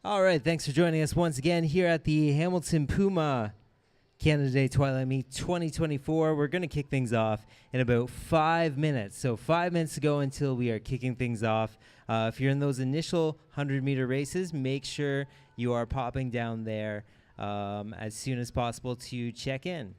All right, thanks for joining us once again here at the Hamilton Puma Canada Day Twilight Meet 2024. We're going to kick things off in about 5 minutes. So 5 minutes to go until we are kicking things off. If you're in those initial 100-meter races, make sure you are popping down there as soon as possible to check in.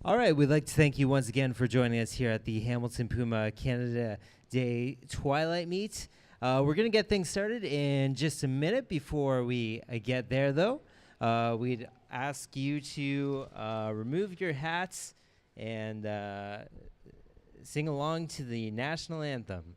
All right, we'd like to thank you once again for joining us here at the Hamilton Puma Canada Day Twilight Meet. We're going to get things started in just a minute. Before we get there, though, we'd ask you to remove your hats and sing along to the national anthem.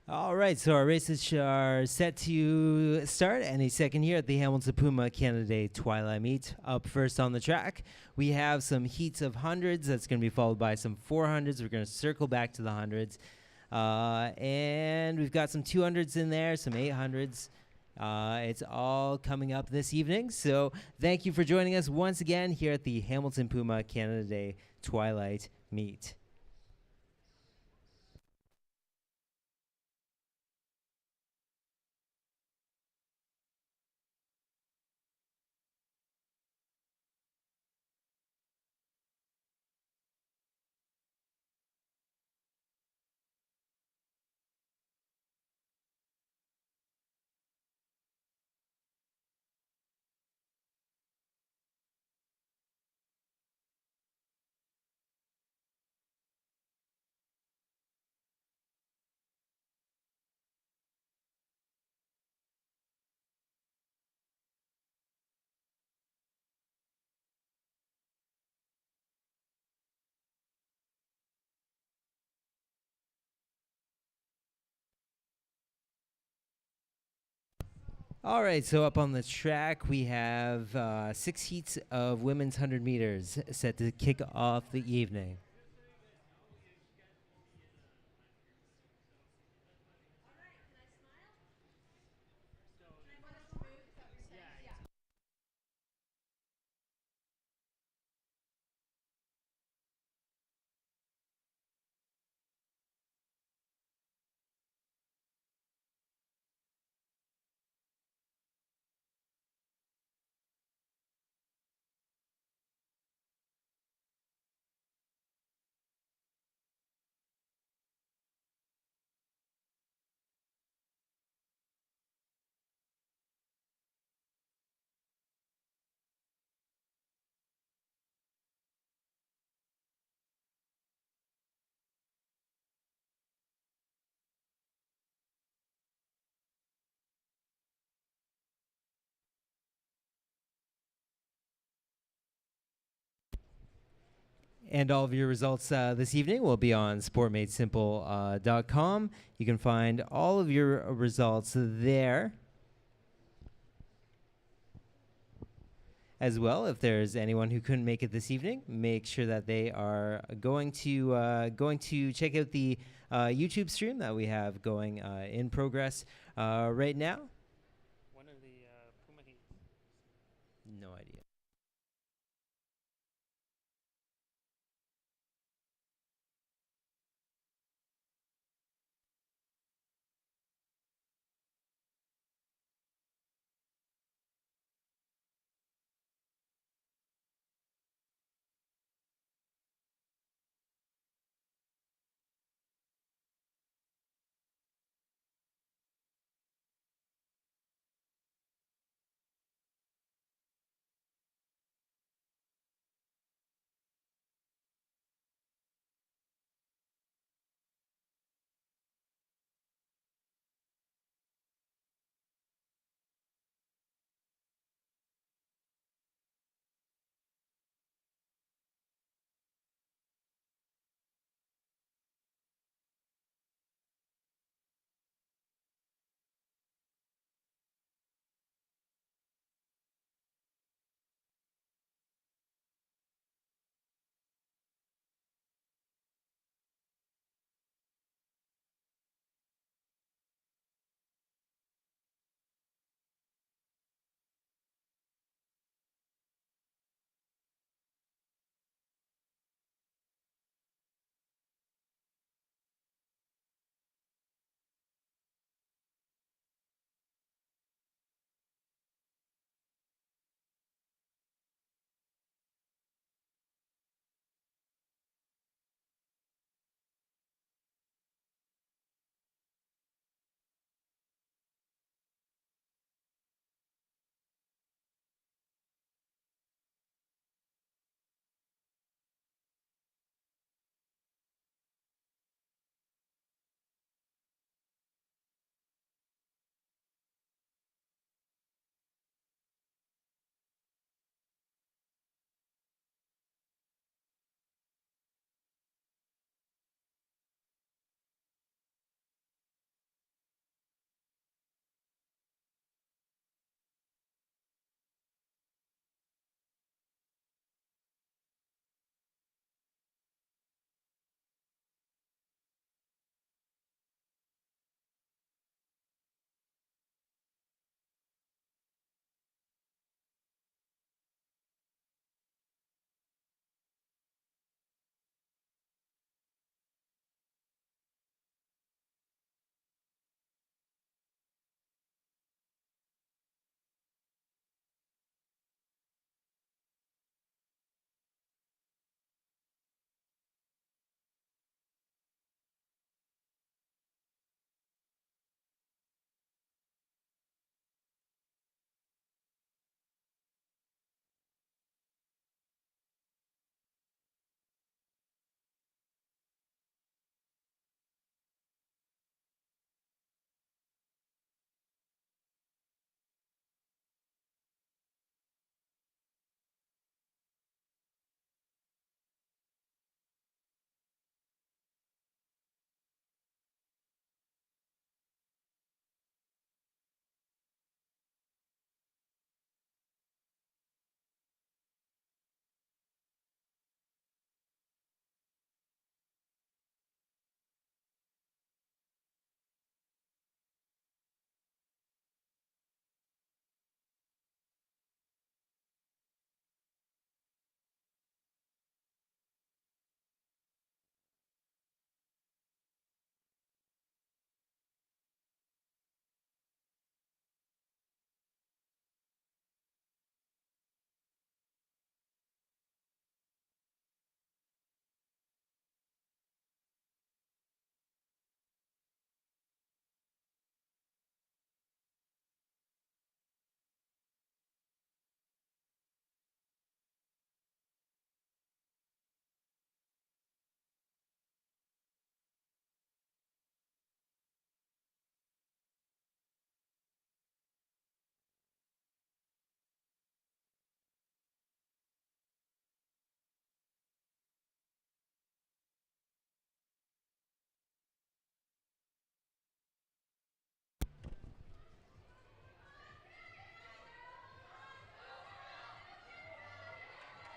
All right, so our races are set to start any second here at the Hamilton Puma Canada Day Twilight Meet. Up first on the track, we have some heats of hundreds. That's going to be followed by some 400s. We're going to circle back to the hundreds. And we've got some 200s in there, some 800s. It's all coming up this evening. So thank you for joining us once again here at the Hamilton Puma Canada Day Twilight Meet. All right, so up on the track, we have 6 heats of women's 100 meters set to kick off the evening. And all of your results this evening will be on sportmadesimple.com. You can find all of your results there. As well, if there's anyone who couldn't make it this evening, make sure that they are going to check out the YouTube stream that we have going in progress right now. When are the Puma heats? No idea.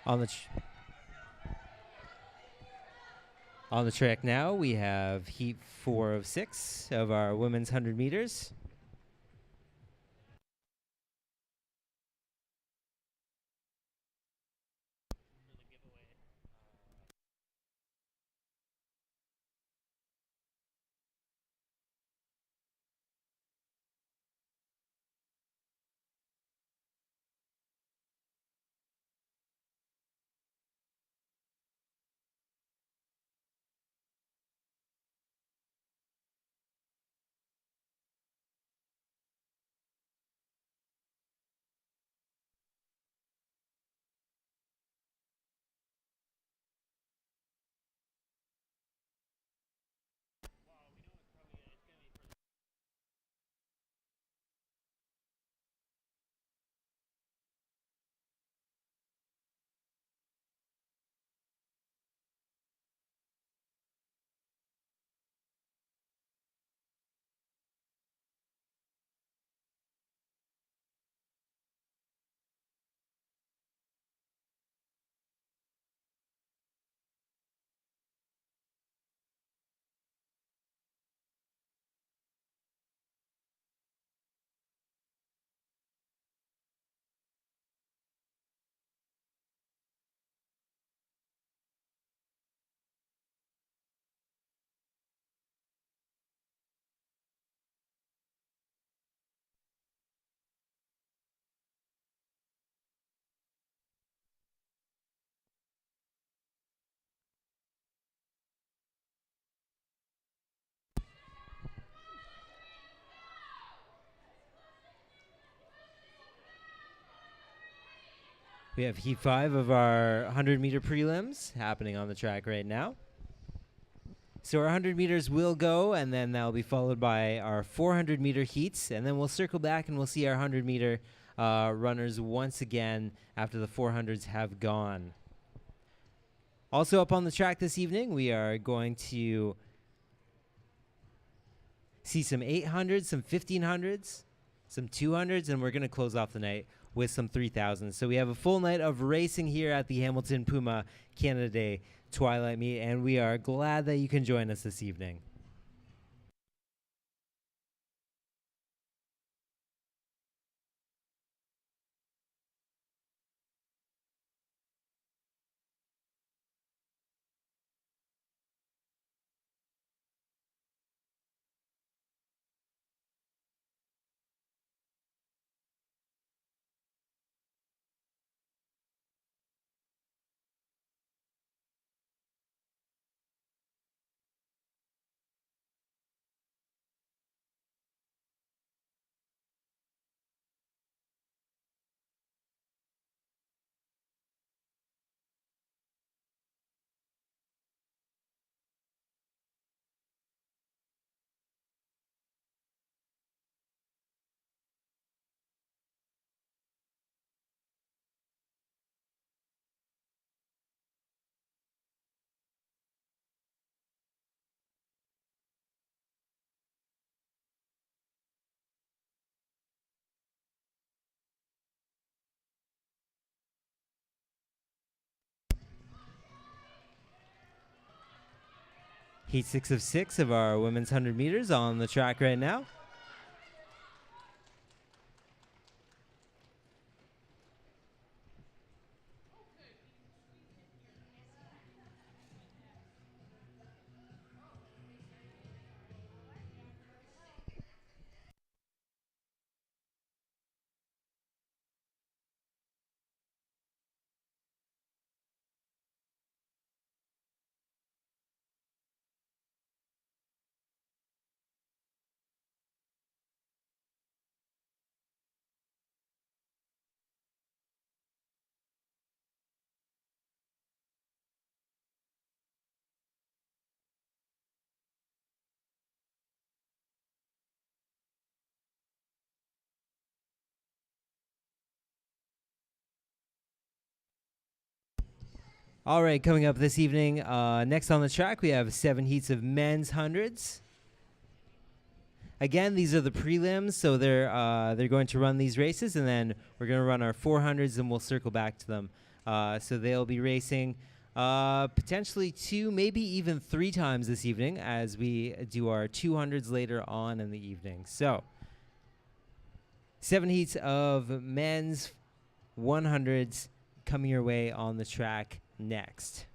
On the on the track now, we have heat 4 of 6 of our women's 100 meters. We have heat 5 of our 100 meter prelims happening on the track right now. So our 100 meters will go, and then that'll be followed by our 400 meter heats, and then we'll circle back and we'll see our 100 meter runners once again after the 400s have gone. Also up on the track this evening, we are going to see some 800s, some 1500s, some 200s, and we're going to close off the night with some 3000s. So we have a full night of racing here at the Hamilton Puma Canada Day Twilight Meet, and we are glad that you can join us this evening. Heat 6 of 6 of our women's 100 meters on the track right now. All right, coming up this evening, next on the track, we have 7 heats of men's hundreds. Again, these are the prelims, so they're going to run these races, and then we're going to run our 400s, and we'll circle back to them So they'll be racing potentially 2, maybe even 3 times this evening as we do our 200s later on in the evening. So 7 heats of men's 100s coming your way on the track next.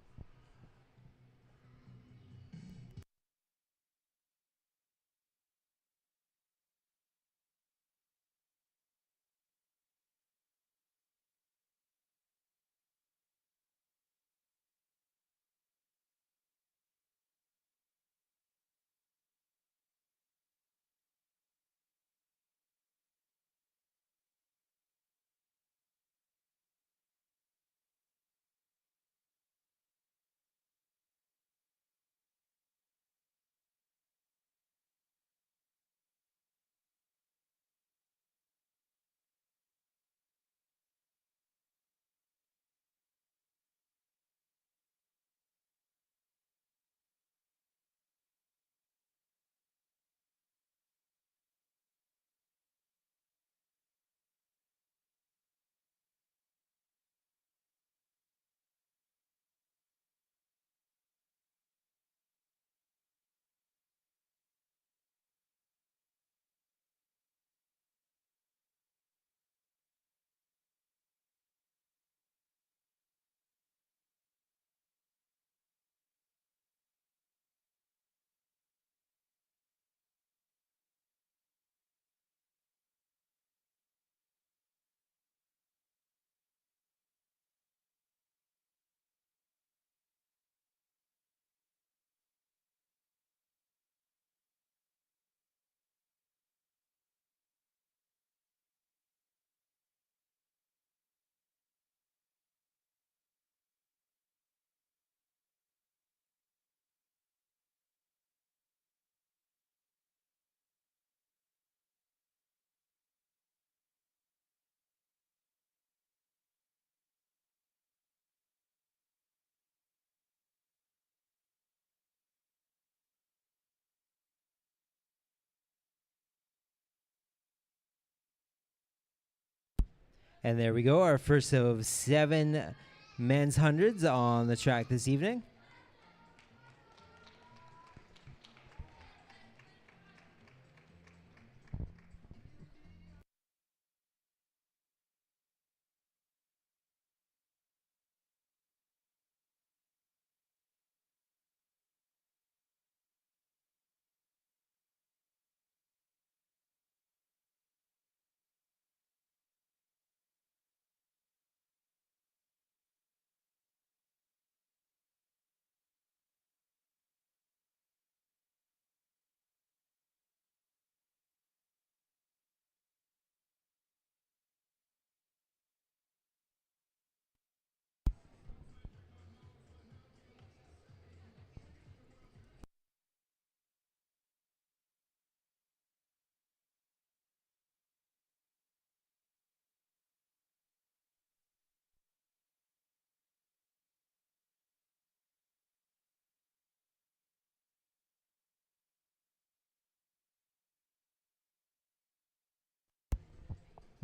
And there we go, our first of 7 men's hundreds on the track this evening.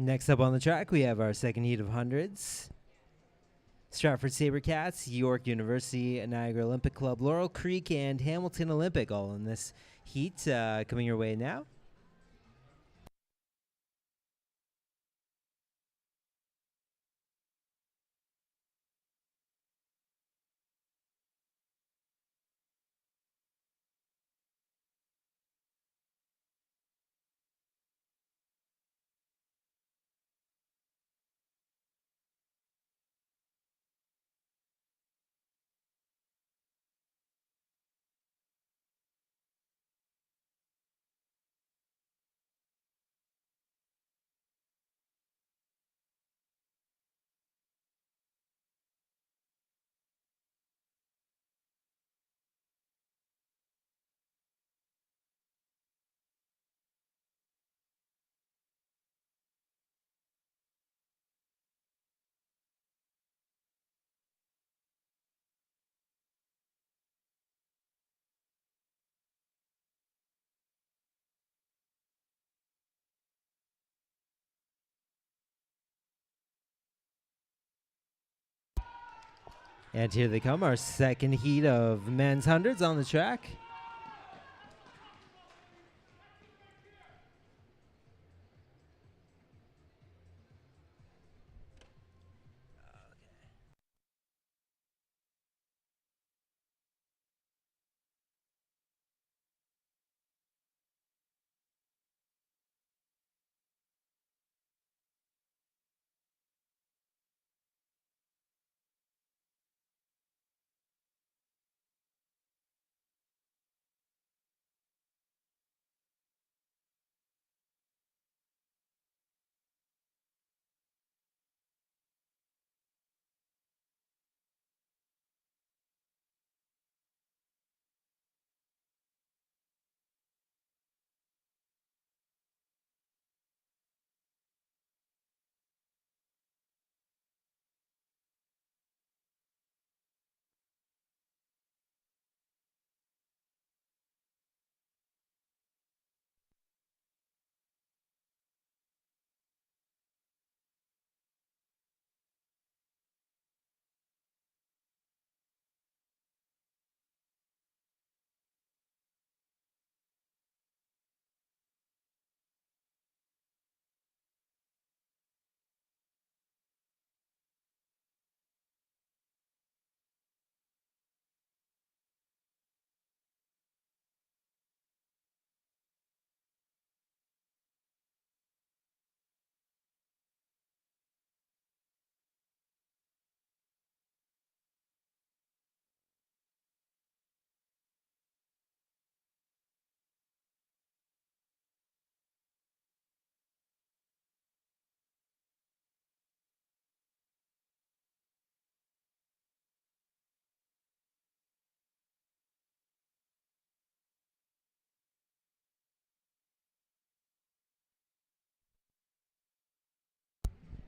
Next up on the track, we have our second heat of hundreds. Stratford Sabercats, York University, Niagara Olympic Club, Laurel Creek, and Hamilton Olympic all in this heat coming your way now. And here they come, our second heat of men's hundreds on the track.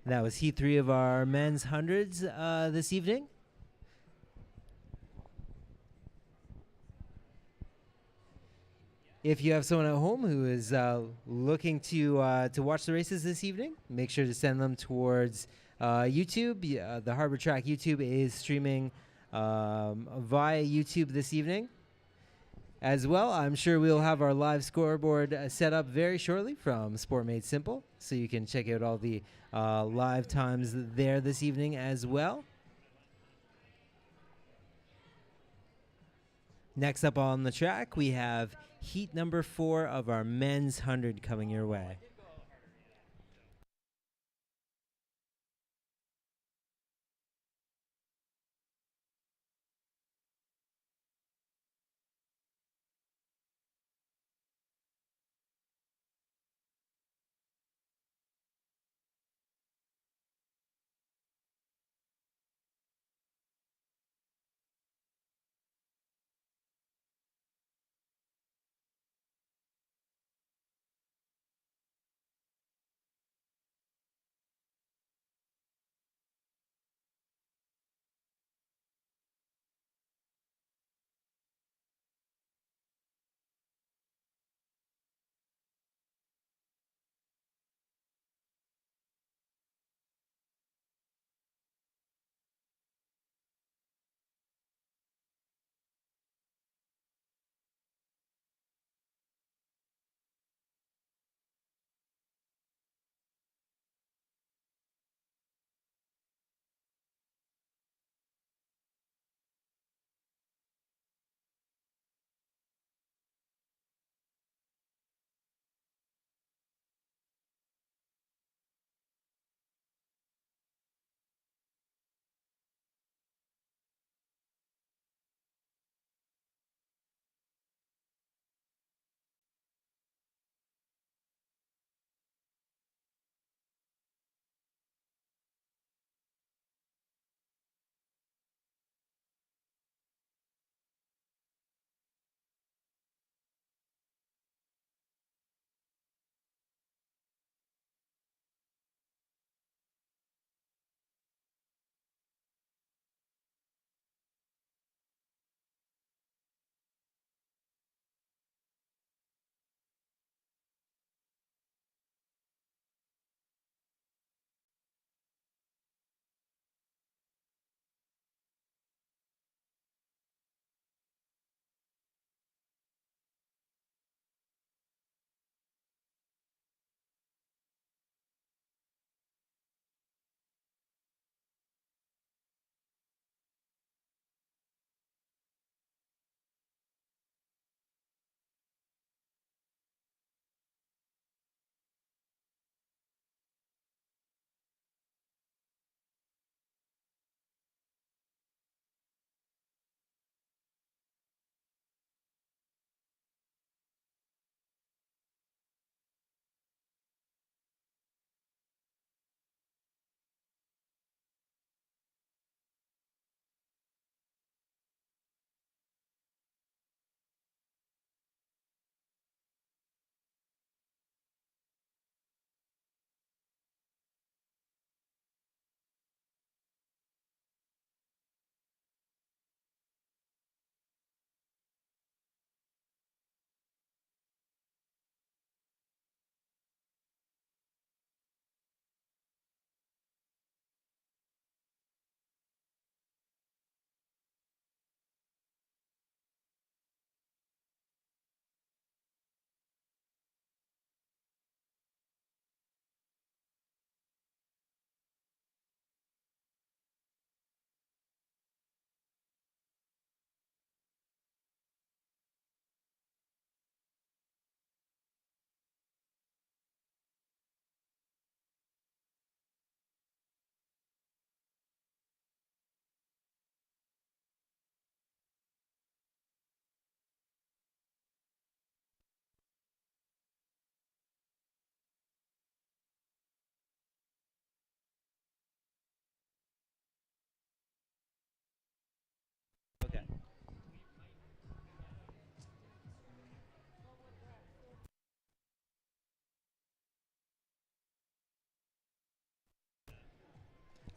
That was heat 3 of our men's hundreds this evening. If you have someone at home who is looking to watch the races this evening, make sure to send them towards YouTube. The Harbor Track YouTube is streaming via YouTube this evening. As well, I'm sure we'll have our live scoreboard set up very shortly from Sport Made Simple, so you can check out all the live times there this evening as well. Next up on the track, we have heat number 4 of our men's 100 coming your way.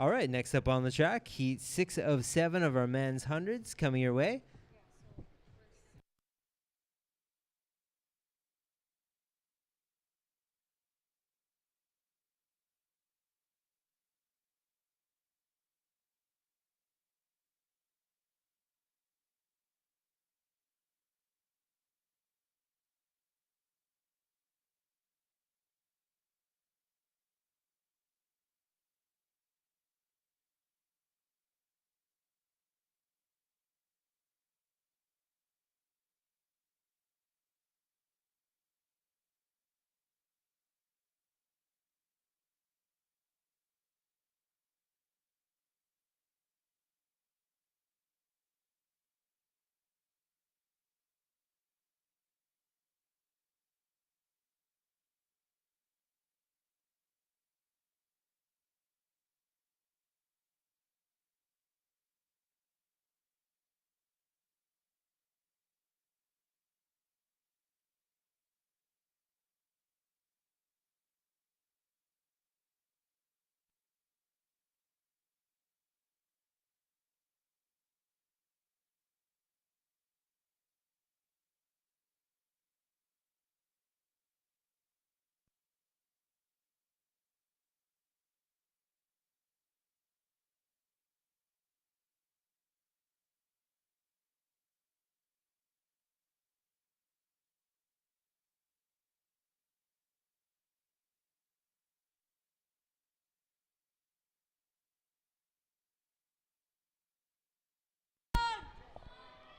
All right, next up on the track, heat 6 of 7 of our men's hundreds coming your way.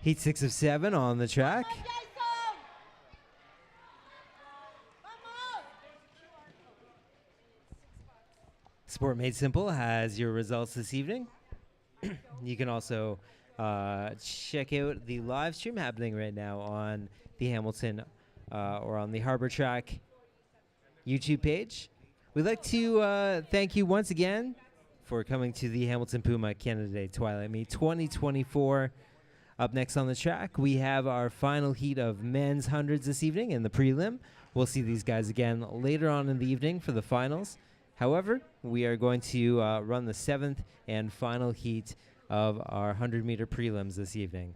Heat 6 of 7 on the track. Sport Made Simple has your results this evening. You can also check out the live stream happening right now on the Hamilton or on the Harbor Track YouTube page. We'd like to thank you once again for coming to the Hamilton Puma Canada Day Twilight Meet 2024. Up next on the track, we have our final heat of men's hundreds this evening in the prelim. We'll see these guys again later on in the evening for the finals. However, we are going to run the 7th and final heat of our 100-meter prelims this evening.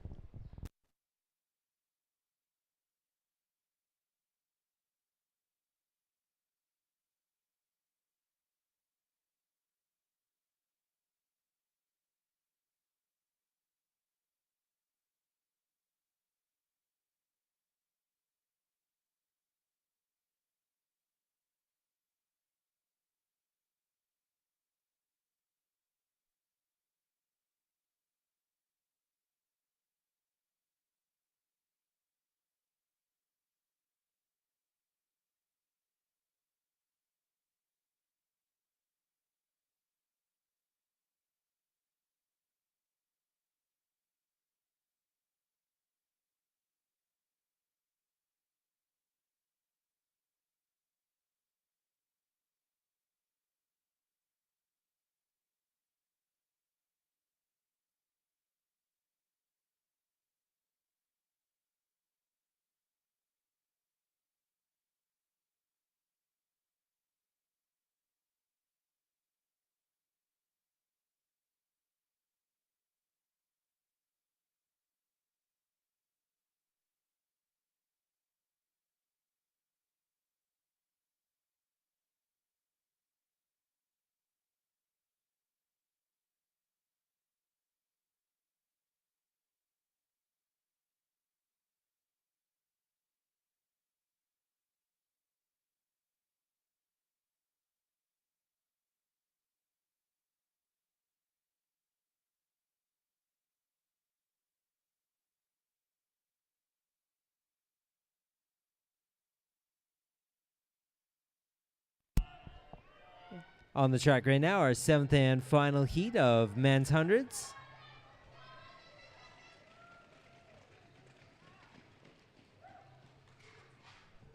On the track right now, our 7th and final heat of men's hundreds.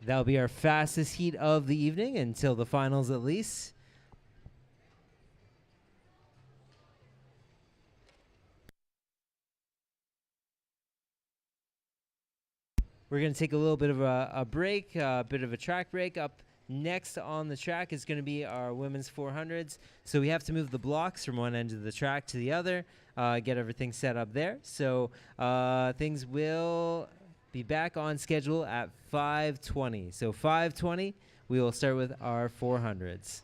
That'll be our fastest heat of the evening until the finals at least. We're going to take a little bit of a break, a bit of a track break. Up Next on the track is going to be our women's 400s. So we have to move the blocks from one end of the track to the other, get everything set up there. So things will be back on schedule at 5:20. So 5:20, we will start with our 400s.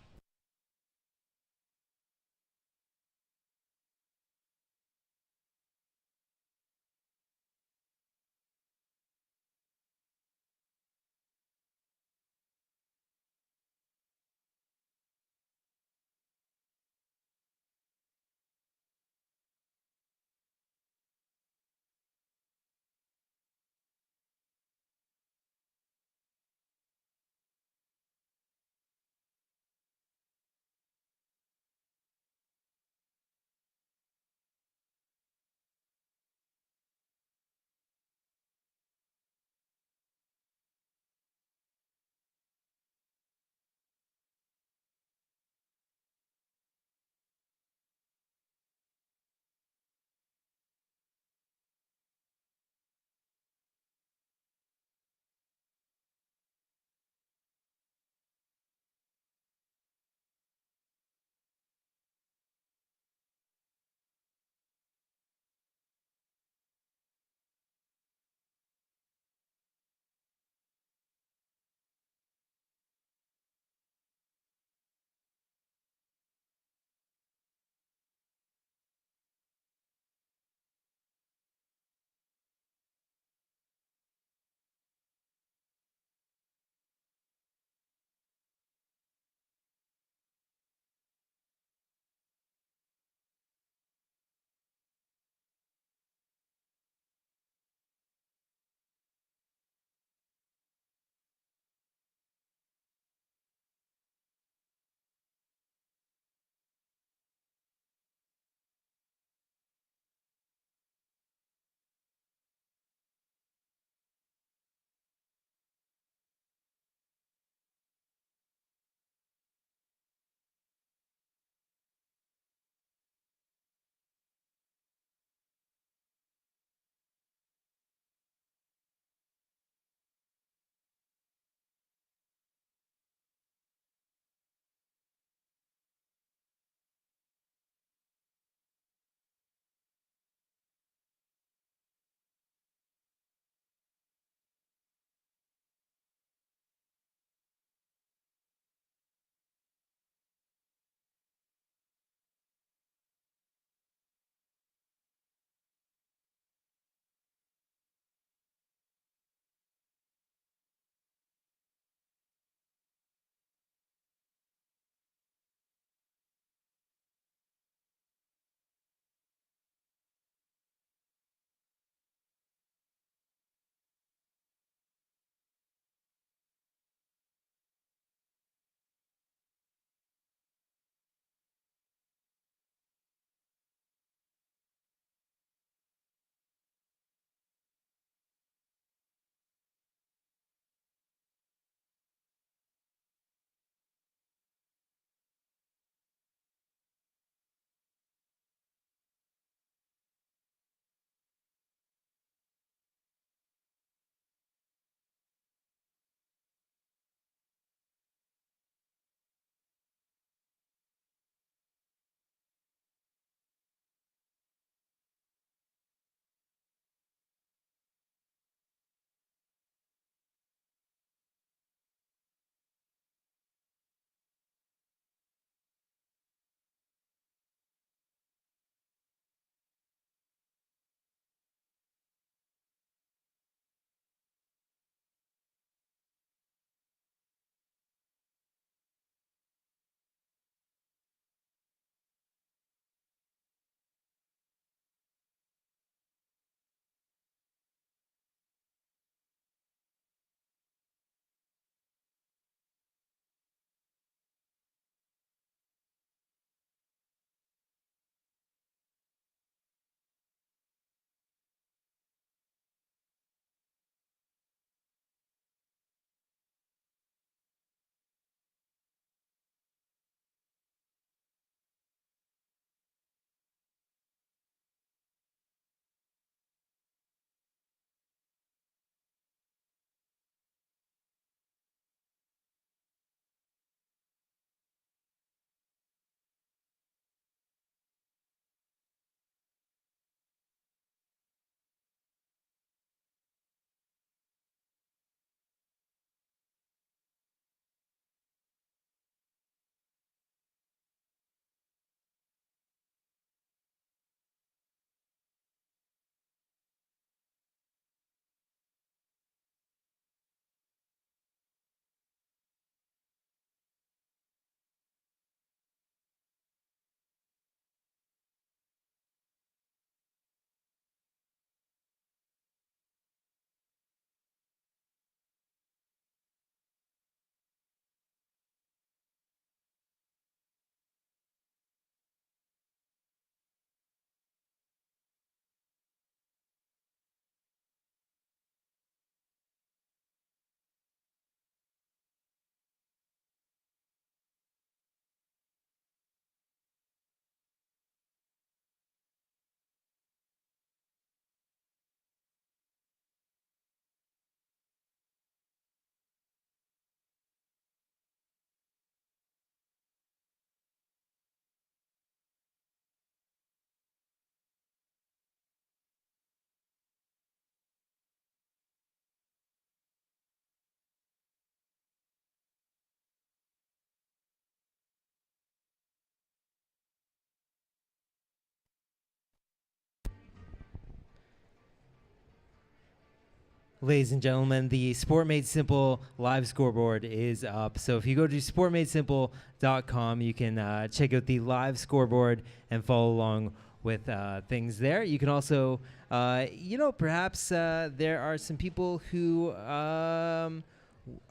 Ladies and gentlemen, the Sport Made Simple live scoreboard is up. So if you go to sportmadesimple.com, you can check out the live scoreboard and follow along with things there. You can also, perhaps there are some people who are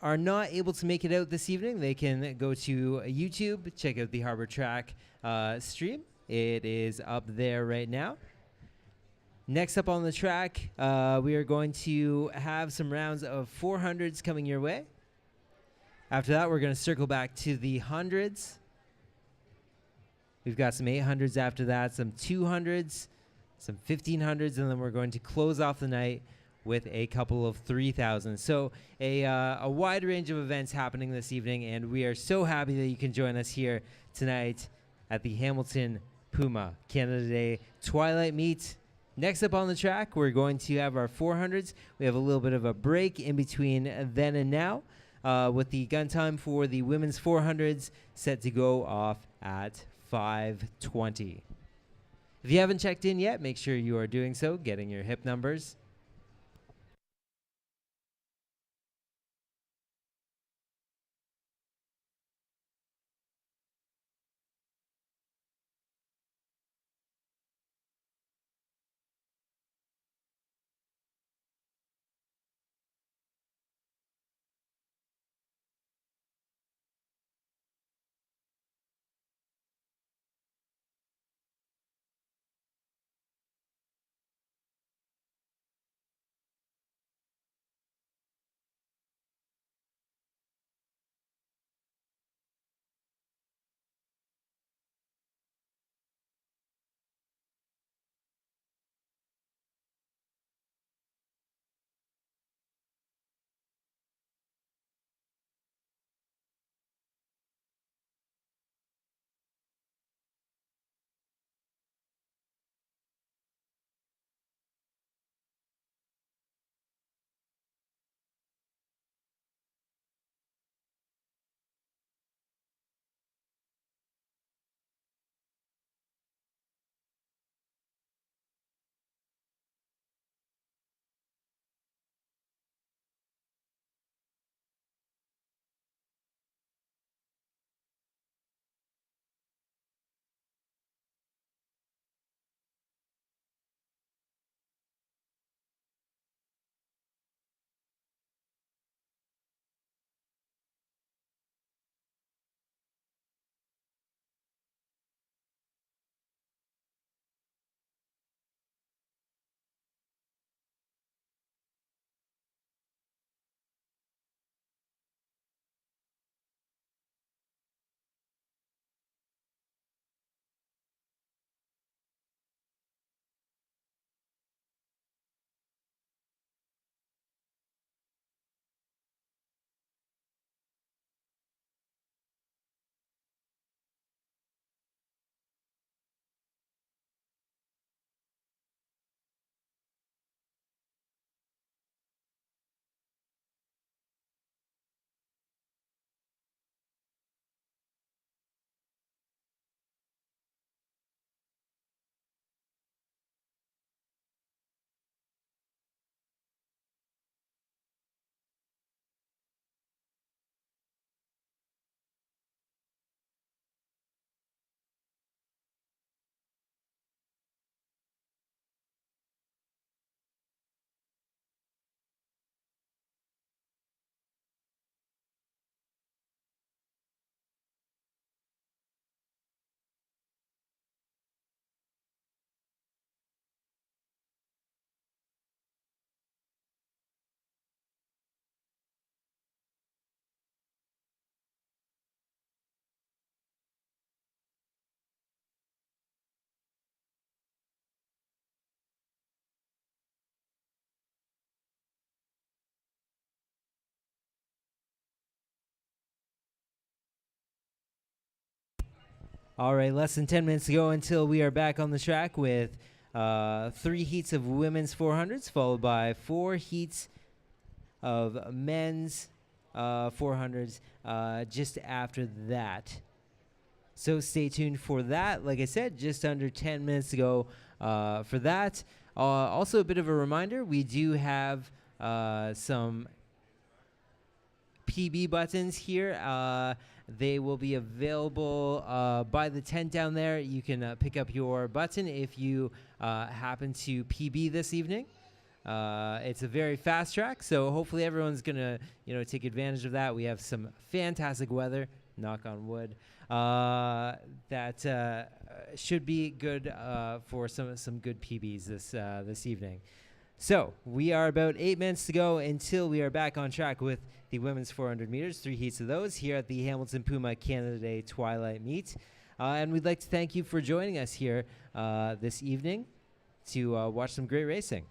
not able to make it out this evening. They can go to YouTube, check out the Harbor Track stream. It is up there right now. Next up on the track, we are going to have some rounds of 400s coming your way. After that, we're going to circle back to the hundreds. We've got some 800s after that, some 200s, some 1500s, and then we're going to close off the night with a couple of 3000s. So a wide range of events happening this evening, and we are so happy that you can join us here tonight at the Hamilton Puma Canada Day Twilight Meet. Next up on the track, we're going to have our 400s. We have a little bit of a break in between then and now with the gun time for the women's 400s set to go off at 5:20. If you haven't checked in yet, make sure you are doing so, getting your hip numbers. All right, less than 10 minutes to go until we are back on the track with 3 heats of women's 400s, followed by 4 heats of men's 400s just after that. So stay tuned for that. Like I said, just under 10 minutes to go for that. Also, a bit of a reminder, we do have some PB buttons here. They will be available by the tent down there. You can pick up your button if you happen to PB this evening. It's a very fast track, so hopefully everyone's gonna take advantage of that. We have some fantastic weather, knock on wood. That should be good for some good PBs this evening. So we are about 8 minutes to go until we are back on track with the women's 400 meters, 3 heats of those here at the Hamilton Puma Canada Day Twilight Meet. And we'd like to thank you for joining us here this evening to watch some great racing.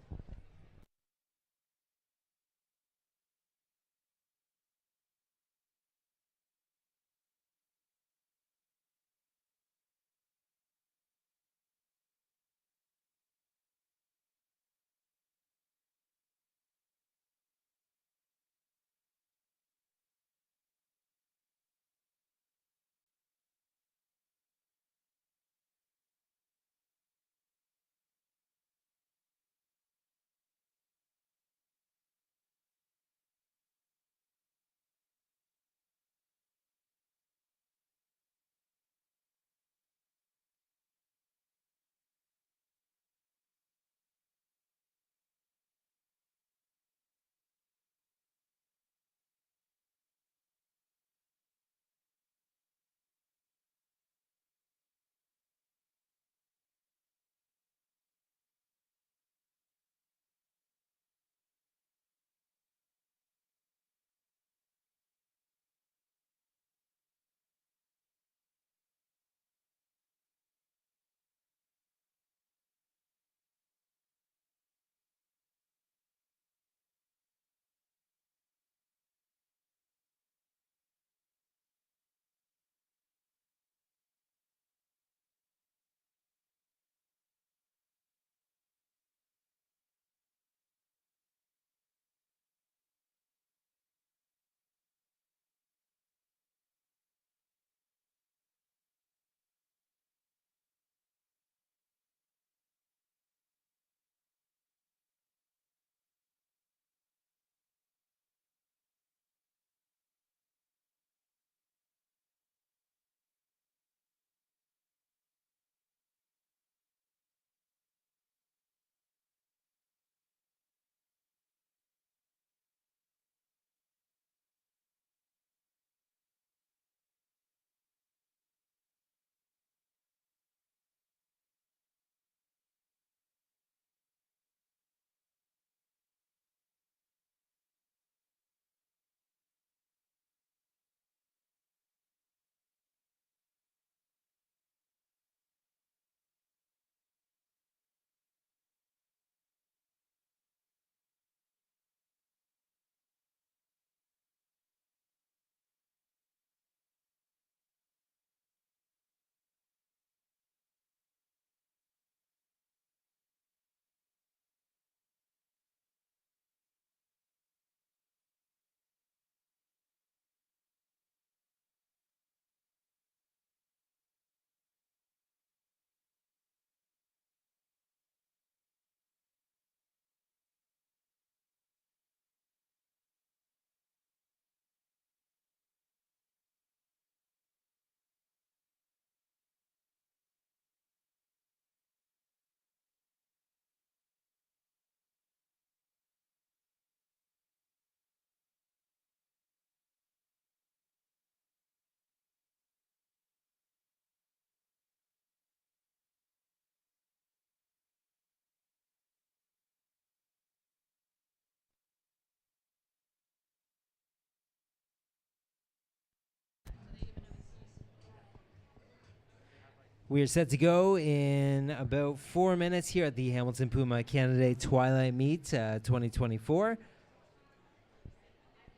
We are set to go in about 4 minutes here at the Hamilton Puma Canada Day Twilight Meet 2024.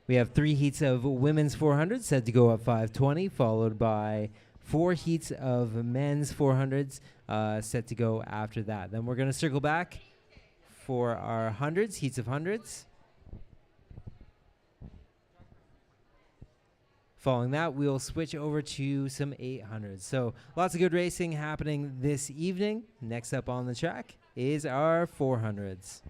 We have 3 heats of women's 400 set to go at 5:20, followed by 4 heats of men's 400s set to go after that. Then we're going to circle back for our hundreds, heats of hundreds. Following that, we'll switch over to some 800s. So lots of good racing happening this evening. Next up on the track is our 400s.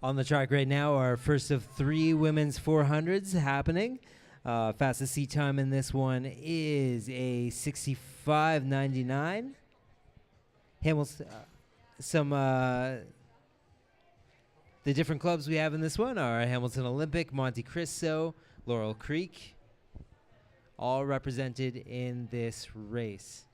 On the track right now, our first of 3 women's 400s happening. Fastest seat time in this one is a 65.99. Hamilton, the different clubs we have in this one are Hamilton Olympic, Monte Cristo, Laurel Creek, all represented in this race.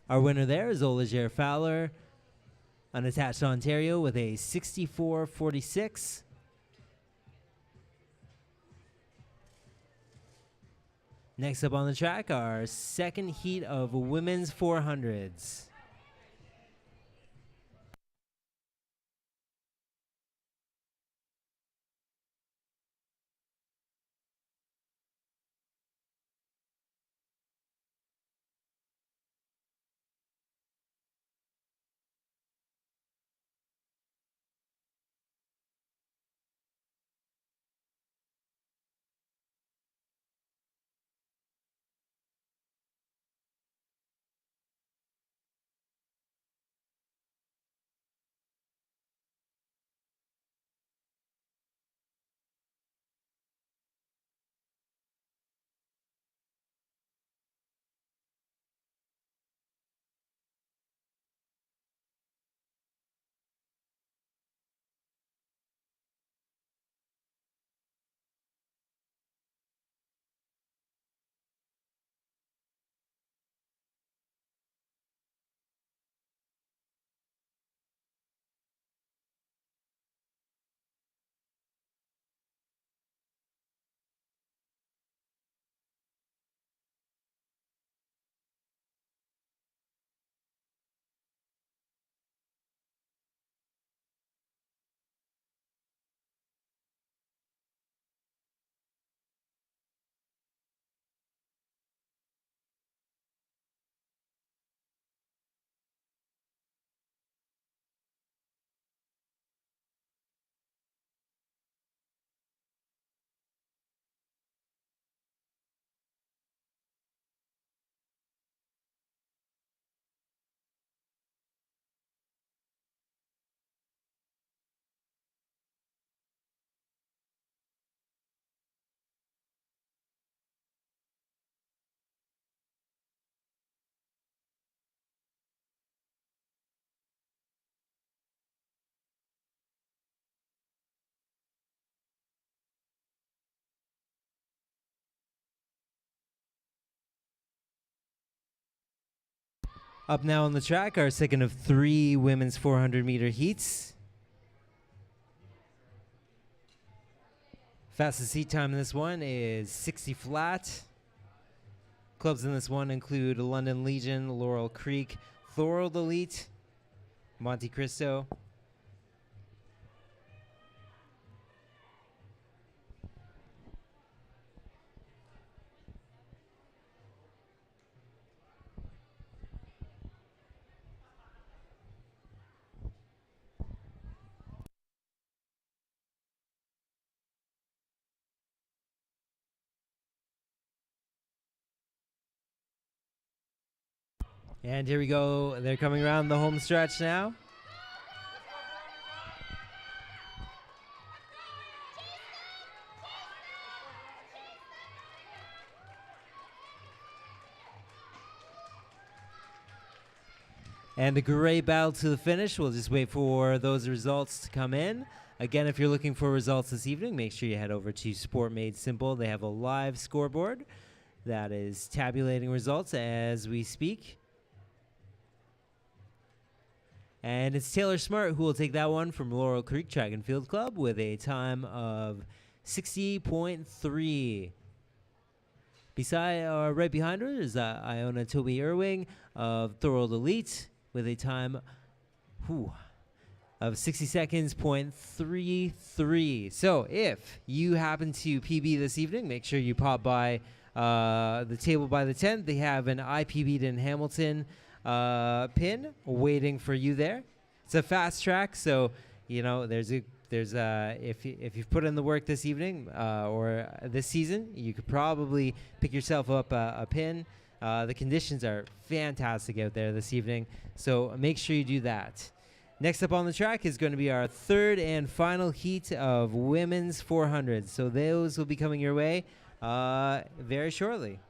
Our winner there is Olager Fowler, unattached Ontario, with a 64.46. Next up on the track, our second heat of women's 400s. Up now on the track, our second of 3 women's 400-meter heats. Fastest seat time in this one is 60 flat. Clubs in this one include London Legion, Laurel Creek, Thorold Elite, Monte Cristo. And here we go. They're coming around the home stretch now. And a great battle to the finish. We'll just wait for those results to come in. Again, if you're looking for results this evening, make sure you head over to Sport Made Simple. They have a live scoreboard that is tabulating results as we speak. And it's Taylor Smart who will take that one from Laurel Creek Track and Field Club with a time of 60.3. Right behind her is Iona Toby Irving of Thorold Elite with a time of 60 seconds, .33. So if you happen to PB this evening, make sure you pop by the table by the tent. They have an IPB'd in Hamilton pin waiting for you there. It's a fast track, so if you've put in the work this evening or this season, you could probably pick yourself up a pin. The conditions are fantastic out there this evening, so make sure you do that. Next up on the track is going to be our third and final heat of women's 400. So those will be coming your way very shortly.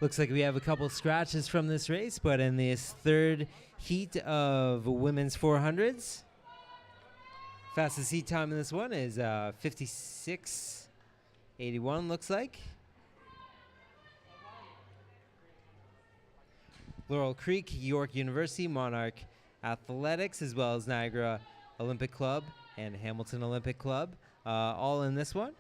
Looks like we have a couple scratches from this race, but in this third heat of women's 400s, fastest heat time in this one is 56.81, looks like. Laurel Creek, York University, Monarch Athletics, as well as Niagara Olympic Club and Hamilton Olympic Club, all in this one.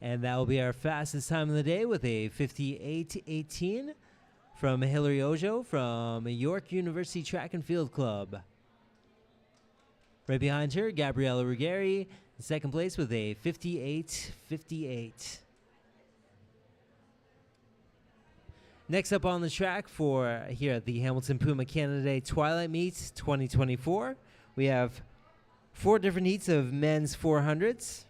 And that will be our fastest time of the day with a 58.18 from Hillary Ojo from York University Track and Field Club. Right behind her, Gabriella Ruggieri, in second place with a 58.58. Next up on the track for here at the Hamilton Puma Canada Day Twilight Meet 2024, we have 4 different heats of men's 400s.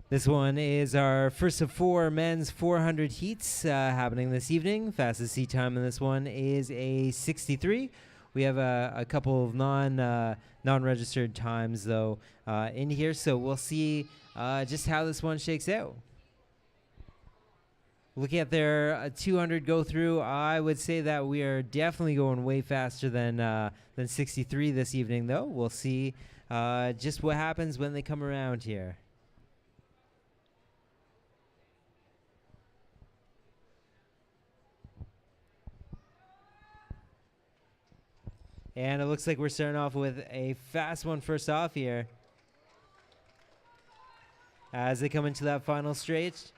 This one is our first of 4 men's 400 heats happening this evening. Fastest seat time in this one is a 63. We have a couple of non-registered times though in here, so we'll see just how this one shakes out. Looking at their 200 go through, I would say that we are definitely going way faster than 63 this evening, though. We'll see just what happens when they come around here. And it looks like we're starting off with a fast one first off here. As they come into that final straight.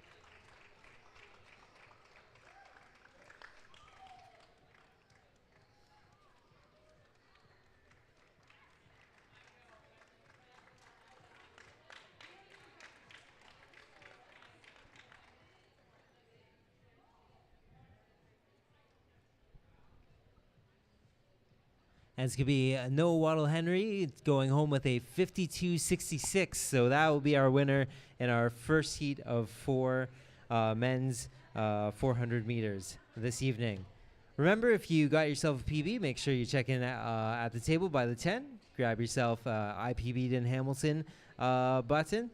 And it's going to be Noah Waddle-Henry going home with a 52.66. So that will be our winner in our first heat of 4 men's 400 meters this evening. Remember, if you got yourself a PB, make sure you check in at the table by the 10. Grab yourself I PB'd in Hamilton button.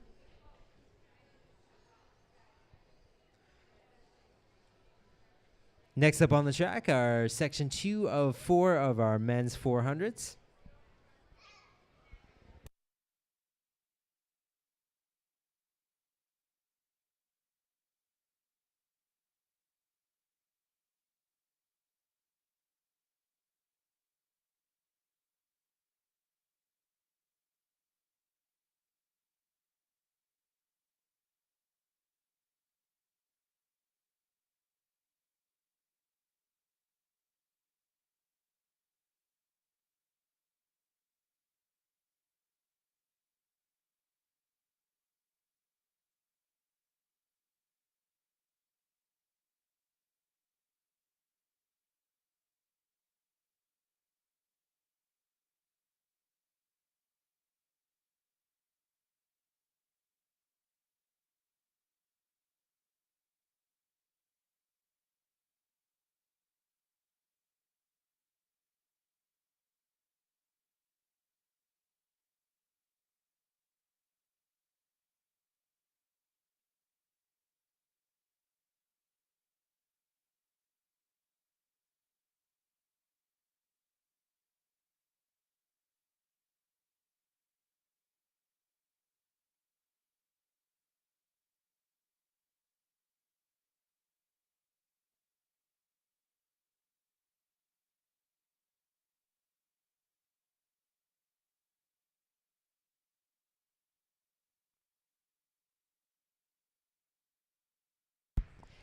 Next up on the track are section 2 of 4 of our men's 400s.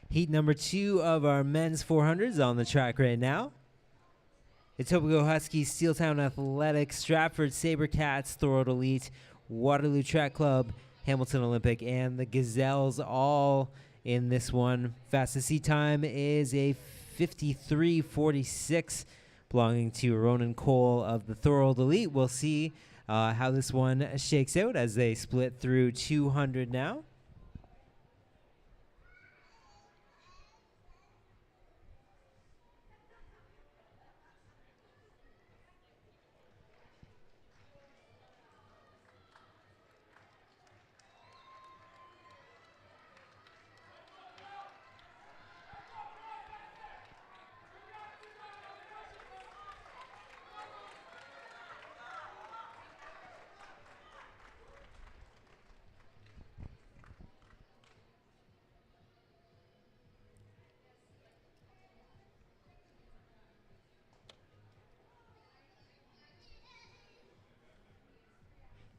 Heat number 2 of our men's 400s on the track right now. Etobicoke Huskies, Steeltown Athletics, Stratford Sabercats, Thorold Elite, Waterloo Track Club, Hamilton Olympic, and the Gazelles all in this one. Fastest seat time is a 53.46, belonging to Ronan Cole of the Thorold Elite. We'll see how this one shakes out as they split through 200 now.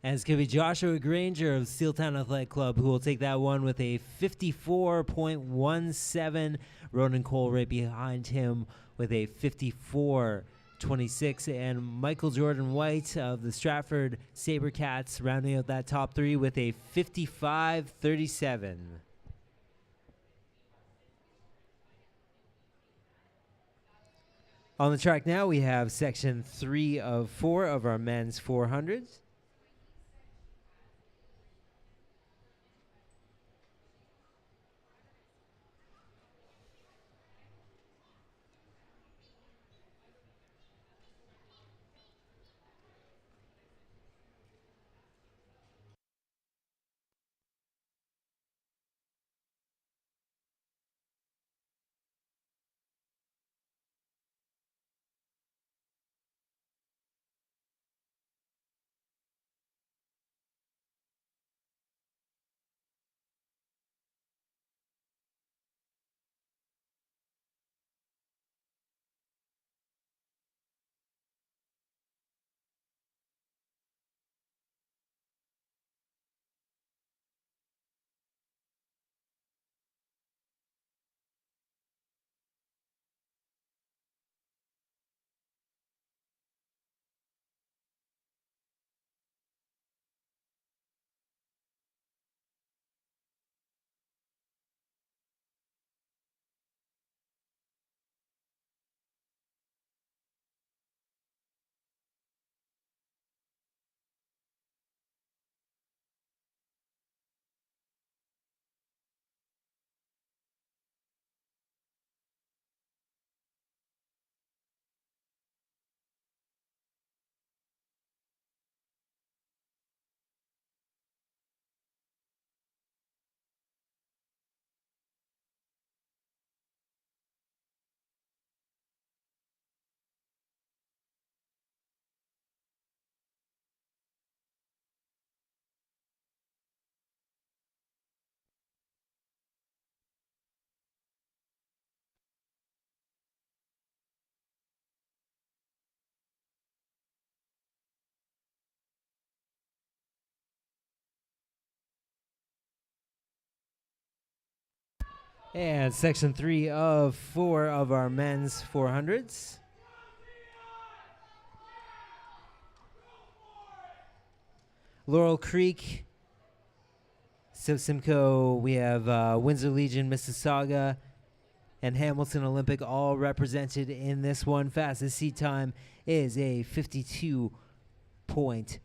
And it's going to be Joshua Granger of Steeltown Athletic Club who will take that one with a 54.17. Ronan Cole right behind him with a 54.26. And Michael Jordan White of the Stratford Sabercats rounding out that top 3 with a 55.37. On the track now, we have section 3 of 4 of our men's 400s. And section 3 of 4 of our men's 400s. Laurel Creek, Simcoe, we have Windsor Legion, Mississauga, and Hamilton Olympic all represented in this one. Fastest seat time is a 52.3.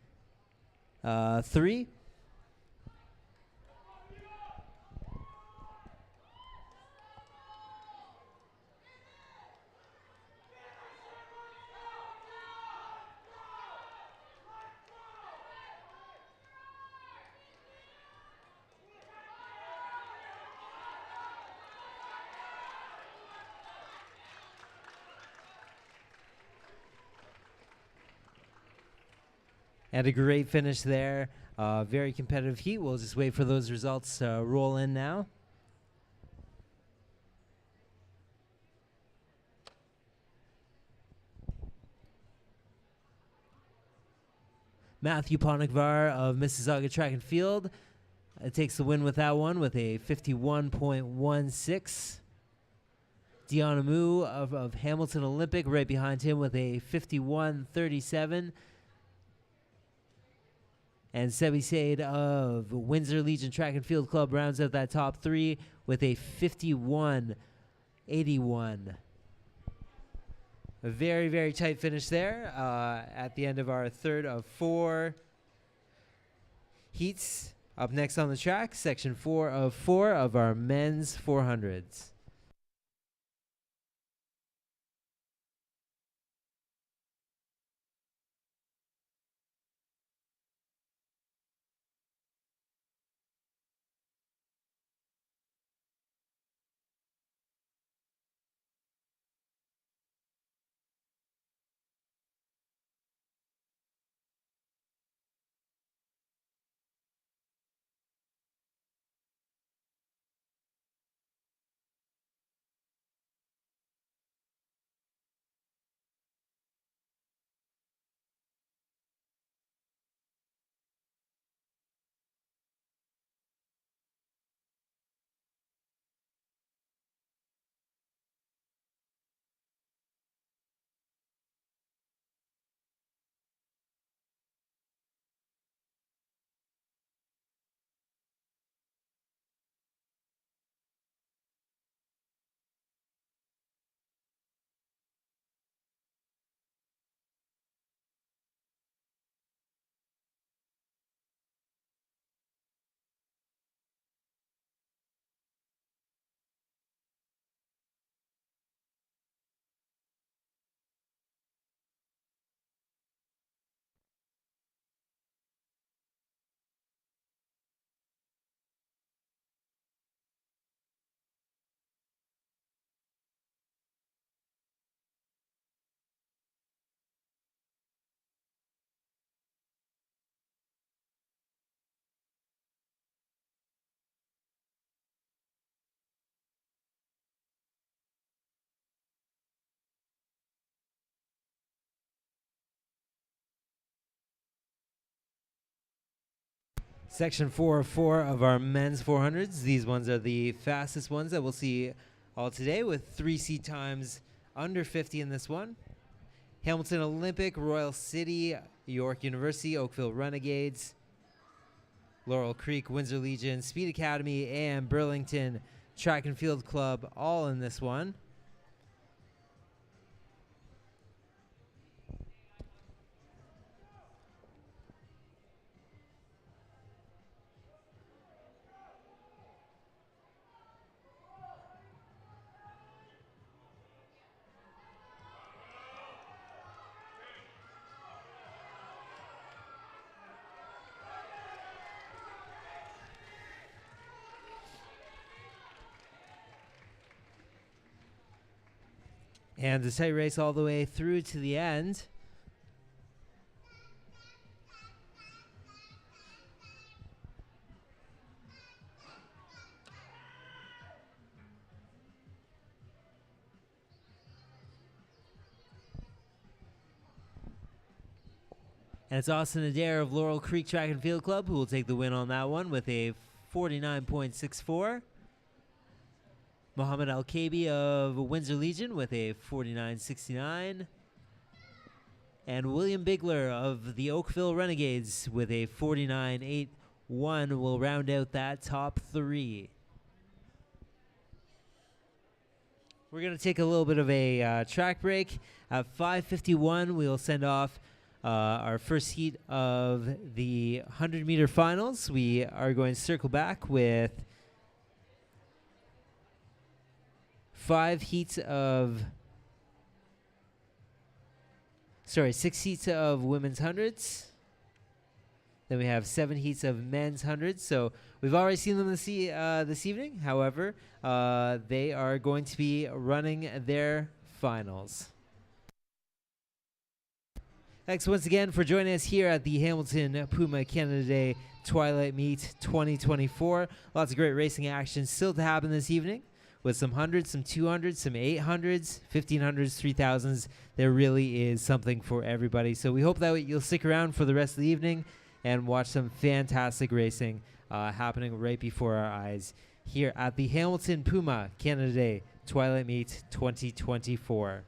And a great finish there. Very competitive heat. We'll just wait for those results to roll in now. Matthew Ponigvar of Mississauga Track and Field takes the win with that one with a 51.16. Deanna Moo of Hamilton Olympic right behind him with a 51.37. And Sebi Said of Windsor Legion Track and Field Club rounds out that top 3 with a 51.81. A very, very tight finish there at the end of our third of 4 heats. Up next on the track, section 4 of 4 of our men's 400s. Section 4 of 4 of our men's 400s. These ones are the fastest ones that we'll see all today with 3 seat times under 50 in this one. Hamilton Olympic, Royal City, York University, Oakville Renegades, Laurel Creek, Windsor Legion, Speed Academy, and Burlington Track and Field Club all in this one. And the tight race all the way through to the end. And it's Austin Adair of Laurel Creek Track and Field Club who will take the win on that one with a 49.64. Muhammad Al-Kabi of Windsor Legion with a 49.69. And William Bigler of the Oakville Renegades with a 49.81 will round out that top three. We're going to take a little bit of a track break. At 5:51, we'll send off our first heat of the 100-meter finals. We are going to circle back with 6 heats of women's hundreds. Then we have 7 heats of men's hundreds. So we've already seen them this evening. However, they are going to be running their finals. Thanks once again for joining us here at the Hamilton Puma Canada Day Twilight Meet 2024. Lots of great racing action still to happen this evening, with some hundreds, some 200s, some 800s, 1500s, 3000s. There really is something for everybody. So we hope that you'll stick around for the rest of the evening and watch some fantastic racing happening right before our eyes here at the Hamilton Puma Canada Day Twilight Meet 2024.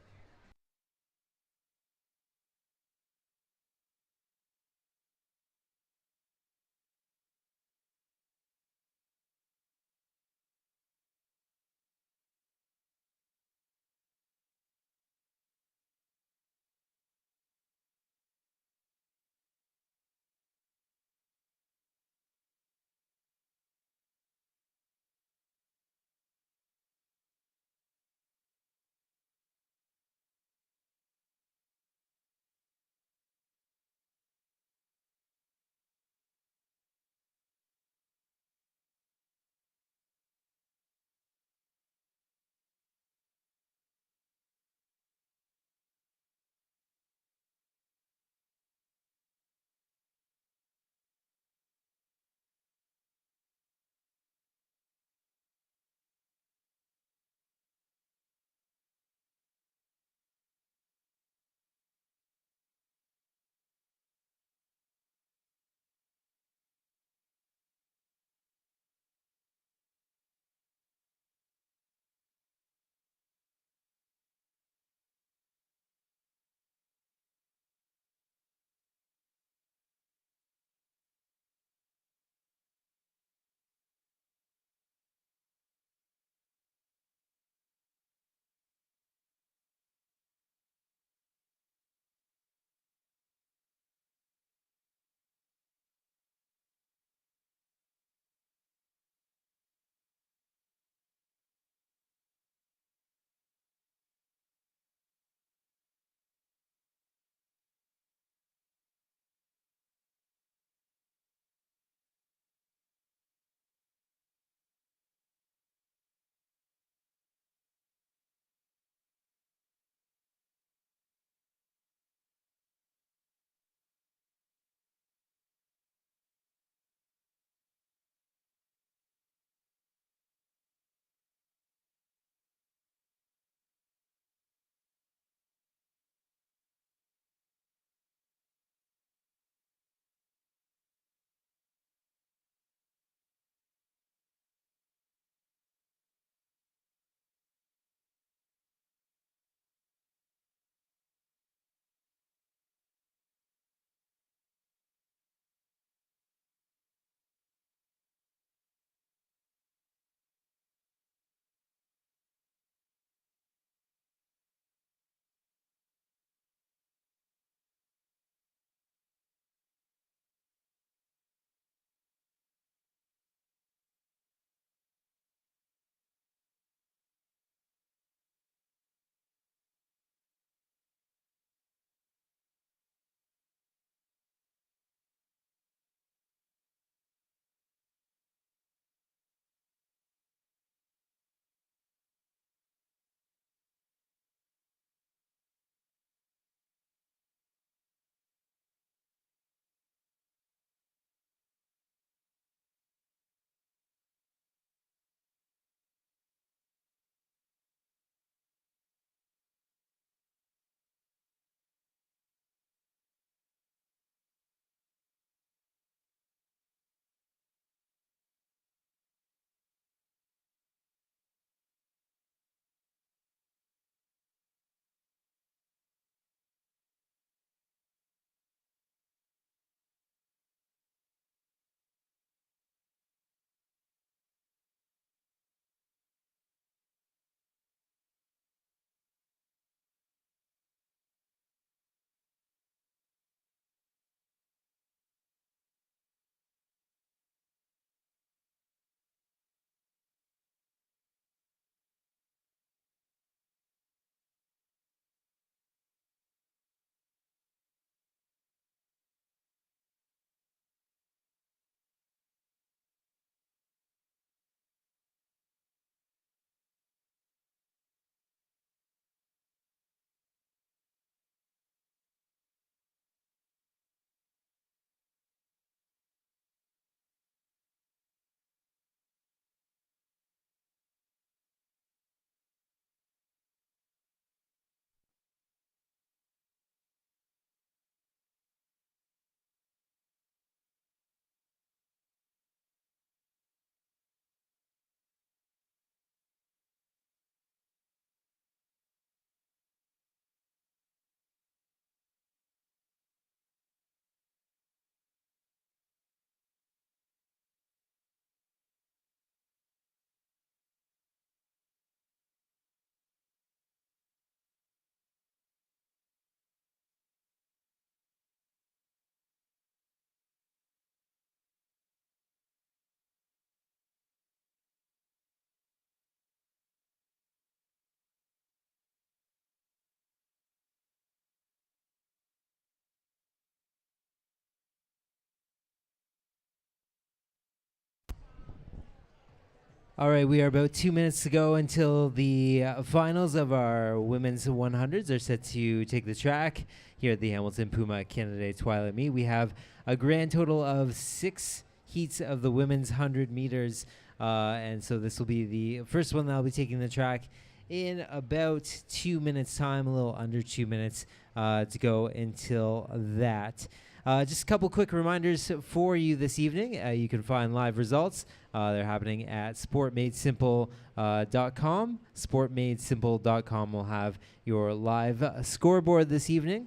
All right, we are about 2 minutes to go until the finals of our women's 100s are set to take the track here at the Hamilton Puma Canada Day Twilight Meet. We have a grand total of 6 heats of the women's 100 meters, and so this will be the first one that will be taking the track in about 2 minutes time, a little under 2 minutes to go until that. Just a couple quick reminders for you this evening. You can find live results. They're happening at sportmadesimple.com. Sportmadesimple.com will have your live scoreboard this evening.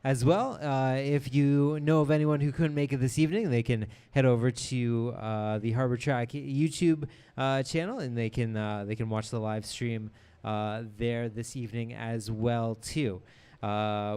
As well, if you know of anyone who couldn't make it this evening, they can head over to the Harbor Track YouTube channel, and they can watch the live stream there this evening as well too.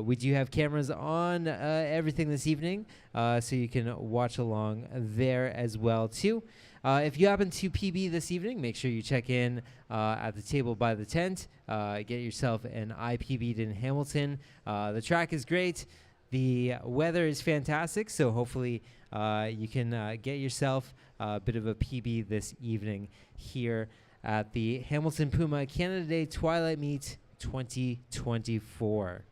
We do have cameras on everything this evening, so you can watch along there as well too. If you happen to PB this evening, make sure you check in at the table by the tent. Get yourself an IPB'd in Hamilton. The track is great. The weather is fantastic, so hopefully you can get yourself a bit of a PB this evening here at the Hamilton Puma Canada Day Twilight Meet 2024.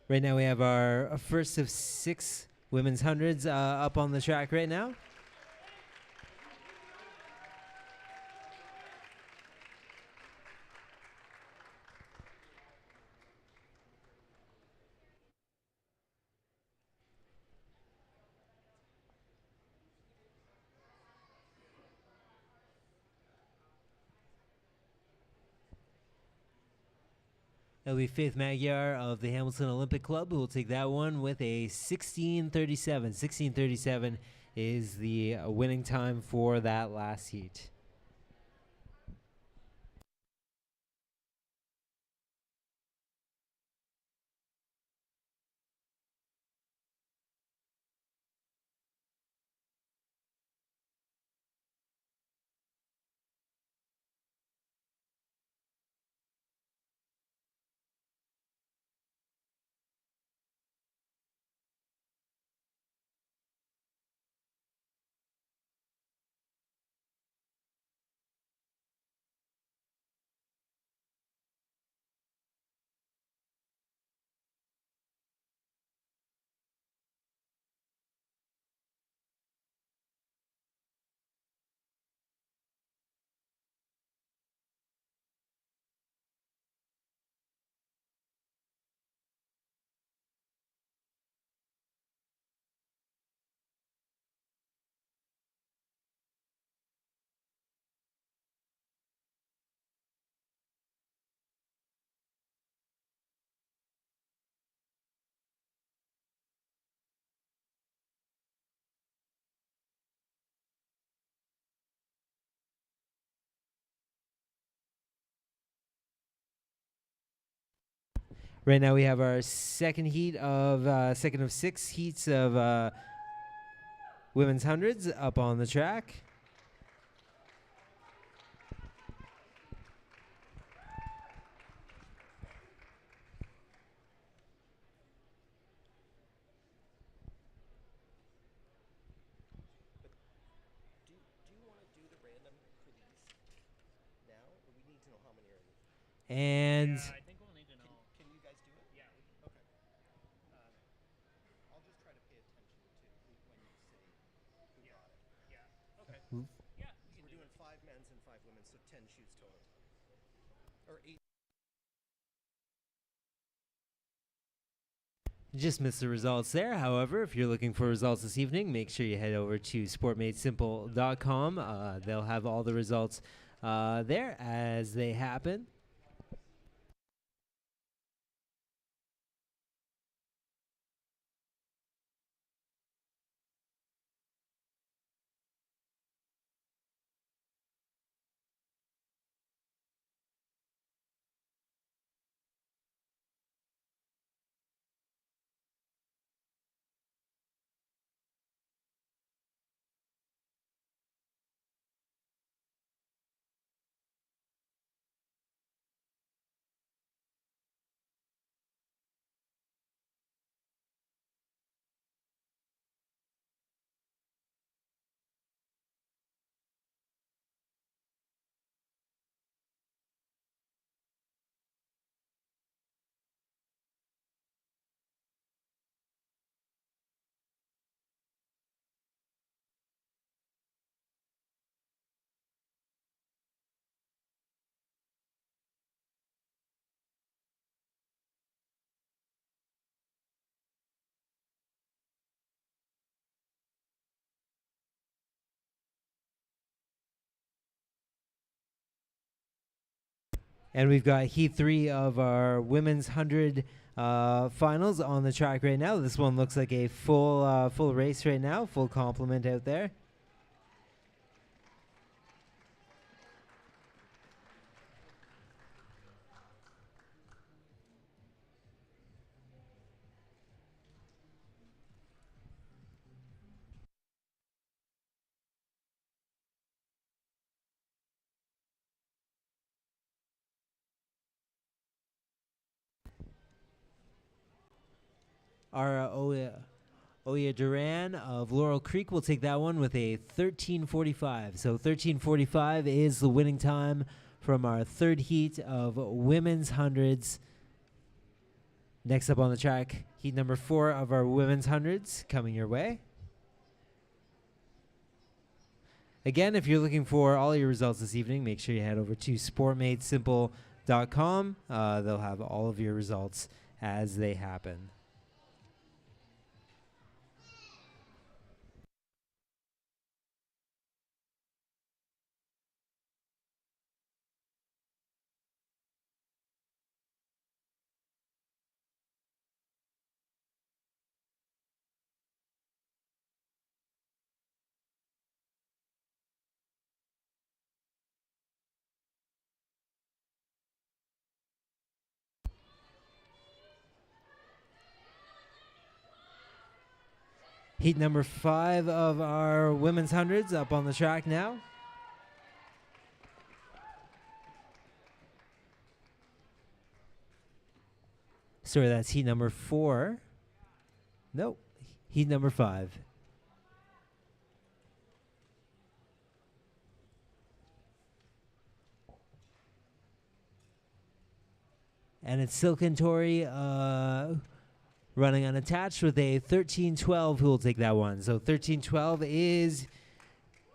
Right now we have our first of 6 women's hundreds up on the track right now. It'll be Faith Magyar of the Hamilton Olympic Club who will take that one with a 16:37. 16:37 is the winning time for that last heat. Right now we have our second of 6 heats of women's hundreds up on the track. And I think we'll need to know. Can you guys do it? Yeah. Okay. I'll just try to pay attention to when you say who Yeah. got it. Yeah. Okay. Mm. Yeah. So we're doing 5 men's and 5 women's, so 10 shoes total. Or 8. just missed the results there. However, if you're looking for results this evening, make sure you head over to sportmadesimple.com. They'll have all the results there as they happen. And we've got Heat 3 of our women's 100 finals on the track right now. This one looks like a full race right now, full complement out there. Our Oya Duran of Laurel Creek will take that one with a 13:45. So 13:45 is the winning time from our third heat of women's hundreds. Next up on the track, heat number 4 of our women's hundreds coming your way. Again, if you're looking for all your results this evening, make sure you head over to sportmadesimple.com. They'll have all of your results as they happen. Heat number 5 of our women's hundreds up on the track now. Sorry, that's heat number 4. Nope, heat number 5. And it's Silken Tori running unattached with a 13:12 who will take that one. So 13:12 is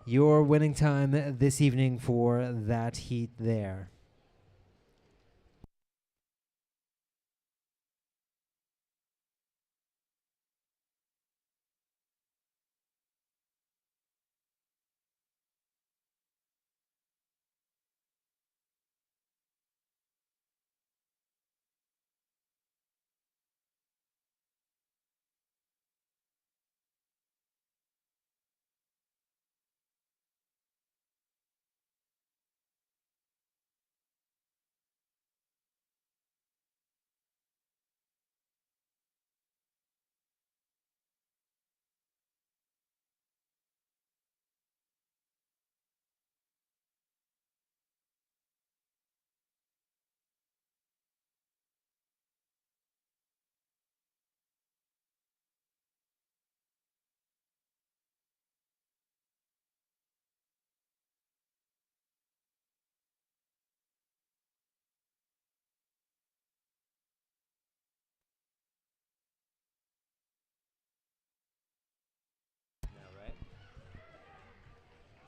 your winning time this evening for that heat there.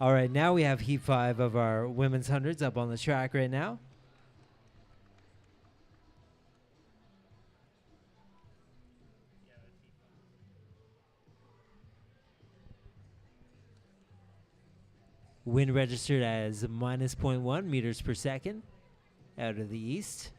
All right, now we have heat 5 of our women's hundreds up on the track right now. Wind registered as minus 0.1 meters per second out of the east.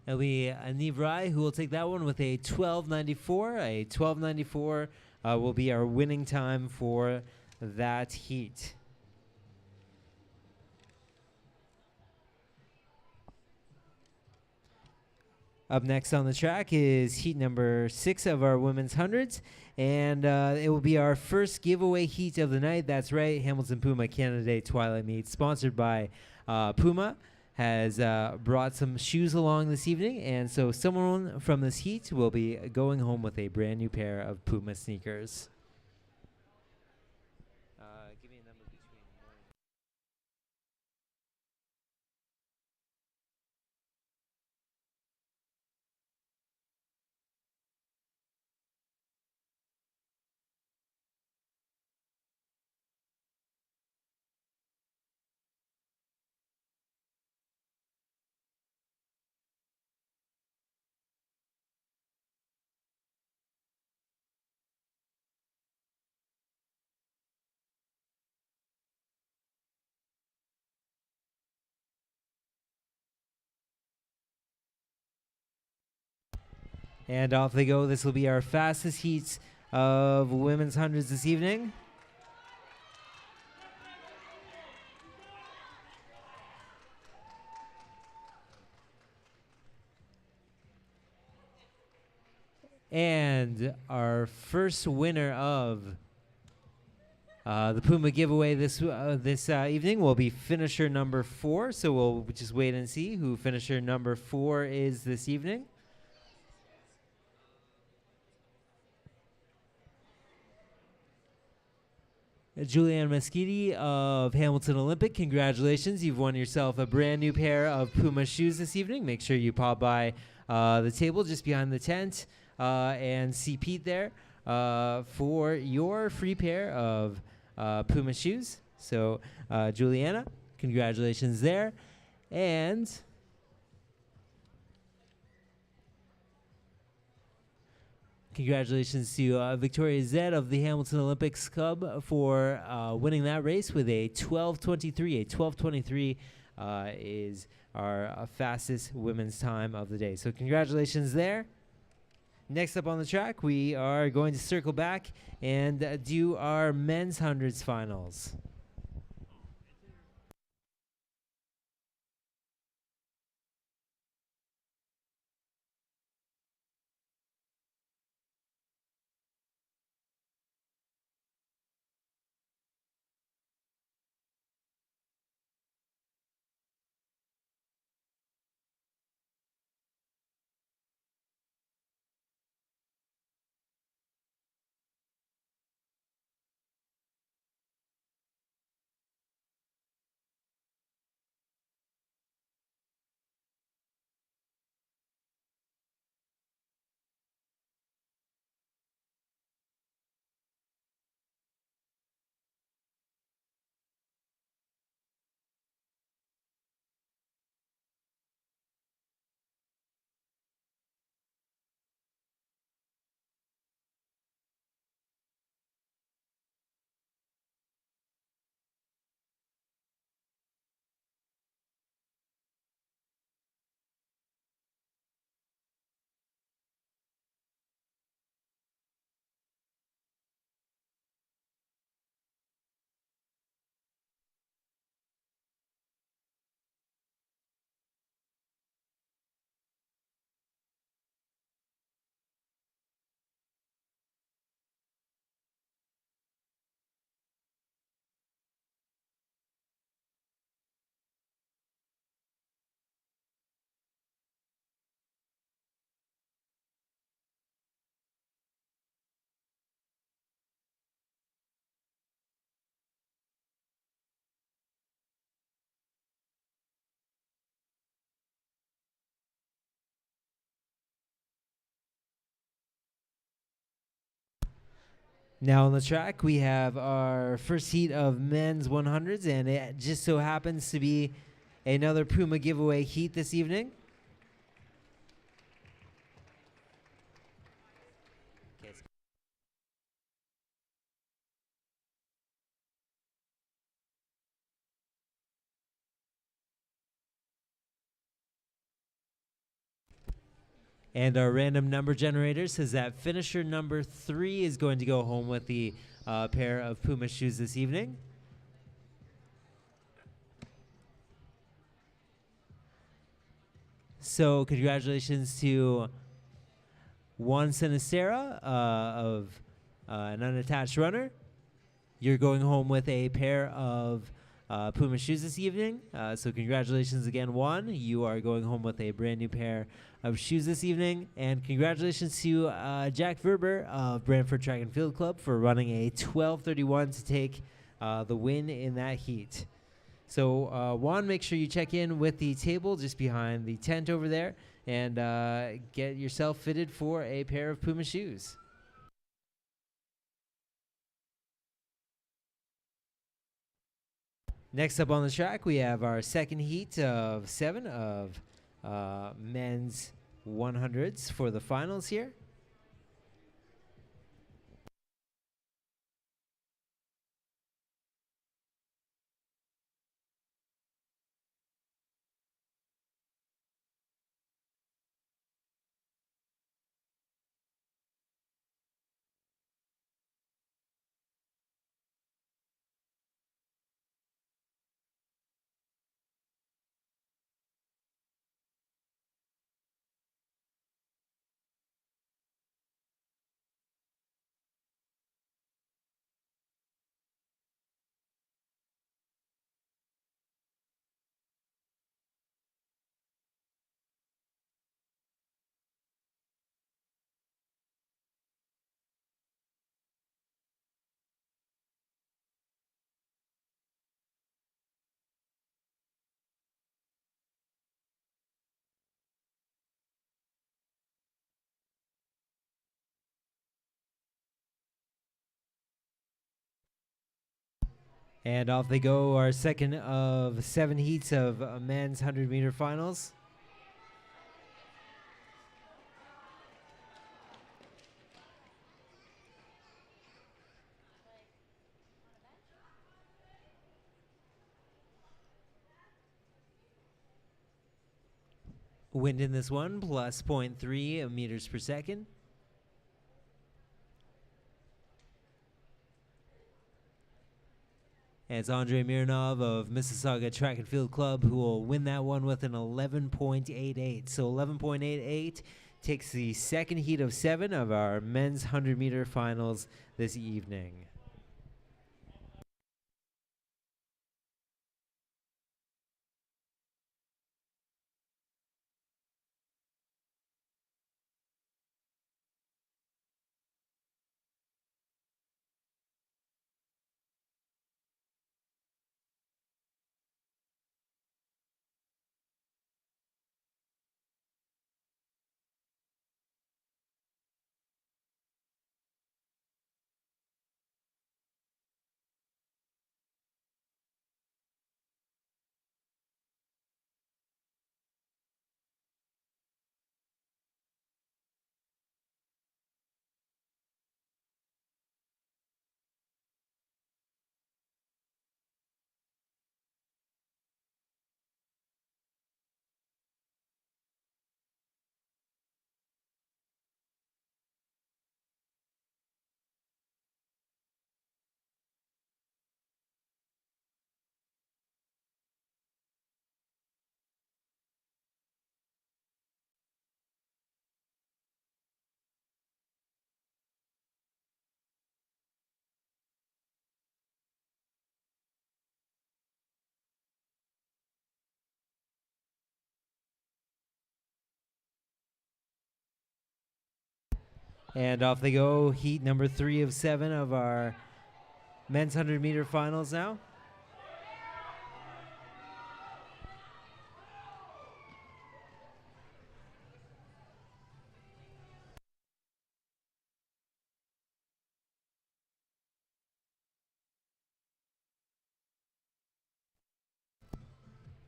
It'll be Aniv Rai who will take that one with a 12.94. A 12.94 will be our winning time for that heat. Up next on the track is heat number 6 of our women's hundreds, and it will be our first giveaway heat of the night. That's right, Hamilton Puma Canada Day Twilight Meet, sponsored by Puma, has brought some shoes along this evening, and so someone from this heat will be going home with a brand new pair of Puma sneakers. Give me a number between 1 and And off they go. This will be our fastest heat of women's hundreds this evening. And our first winner of the Puma giveaway this evening will be finisher number 4. So we'll just wait and see who finisher number 4 is this evening. Julianne Meschidi of Hamilton Olympic, congratulations. You've won yourself a brand new pair of Puma shoes this evening. Make sure you pop by the table just behind the tent and see Pete there for your free pair of Puma shoes. So, Juliana, congratulations there. And congratulations to Victoria Zed of the Hamilton Olympics Club for winning that race with a 12:23. A 12:23 is our fastest women's time of the day. So congratulations there. Next up on the track, we are going to circle back and do our men's hundreds finals. Now on the track, we have our first heat of men's 100s, and it just so happens to be another Puma giveaway heat this evening. And our random number generator says that finisher number 3 is going to go home with the pair of Puma shoes this evening. So congratulations to Juan Sinistera of an unattached runner. You're going home with a pair of Puma shoes this evening. So congratulations again, Juan. You are going home with a brand new pair of shoes this evening. And congratulations to Jack Verber of Brantford Track and Field Club for running a 12:31 to take the win in that heat. So Juan, make sure you check in with the table just behind the tent over there and get yourself fitted for a pair of Puma shoes. Next up on the track, we have our second heat of 7 of men's 100s for the finals here. And off they go, our second of 7 heats of men's 100-meter finals. Wind in this one, plus 0.3 meters per second. And it's Andre Mironov of Mississauga Track and Field Club who will win that one with an 11.88. So 11.88 takes the second heat of 7 of our men's 100-meter finals this evening. And off they go, heat number 3 of 7 of our men's 100-meter finals now.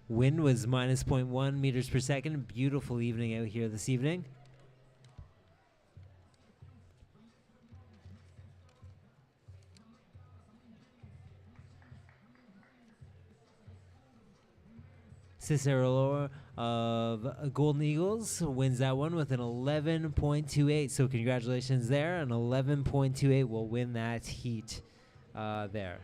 Wind was minus 0.1 meters per second. Beautiful evening out here this evening. Cicero of Golden Eagles wins that one with an 11.28. So congratulations there. An 11.28 will win that heat there.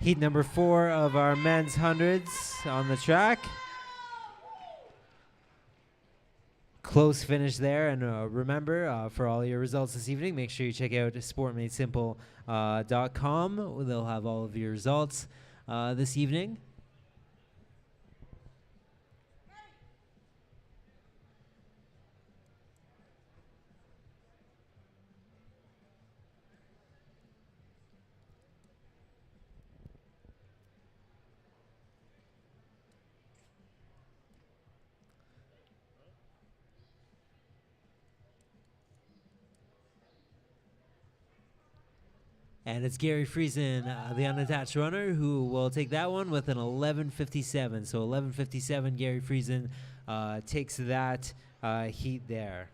Heat number 4 of our men's hundreds on the track. Close finish there, and remember, for all your results this evening, make sure you check out sportmadesimple.com. They'll have all of your results this evening. And it's Gary Friesen, the unattached runner, who will take that one with an 11.57. So 11.57, Gary Friesen takes that heat there.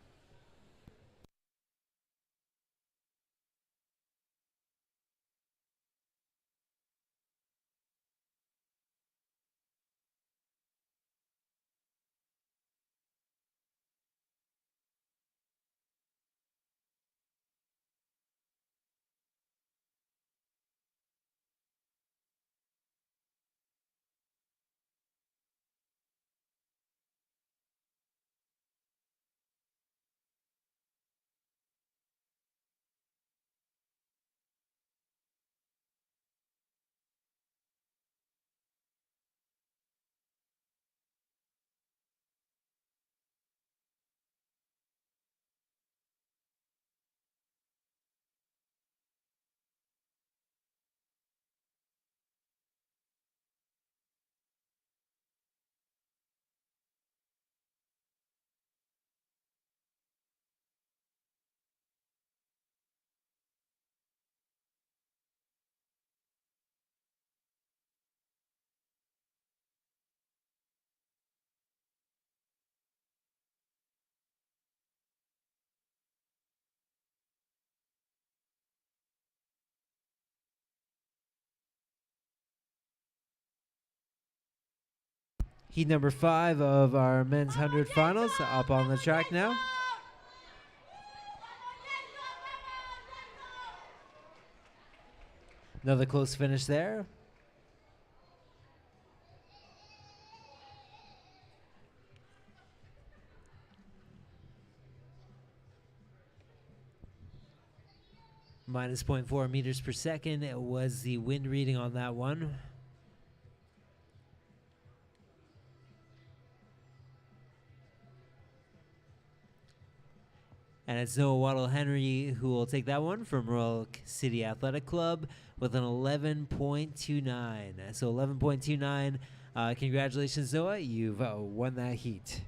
Heat number 5 of our men's 100 finals up on the track now. Another close finish there. Minus 0.4 meters per second was the wind reading on that one. And it's Noah Waddle-Henry who will take that one from Royal City Athletic Club with an 11.29. So 11.29. Congratulations, Noah. You've won that heat.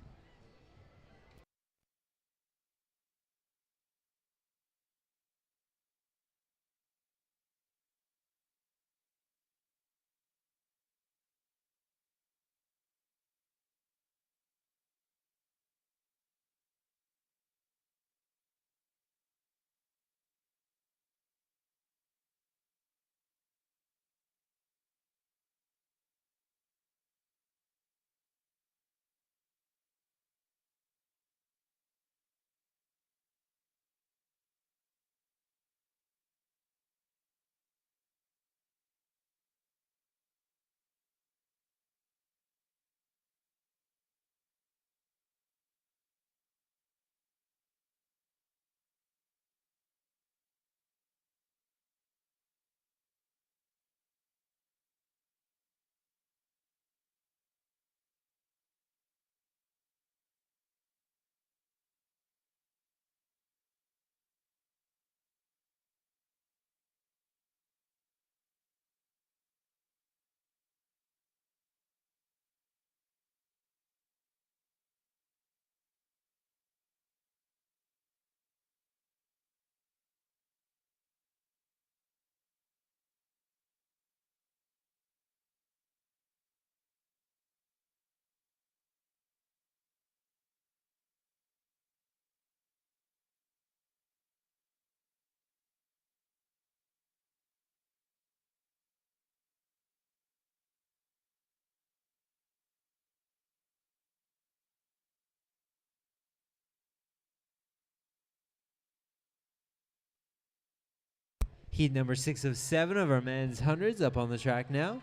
Heat number 6 of 7 of our men's hundreds up on the track now.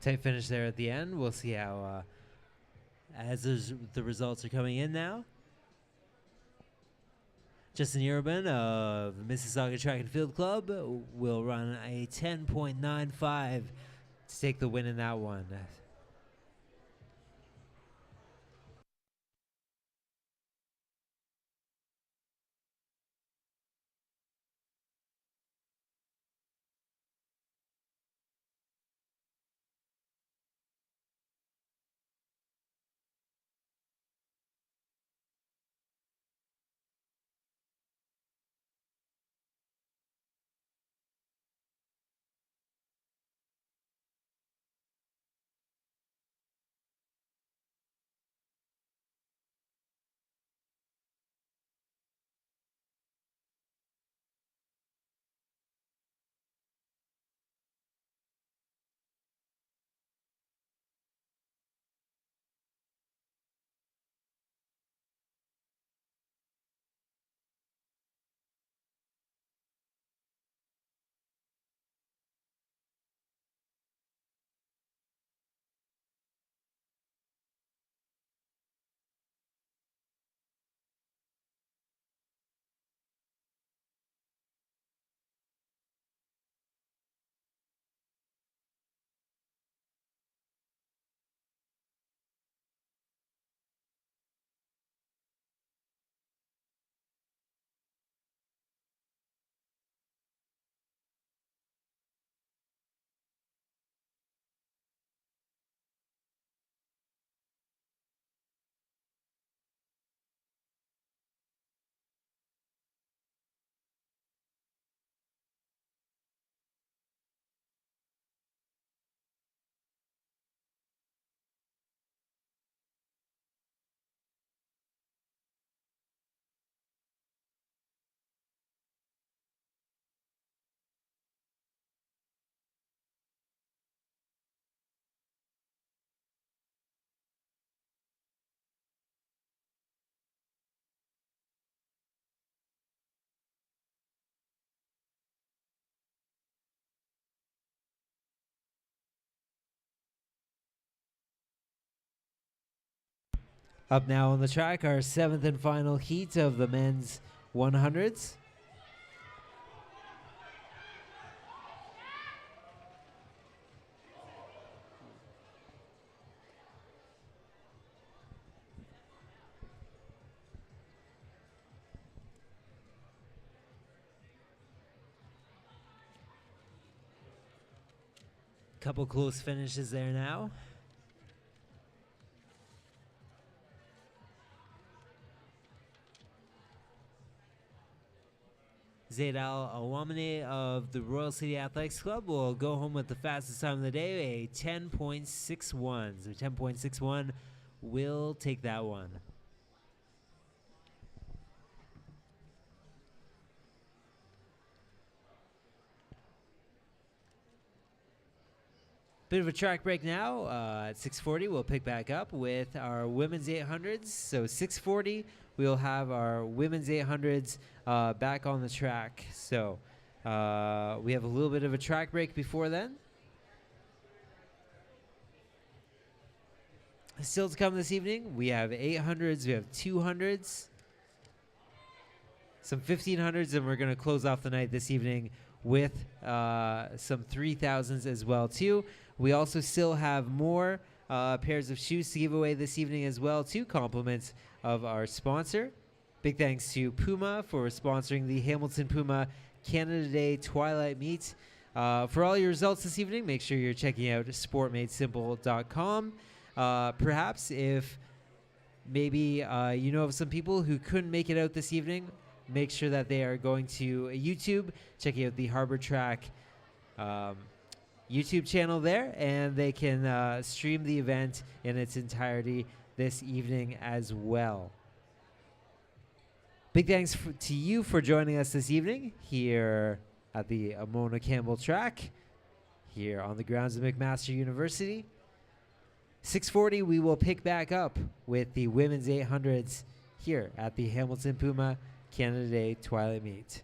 Tight finish there at the end. We'll see how, the results are coming in now. Justin Urban of Mississauga Track and Field Club will run a 10.95 to take the win in that one. Up now on the track, our 7th and final heat of the men's 100s. Couple close finishes there now. Zaydal Awamene of the Royal City Athletics Club will go home with the fastest time of the day, a 10.61. So 10.61 will take that one. Bit of a track break now. At 6:40, we'll pick back up with our women's 800s. So 6:40, we'll have our women's 800s back on the track. So we have a little bit of a track break before then. Still to come this evening, we have 800s, we have 200s, some 1500s, and we're going to close off the night this evening with some 3000s as well too. We also still have more pairs of shoes to give away this evening as well, too, compliments of our sponsor. Big thanks to Puma for sponsoring the Hamilton Puma Canada Day Twilight Meet. For all your results this evening, make sure you're checking out sportmadesimple.com. Perhaps if maybe you know of some people who couldn't make it out this evening, make sure that they are going to YouTube, checking out the Harbor Track YouTube channel there, and they can stream the event in its entirety this evening as well. Big thanks to you for joining us this evening here at the Amona Campbell track here on the grounds of McMaster University. 6:40, we will pick back up with the women's 800s here at the Hamilton Puma Canada Day Twilight Meet.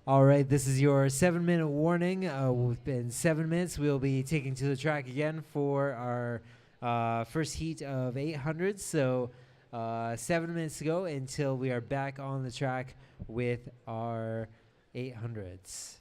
All right, this is your 7-minute warning. Within 7 minutes, we'll be taking to the track again for our first heat of 800. So 7 minutes to go until we are back on the track with our 800s.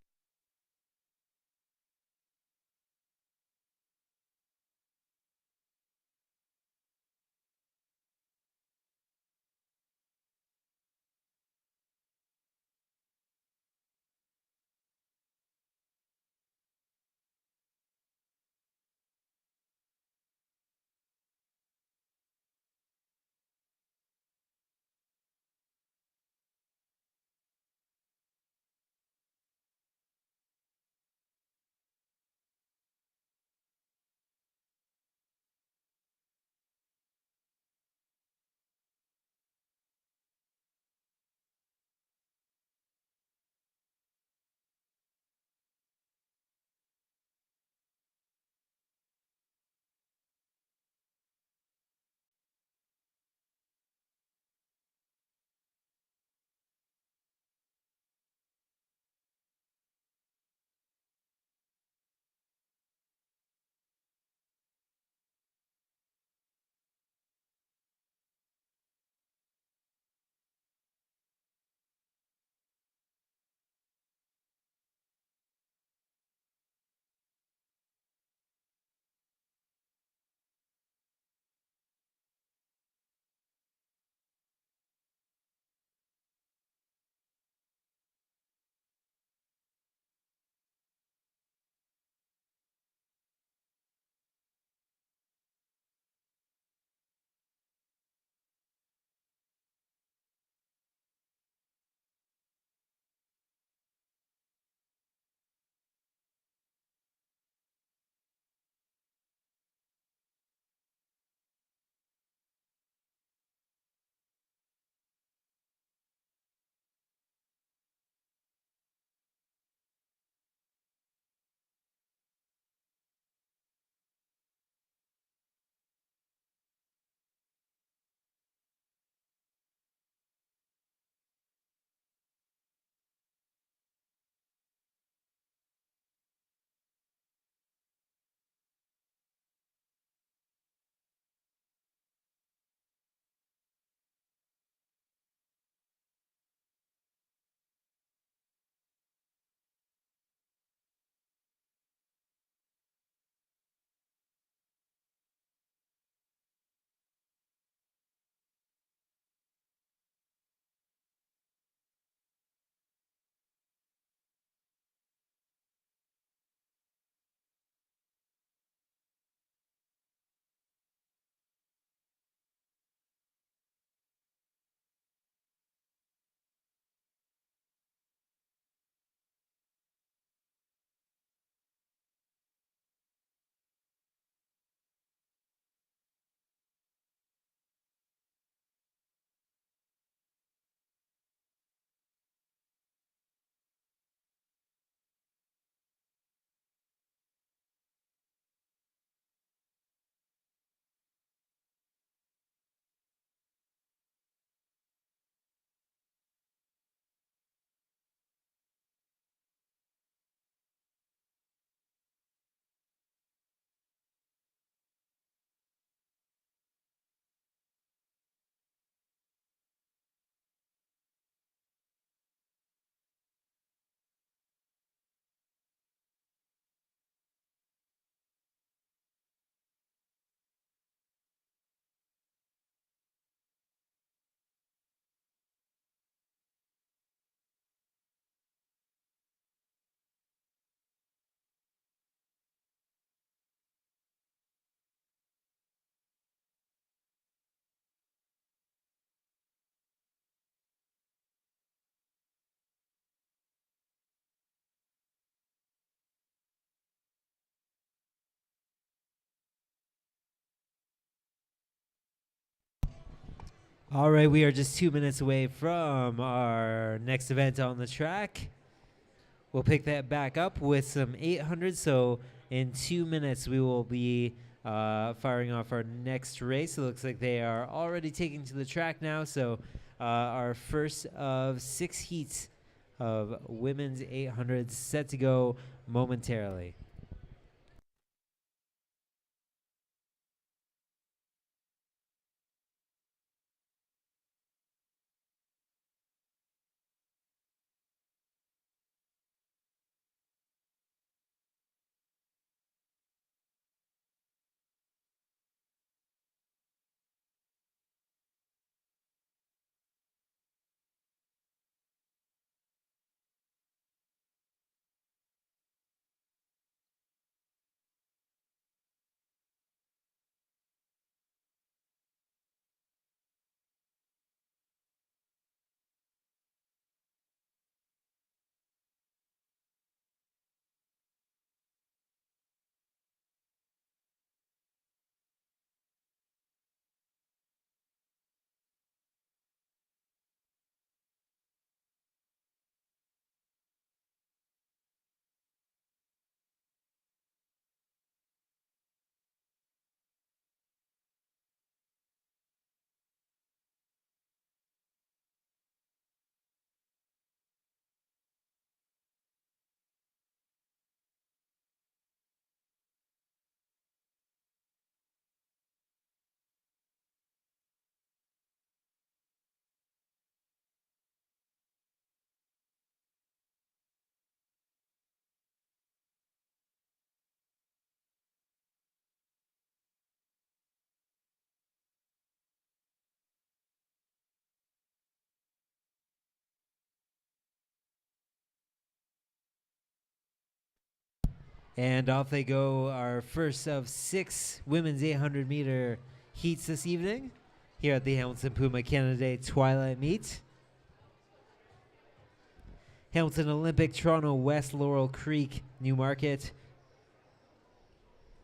All right, we are just 2 minutes away from our next event on the track. We'll pick that back up with some 800. So in 2 minutes, we will be firing off our next race. It looks like they are already taking to the track now. So our first of 6 heats of women's 800 set to go momentarily. And off they go, our first of 6 women's 800 meter heats this evening here at the Hamilton Puma Canada Day Twilight Meet. Hamilton Olympic, Toronto West, Laurel Creek, Newmarket.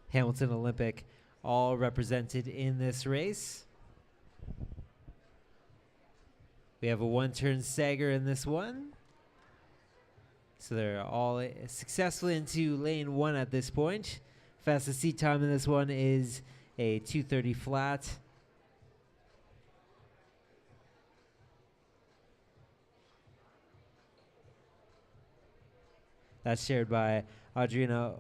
Hamilton Olympic all represented in this race. We have a one-turn stagger in this one. So they're all successfully into lane 1 at this point. Fastest seat time in this one is a 2:30 flat. That's shared by Adriana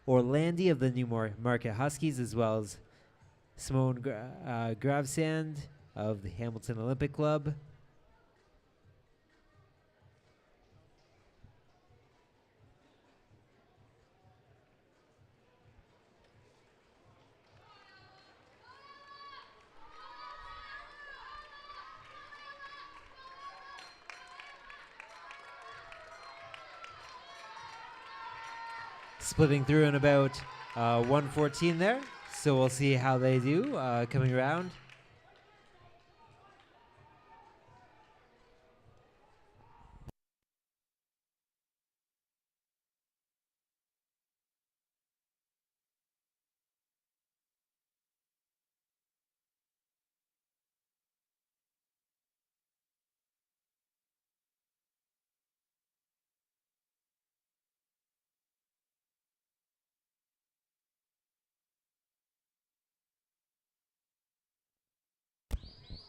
Orlandi of the Newmarket Huskies, as well as Simone Gravsand of the Hamilton Olympic Club. Splitting through in about 1:14 there. So we'll see how they do coming around.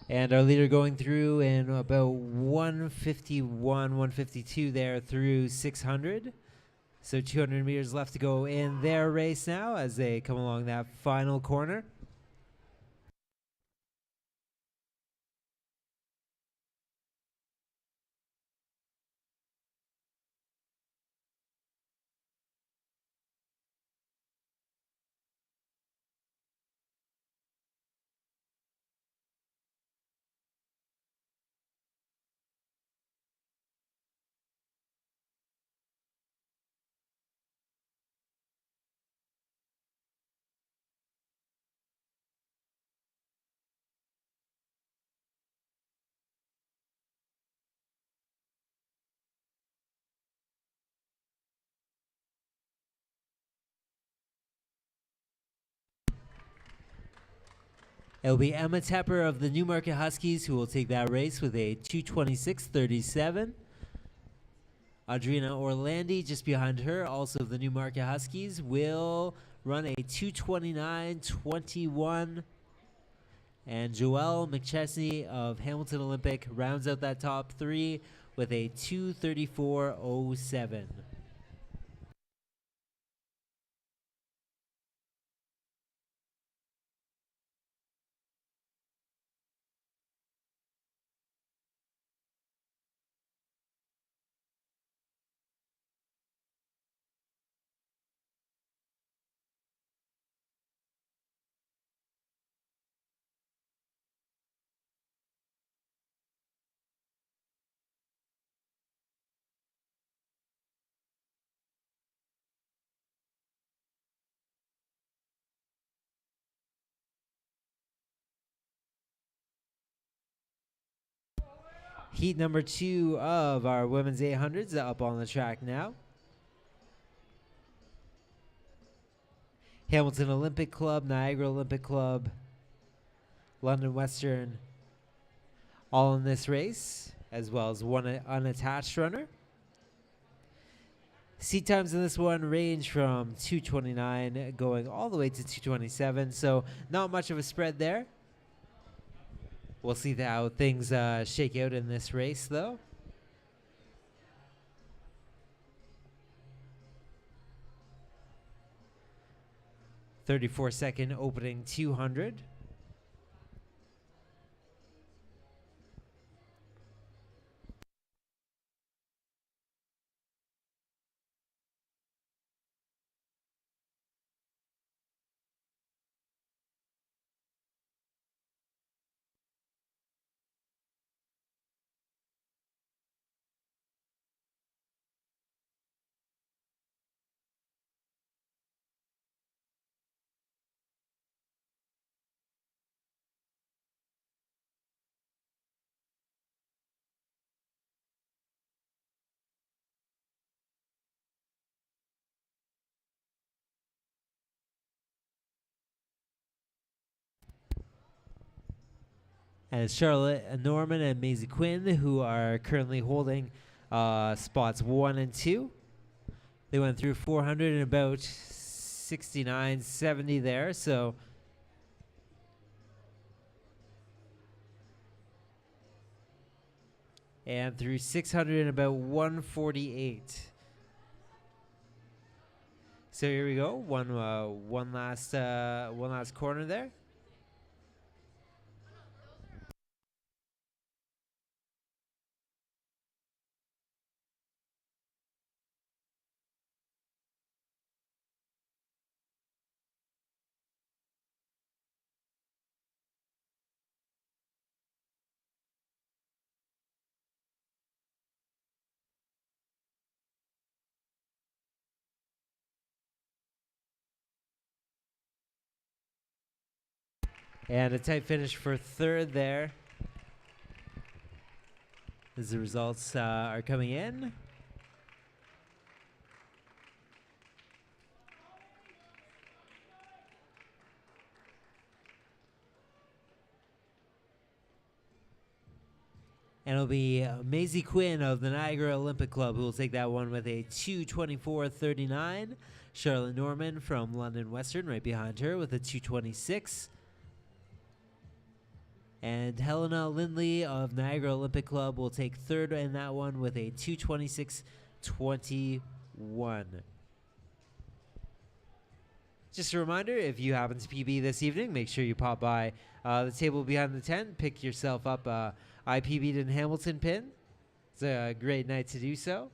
And our leader going through in about 151, 152 there through 600. So 200 meters left to go in their race now as they come along that final corner. It'll be Emma Tepper of the Newmarket Huskies who will take that race with a 2:26.37. Adriana Orlandi just behind her, also of the Newmarket Huskies, will run a 2:29.21. And Joelle McChesney of Hamilton Olympic rounds out that top 3 with a 2:34.07. Heat number 2 of our women's 800s up on the track now. Hamilton Olympic Club, Niagara Olympic Club, London Western, all in this race, as well as one unattached runner. Seat times in this one range from 2:29 going all the way to 2:27, so not much of a spread there. We'll see how things shake out in this race, though. "34-second opening 200. And it's Charlotte Norman and Maisie Quinn who are currently holding spots 1 and 2. They went through 400 in about 69, 70 there, so and through 600 in about 148. So here we go, one last corner there. And a tight finish for third there as the results are coming in. And it'll be Maisie Quinn of the Niagara Olympic Club who will take that one with a 2:24.39. Charlotte Norman from London Western right behind her with a 2:26. And Helena Lindley of Niagara Olympic Club will take third in that one with a 2:26.21. Just a reminder, if you happen to PB this evening, make sure you pop by the table behind the tent, pick yourself up I PB'd in Hamilton pin. It's a great night to do so.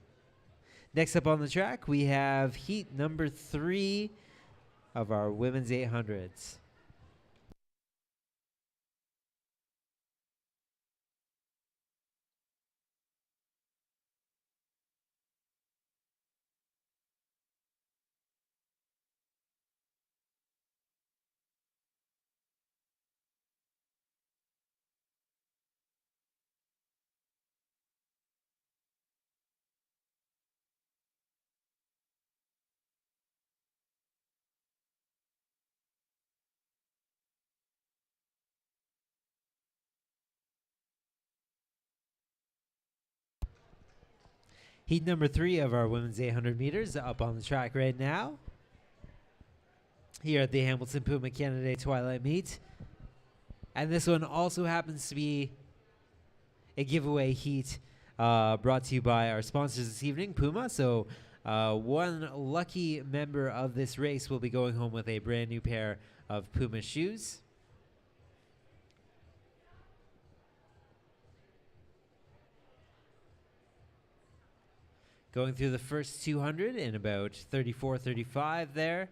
Next up on the track, we have heat number 3 of our women's 800s. Heat number 3 of our women's 800 meters up on the track right now. Here at the Hamilton Puma Canada Day Twilight meet. And this one also happens to be a giveaway heat brought to you by our sponsors this evening, Puma. So one lucky member of this race will be going home with a brand new pair of Puma shoes. Going through the first 200 in about 34-35 there.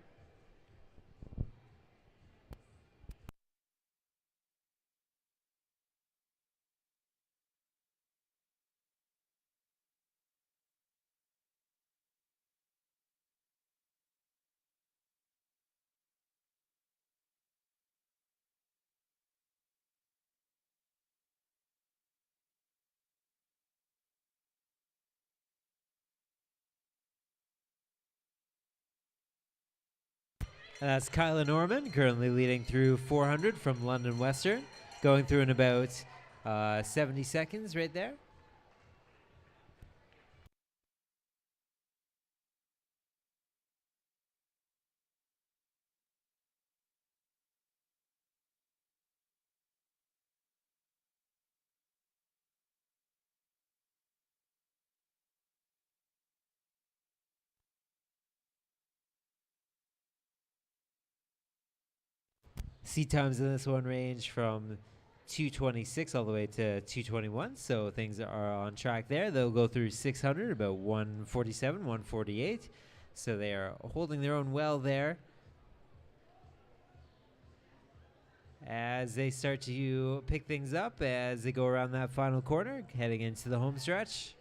And that's Kyla Norman, currently leading through 400 from London Western, going through in about 70 seconds right there. Seat times in this one range from 2:26 all the way to 2:21, so things are on track there. They'll go through 600 about 1:47, 1:48, so they are holding their own well there. As they start to pick things up as they go around that final corner, heading into the home stretch.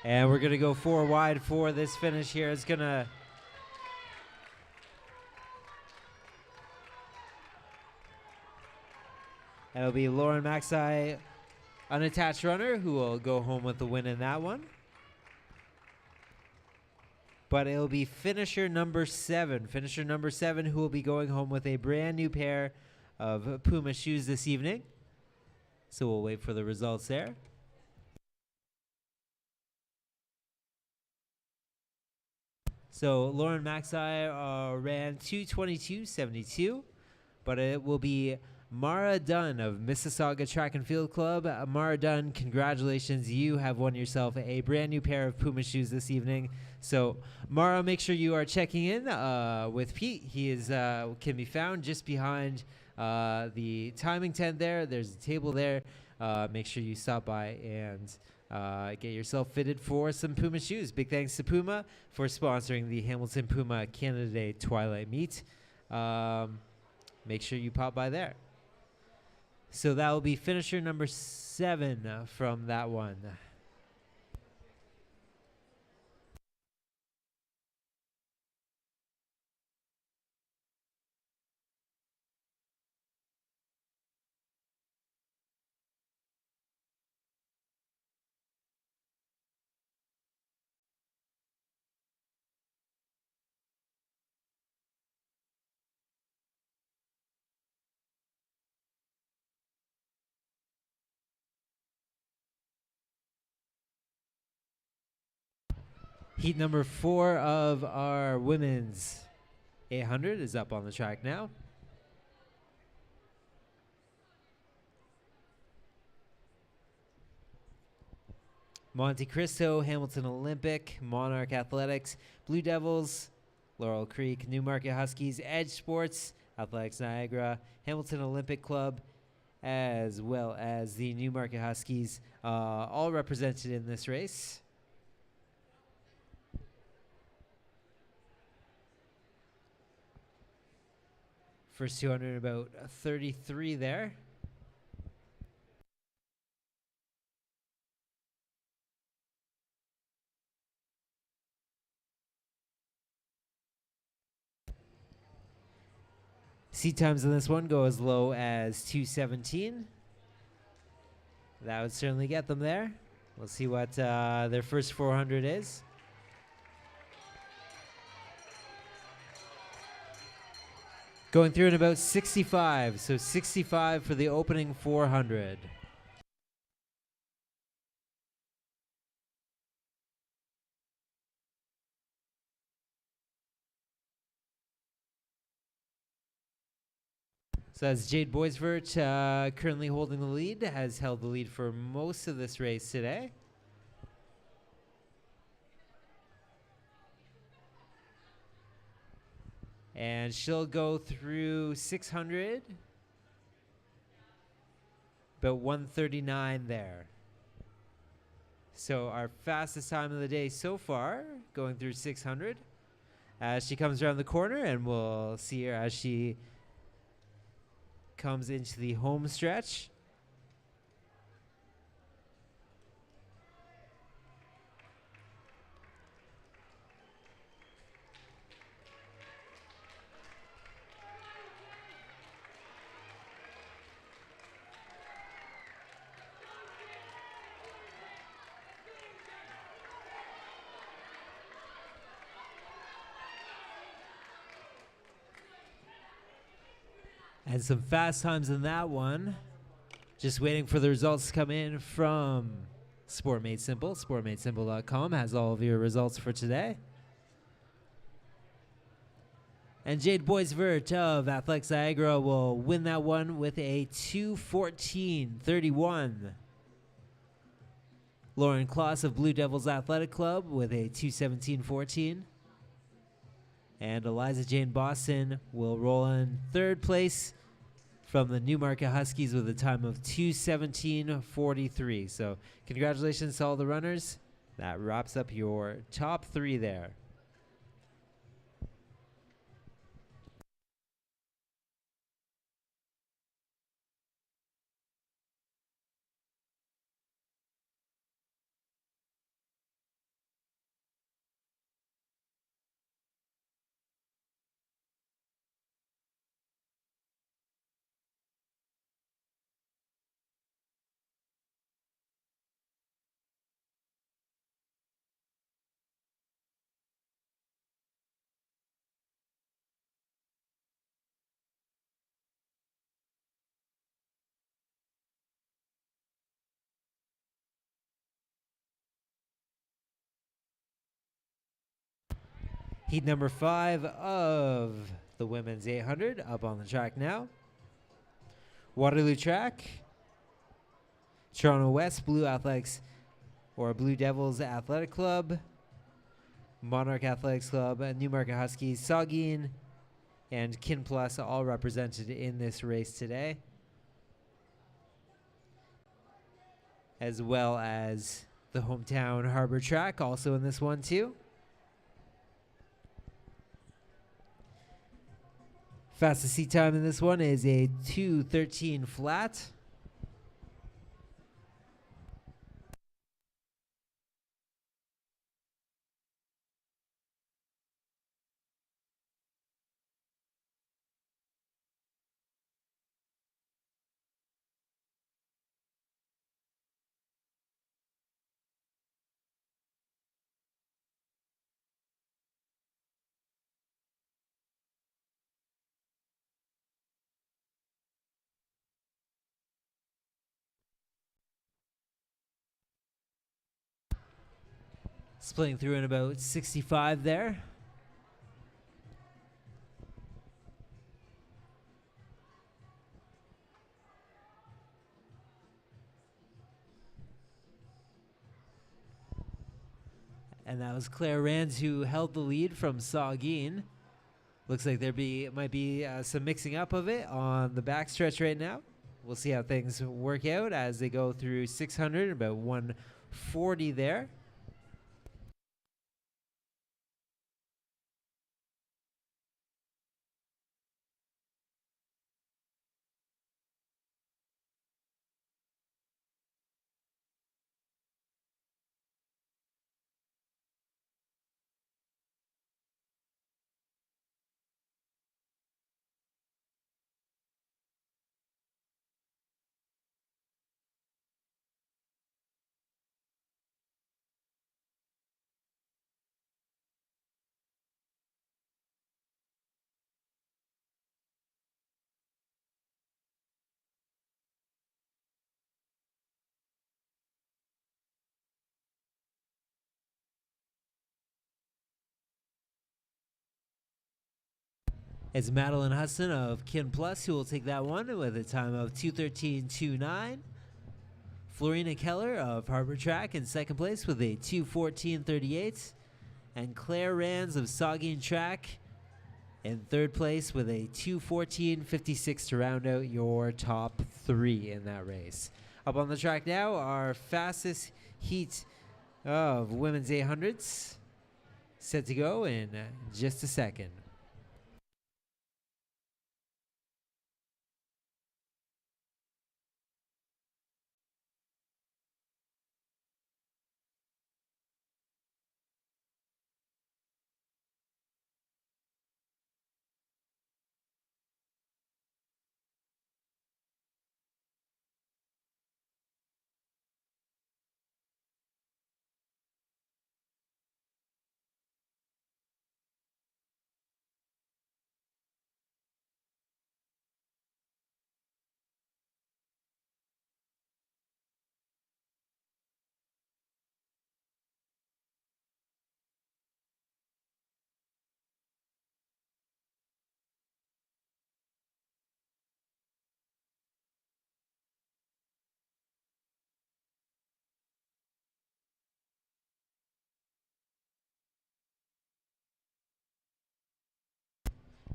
And we're going to go 4 wide for this finish here. It's going to... It'll be Lauren Maxey, unattached runner, who will go home with the win in that one. But it'll be finisher number 7. Finisher number 7 who will be going home with a brand new pair of Puma shoes this evening. So we'll wait for the results there. So Lauren Maxey ran 2:22.72, but it will be Mara Dunn of Mississauga Track and Field Club. Mara Dunn, congratulations. You have won yourself a brand new pair of Puma shoes this evening. So Mara, make sure you are checking in with Pete. He is can be found just behind the timing tent there. There's a table there. Make sure you stop by and get yourself fitted for some Puma shoes. Big thanks to Puma for sponsoring the Hamilton Puma Canada Day Twilight Meet. Make sure you pop by there. So that will be finisher number 7 from that one. Heat number 4 of our women's 800 is up on the track now. Monte Cristo, Hamilton Olympic, Monarch Athletics, Blue Devils, Laurel Creek, Newmarket Huskies, Edge Sports, Athletics Niagara, Hamilton Olympic Club, as well as the Newmarket Huskies, all represented in this race. First 200, about 33 there. Seat times on this one go as low as 2:17. That would certainly get them there. We'll see what their first 400 is. Going through in about 65, so 65 for the opening 400. So that's Jade Boisvert currently holding the lead, has held the lead for most of this race today. And she'll go through 600, about 139 there. So our fastest time of the day so far, going through 600. As she comes around the corner, and we'll see her as she comes into the home stretch. And some fast times in that one. Just waiting for the results to come in from Sport Made Simple. SportMadeSimple.com has all of your results for today. And Jade Boisvert of Athletics Niagara will win that one with a 2:14.31. Lauren Kloss of Blue Devils Athletic Club with a 2:17.14. And Eliza Jane Boston will roll in third place from the Newmarket Huskies with a time of 2:17.43. So congratulations to all the runners. That wraps up your top three there. Heat number 5 of the women's 800 up on the track now. Waterloo track. Toronto West Blue Athletics or Blue Devils Athletic Club. Monarch Athletics Club, Newmarket Huskies, Saugeen, and Kin Plus all represented in this race today. As well as the hometown Harbor track also in this one too. Fastest seat time in this one is a 2:13 flat. Splitting through in about 65 there. And that was Claire Rands who held the lead from Saugeen. Looks like might be some mixing up of it on the backstretch right now. We'll see how things work out as they go through 600, about 140 there. It's Madeline Hudson of Kin Plus who will take that one with a time of 2:13.29. Florina Keller of Harbor Track in second place with a 2:14.38. And Claire Rands of Saugeen Track in third place with a 2:14.56 to round out your top three in that race. Up on the track now, our fastest heat of women's 800s set to go in just a second.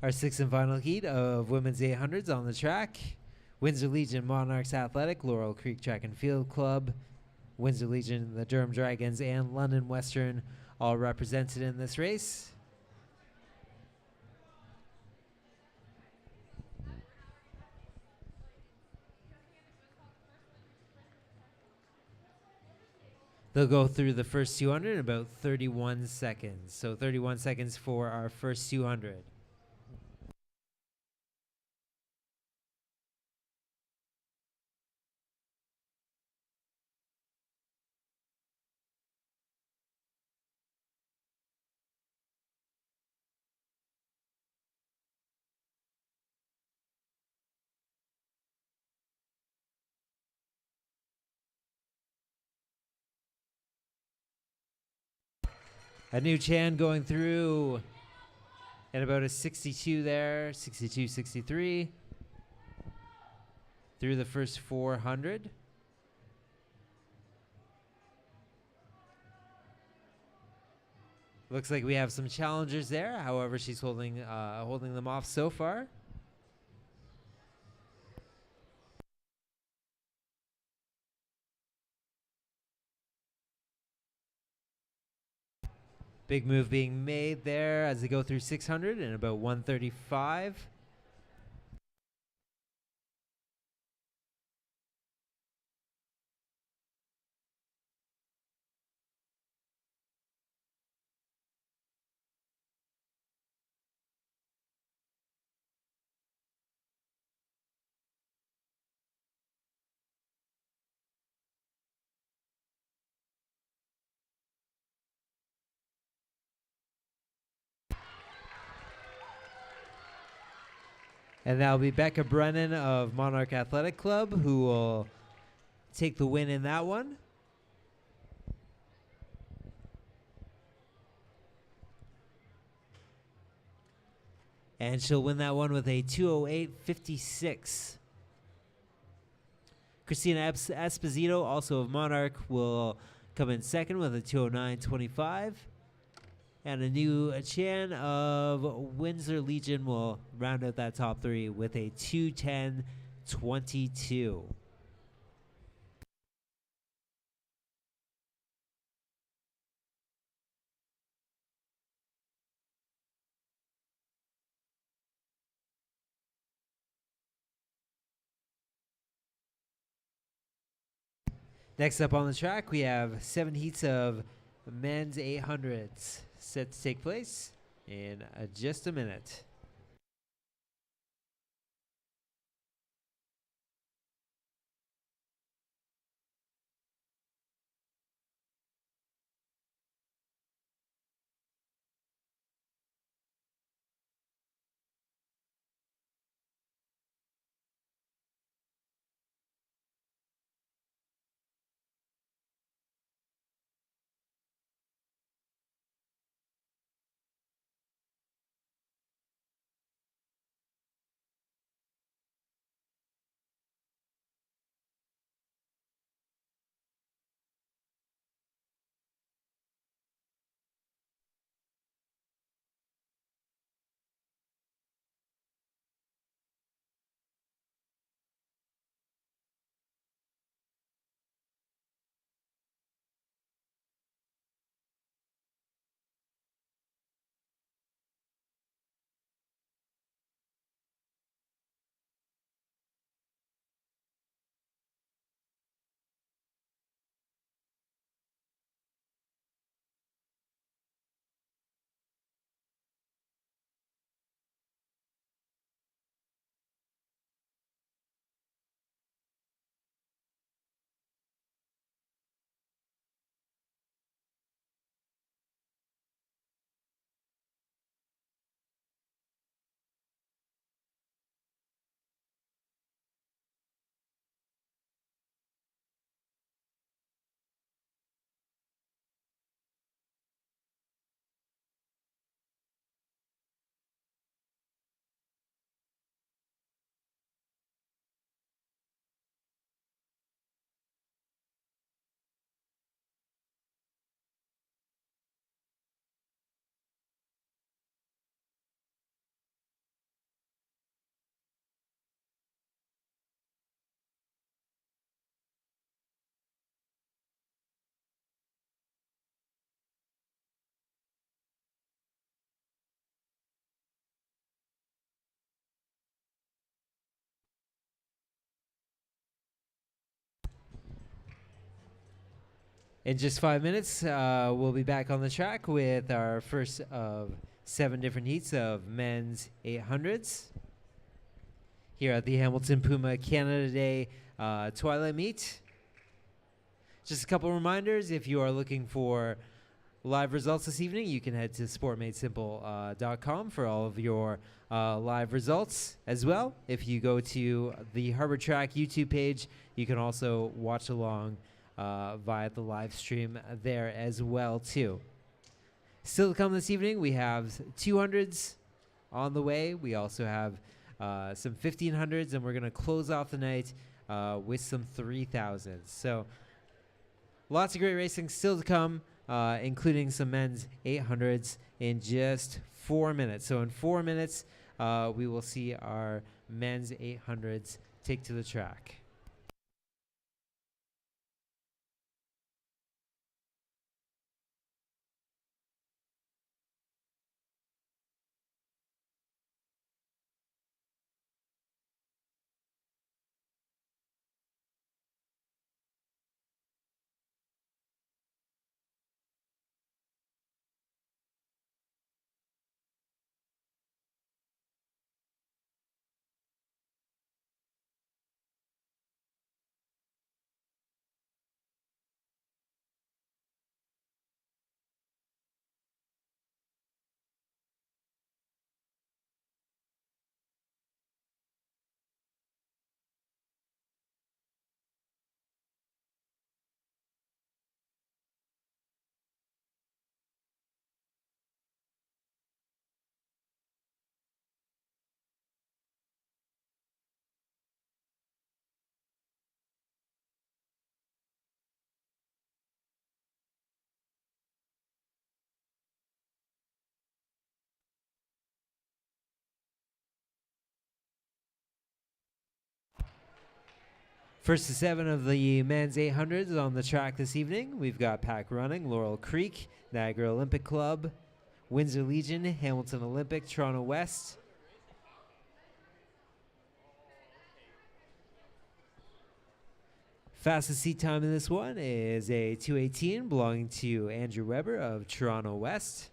Our sixth and final heat of women's 800s on the track. Windsor Legion Monarchs Athletic, Laurel Creek Track and Field Club, Windsor Legion, the Durham Dragons, and London Western all represented in this race. They'll go through the first 200 in about 31 seconds. So 31 seconds for our first 200. A new Chan going through at about a 62 there, 62, 63. Through the first 400. Looks like we have some challengers there. However, she's holding them off so far. Big move being made there as they go through 600 and about 135. And that'll be Becca Brennan of Monarch Athletic Club who will take the win in that one. And she'll win that one with a 2:08.56. Christina Esposito, also of Monarch, will come in second with a 2:09.25. And a new Chan of Windsor Legion will round out that top three with a 2:10.22. Next up on the track, we have 7 heats of men's 800s set to take place in just a minute. In just 5 minutes, we'll be back on the track with our first of 7 different heats of men's 800s here at the Hamilton Puma Canada Day Twilight meet. Just a couple reminders, if you are looking for live results this evening, you can head to sportmadesimple.com for all of your live results as well. If you go to the Harbor Track YouTube page, you can also watch along via the live stream there as well too. Still to come this evening, we have 200s on the way. We also have some 1500s, and we're going to close off the night with some 3000s. So lots of great racing still to come, including some men's 800s in just 4 minutes. So in 4 minutes, we will see our men's 800s take to the track. First to 7 of the men's 800s on the track this evening. We've got Pack Running, Laurel Creek, Niagara Olympic Club, Windsor Legion, Hamilton Olympic, Toronto West. Fastest seat time in this one is a 2:18 belonging to Andrew Weber of Toronto West.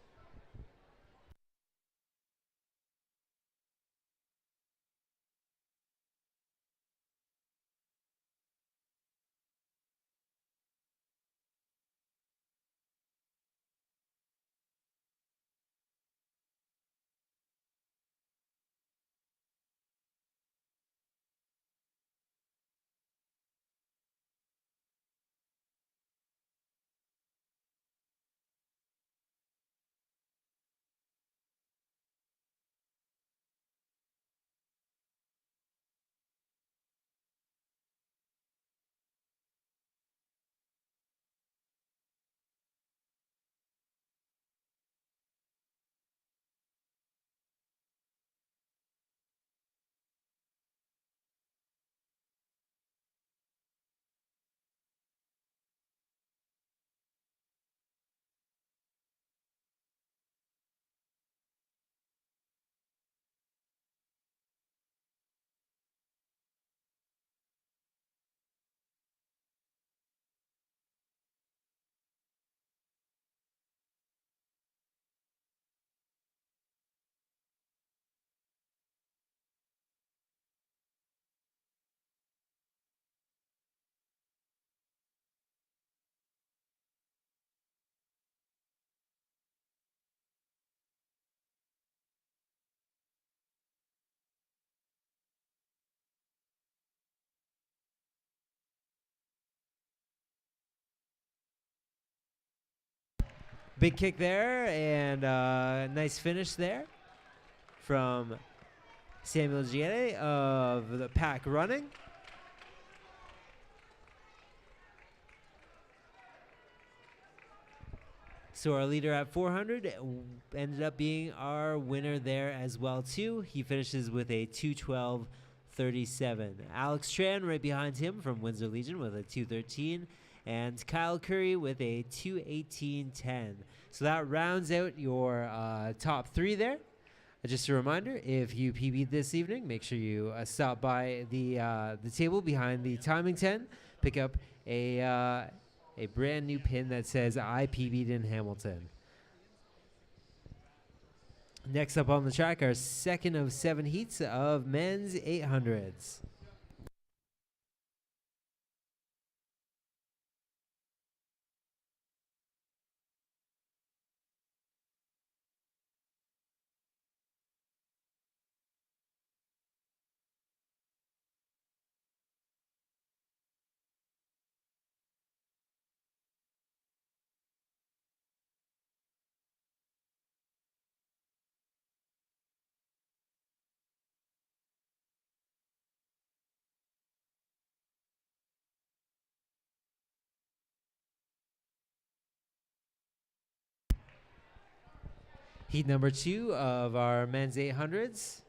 Big kick there, and nice finish there from Samuel Giene of the Pack Running. So our leader at 400 ended up being our winner there as well too. He finishes with a 2:12.37. Alex Tran right behind him from Windsor Legion with a 2:13. And Kyle Curry with a 2:18.10. So that rounds out your top 3 there. Just a reminder, if you PB'd this evening, make sure you stop by the table behind the timing tent, pick up a a brand new pin that says I PB'd in Hamilton. Next up on the track, our second of 7 heats of men's 800s. Heat number 2 of our men's 800s.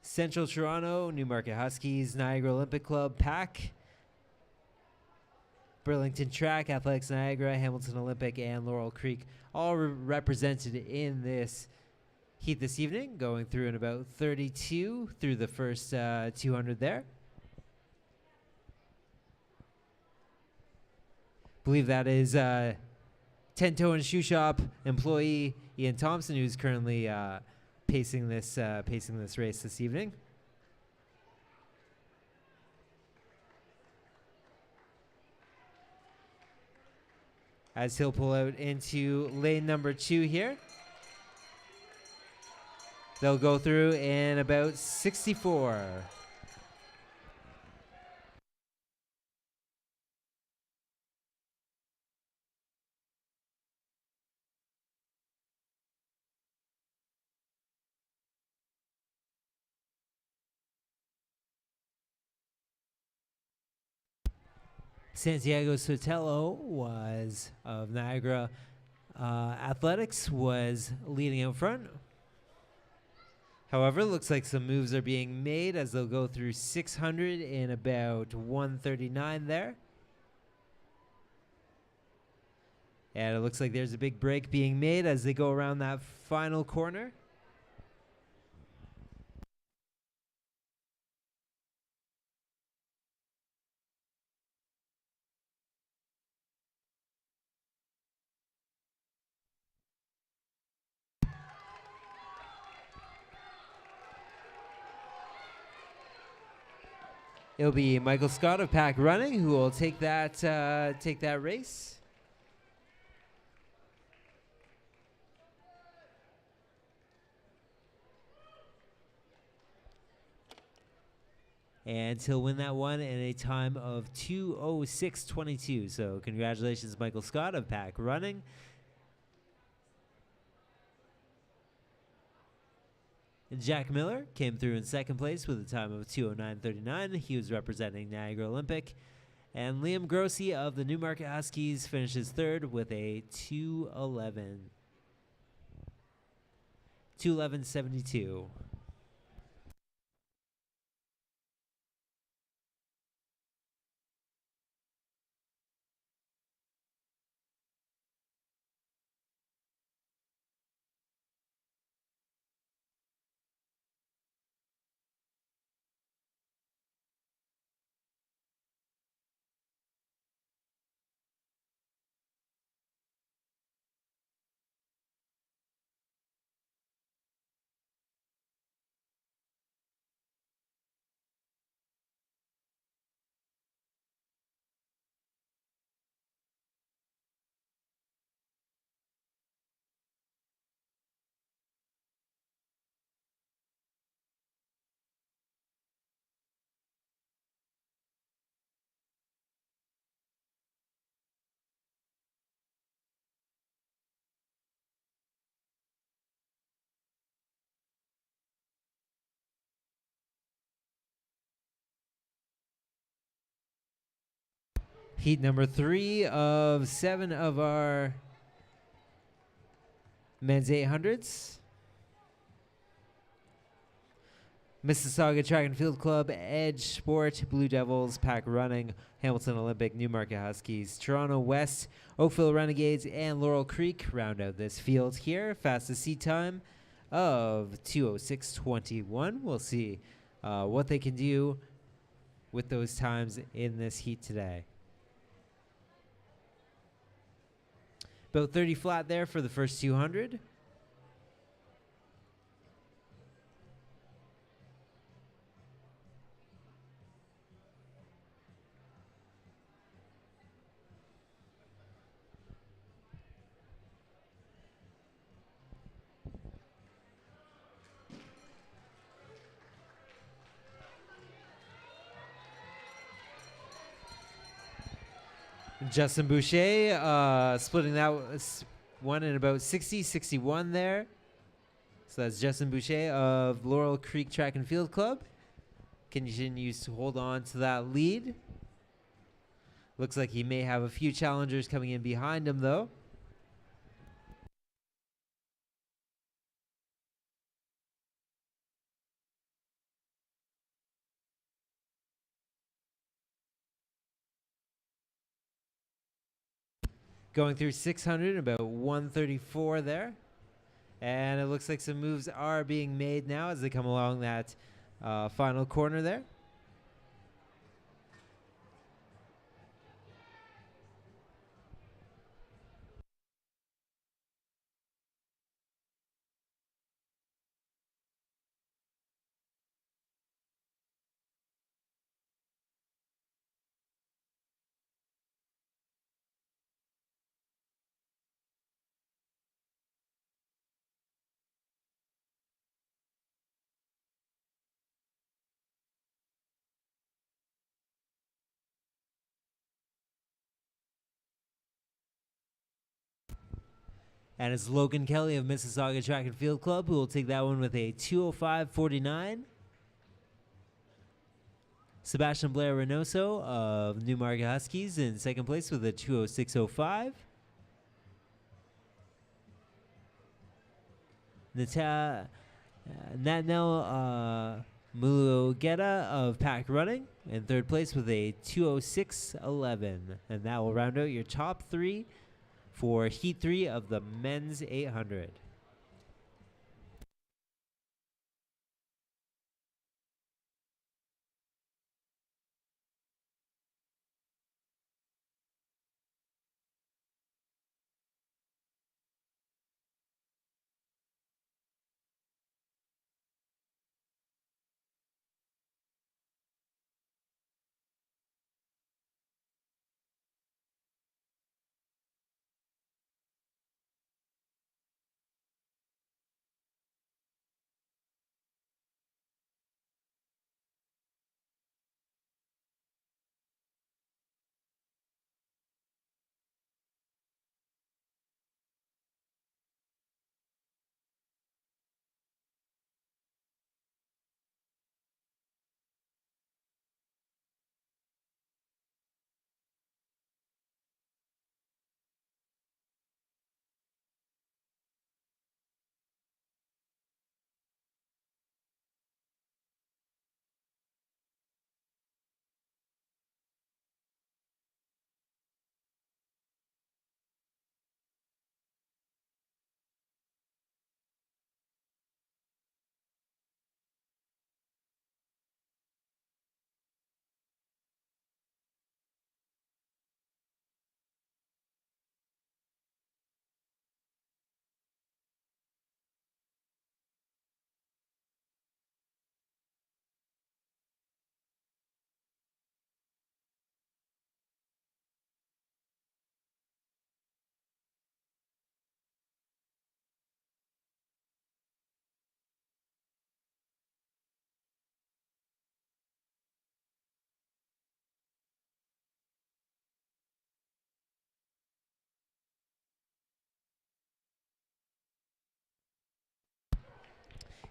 Central Toronto, Newmarket Huskies, Niagara Olympic Club, PAC, Burlington Track, Athletics Niagara, Hamilton Olympic, and Laurel Creek, all represented in this heat this evening, going through in about 32 through the first 200 there. Believe that is 10 Toe and Shoe Shop employee Ian Thompson, who's currently pacing this race this evening. As he'll pull out into lane number 2 here. They'll go through in about 64. Santiago Sotelo was of Niagara Athletics was leading out front. However, looks like some moves are being made as they'll go through 600 in about 139 there. And it looks like there's a big break being made as they go around that final corner. It'll be Michael Scott of PAC Running who will take that race. And he'll win that one in a time of 2:06:22. So congratulations, Michael Scott of PAC Running. Jack Miller came through in second place with a time of 2:09:39. He was representing Niagara Olympic. And Liam Grossi of the Newmarket Huskies finishes third with a 2:11:72. Heat number 3 of 7 of our men's 800s. Mississauga Track and Field Club, Edge Sport, Blue Devils, Pack Running, Hamilton Olympic, Newmarket Huskies, Toronto West, Oakville Renegades, and Laurel Creek round out this field here. Fastest seat time of 2:06:21. We'll see what they can do with those times in this heat today. About 30 flat there for the first 200. Justin Boucher splitting that one in about 60-61 there. So that's Justin Boucher of Laurel Creek Track and Field Club. Continues to hold on to that lead. Looks like he may have a few challengers coming in behind him, though. Going through 600, about 134 there. And it looks like some moves are being made now as they come along that final corner there. And it's Logan Kelly of Mississauga Track and Field Club who will take that one with a 2:05:49. Sebastian Blair Reynoso of Newmarket Huskies in second place with a 2:06:05. Natnel Mulugeta of Pack Running in third place with a 2:06:11. And that will round out your top three for Heat 3 of the men's 800.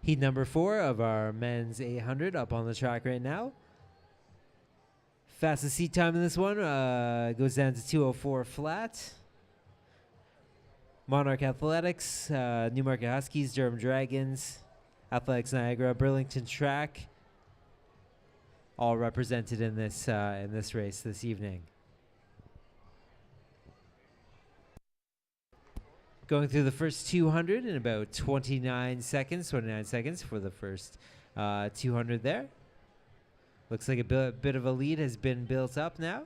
Heat number 4 of our men's 800 up on the track right now. Fastest seat time in this one goes down to 2:04 flat. Monarch Athletics, Newmarket Huskies, Durham Dragons, Athletics Niagara, Burlington Track, all represented in this race this evening. Going through the first 200 in about 29 seconds for the first 200 there. Looks like a bit of a lead has been built up now.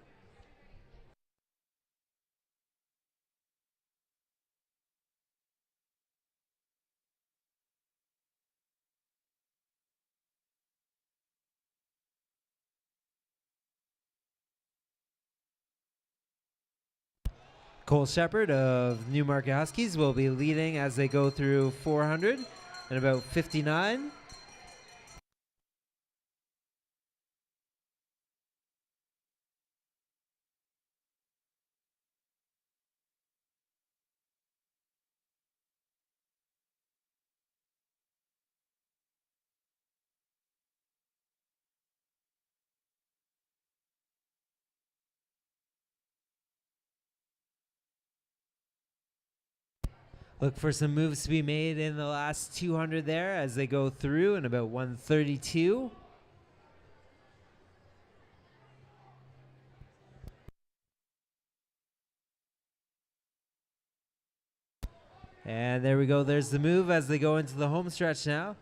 Cole Shepard of Newmarket Huskies will be leading as they go through 400 and about 59. Look for some moves to be made in the last 200 there as they go through in about 132. And there we go. There's the move as they go into the home stretch now.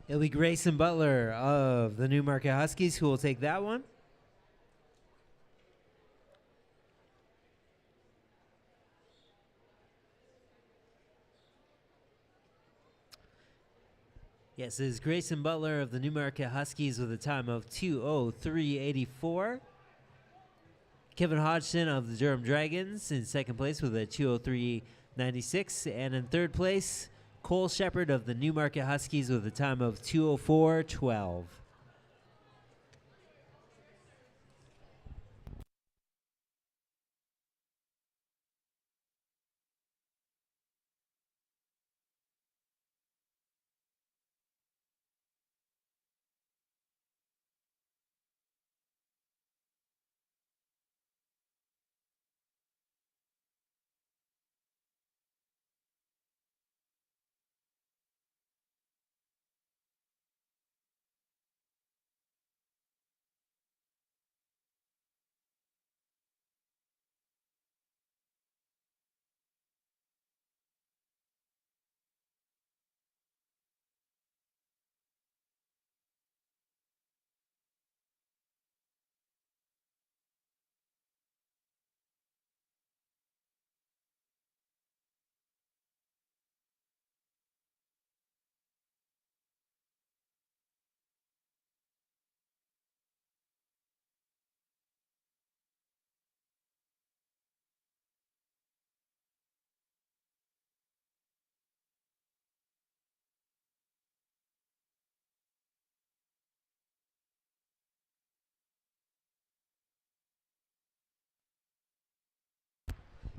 It'll be Grayson Butler of the Newmarket Huskies who will take that one. Yes, it is Grayson Butler of the Newmarket Huskies with a time of 2:03.84. Kevin Hodgson of the Durham Dragons in second place with a 2:03.96. And in third place, Cole Shepard of the Newmarket Huskies with a time of 2:04.12.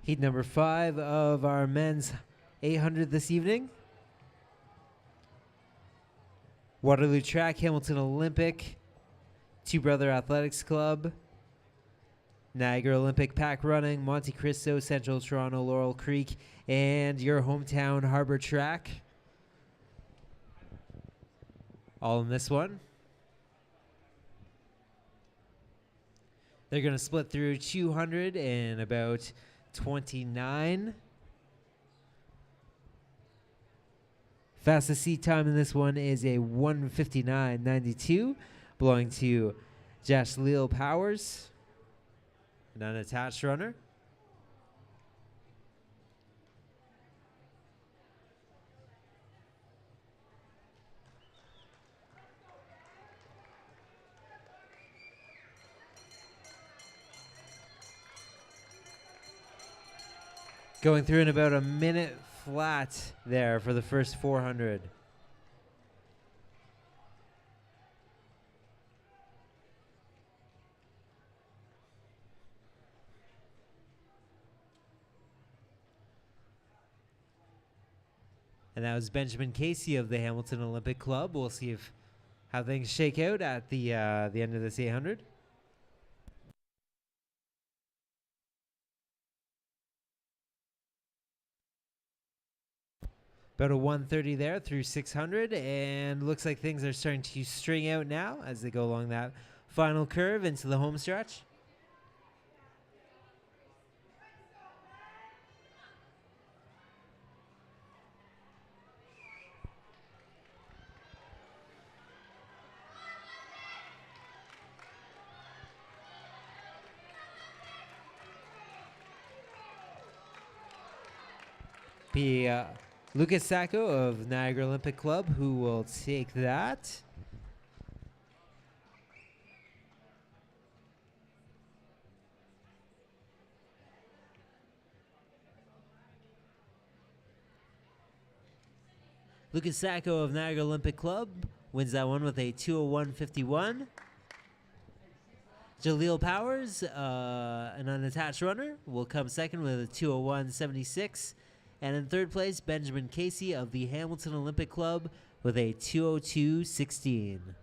Heat number 5 of our men's 800 this evening. Waterloo Track, Hamilton Olympic, Two Brother Athletics Club, Niagara Olympic Pack Running, Monte Cristo, Central Toronto, Laurel Creek, and your hometown Harbor Track. All in this one. They're going to split through 200 in about 29. Fastest seat time in this one is a 1:59.92, belonging to Josh Leo Powers, an unattached runner. Going through in about a minute flat there for the first 400. And that was Benjamin Casey of the Hamilton Olympic Club. We'll see how things shake out at the end of this 800. About a 130 there through 600, and looks like things are starting to string out now as they go along that final curve into the home stretch. Be Lucas Sacco of Niagara Olympic Club who will take that. Lucas Sacco of Niagara Olympic Club wins that one with a 2:01.51. Jaleel Powers, an unattached runner, will come second with a 2:01.76. And in third place, Benjamin Casey of the Hamilton Olympic Club with a 2:02.16.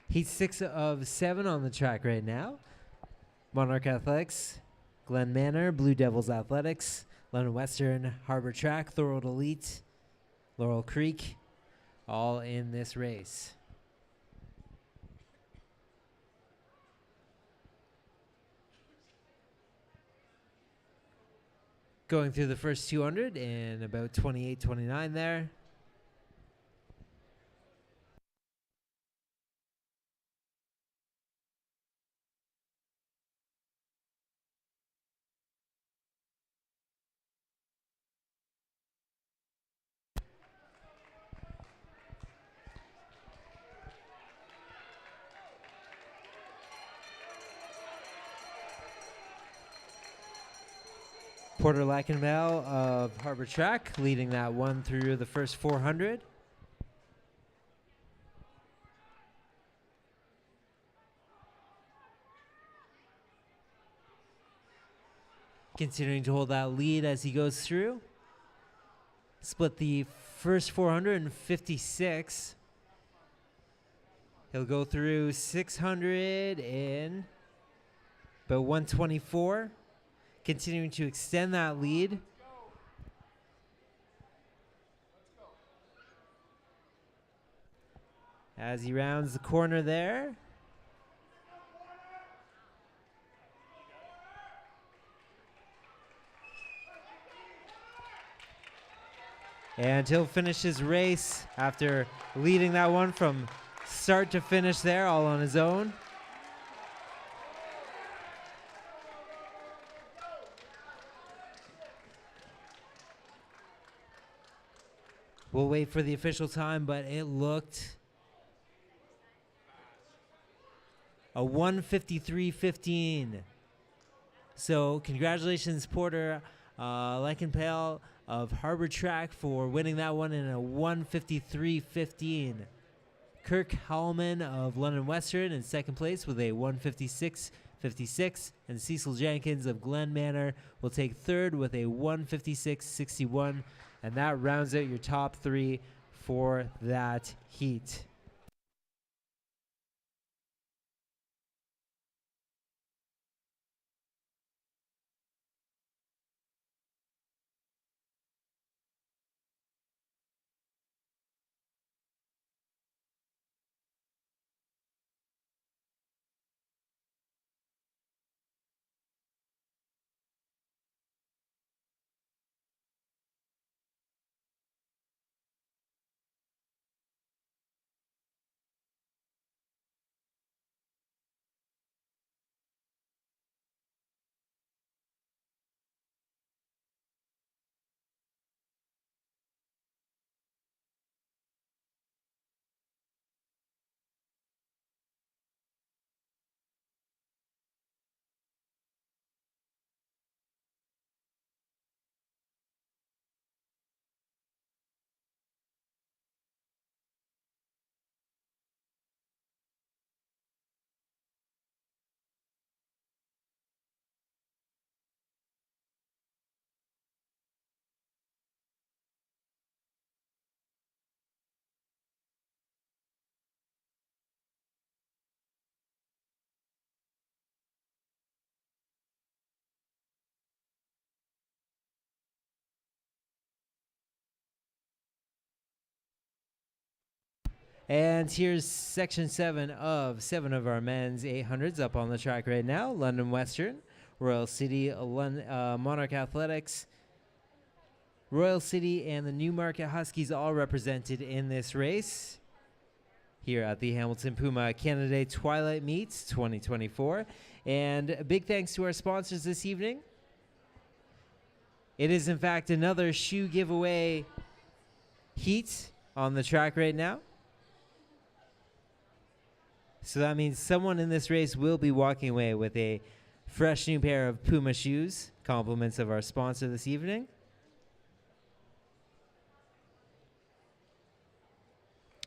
Heat 6 of 7 on the track right now. Monarch Athletics, Glen Manor, Blue Devils Athletics, London Western, Harbor Track, Thorold Elite, Laurel Creek, all in this race. Going through the first 200 in about 28-29 there. Porter Lackenbell of Harbor Track leading that one through the first 400. Continuing to hold that lead as he goes through. Split the first 456. He'll go through 600 in about 124. Continuing to extend that lead. As he rounds the corner there. And he'll finish his race after leading that one from start to finish there, all on his own. We'll wait for the official time, but it looked a 1:53.15. So congratulations, Porter. Leichenpale of Harbor Track for winning that one in a 1:53.15. Kirk Howellman of London Western in second place with a 1:56.56. And Cecil Jenkins of Glen Manor will take third with a 1:56.61. And that rounds out your top three for that heat. And here's section 7 of our men's 800s up on the track right now. London Western, Royal City, Monarch Athletics, Royal City, and the Newmarket Huskies all represented in this race here at the Hamilton Puma Canada Day Twilight Meets 2024. And a big thanks to our sponsors this evening. It is, in fact, another shoe giveaway heat on the track right now. So that means someone in this race will be walking away with a fresh new pair of Puma shoes, compliments of our sponsor this evening.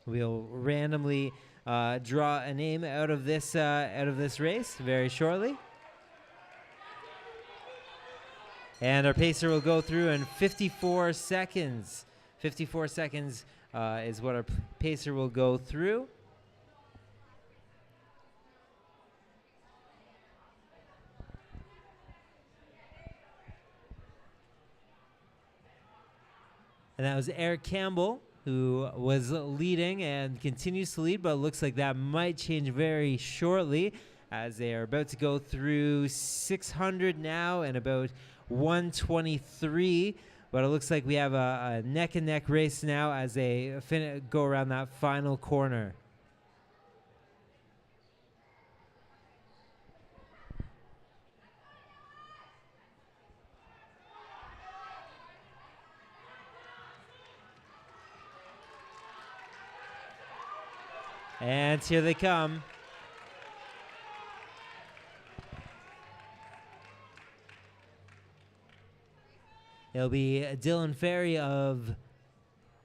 We'll randomly draw a name out of this race very shortly. And our pacer will go through in 54 seconds. 54 seconds is what our pacer will go through. And that was Eric Campbell, who was leading and continues to lead, but it looks like that might change very shortly as they are about to go through 600 now and about 123. But it looks like we have a neck-and-neck race now as they go around that final corner. And here they come. It'll be Dylan Ferry of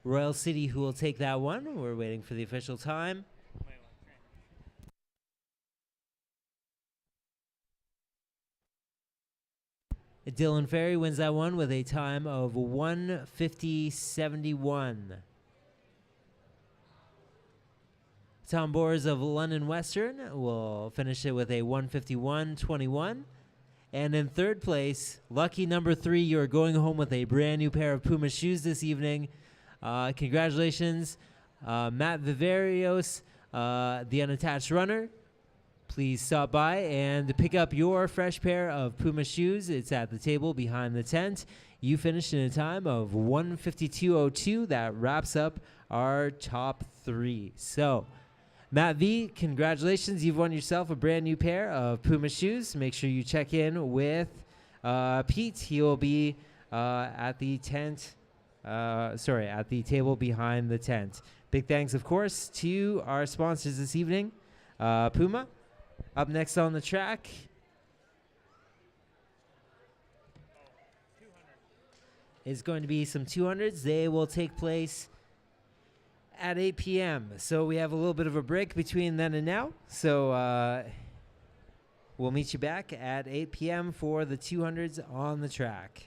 Royal City who will take that one. We're waiting for the official time. Dylan Ferry wins that one with a time of 1:50.71. Tom Bors of London Western will finish it with a 1:51.21. And in third place, lucky number 3, you're going home with a brand new pair of Puma shoes this evening. Congratulations, Matt Viverios, the unattached runner. Please stop by and pick up your fresh pair of Puma shoes. It's at the table behind the tent. You finished in a time of 1:52.02. That wraps up our top 3. So, Matt V, congratulations. You've won yourself a brand new pair of Puma shoes. Make sure you check in with Pete. He will be at the tent, at the table behind the tent. Big thanks, of course, to our sponsors this evening, Puma. Up next on the track, is going to be some 200s. They will take place at 8 p.m. So we have a little bit of a break between then and now. So we'll meet you back at 8 p.m. for the 200s on the track.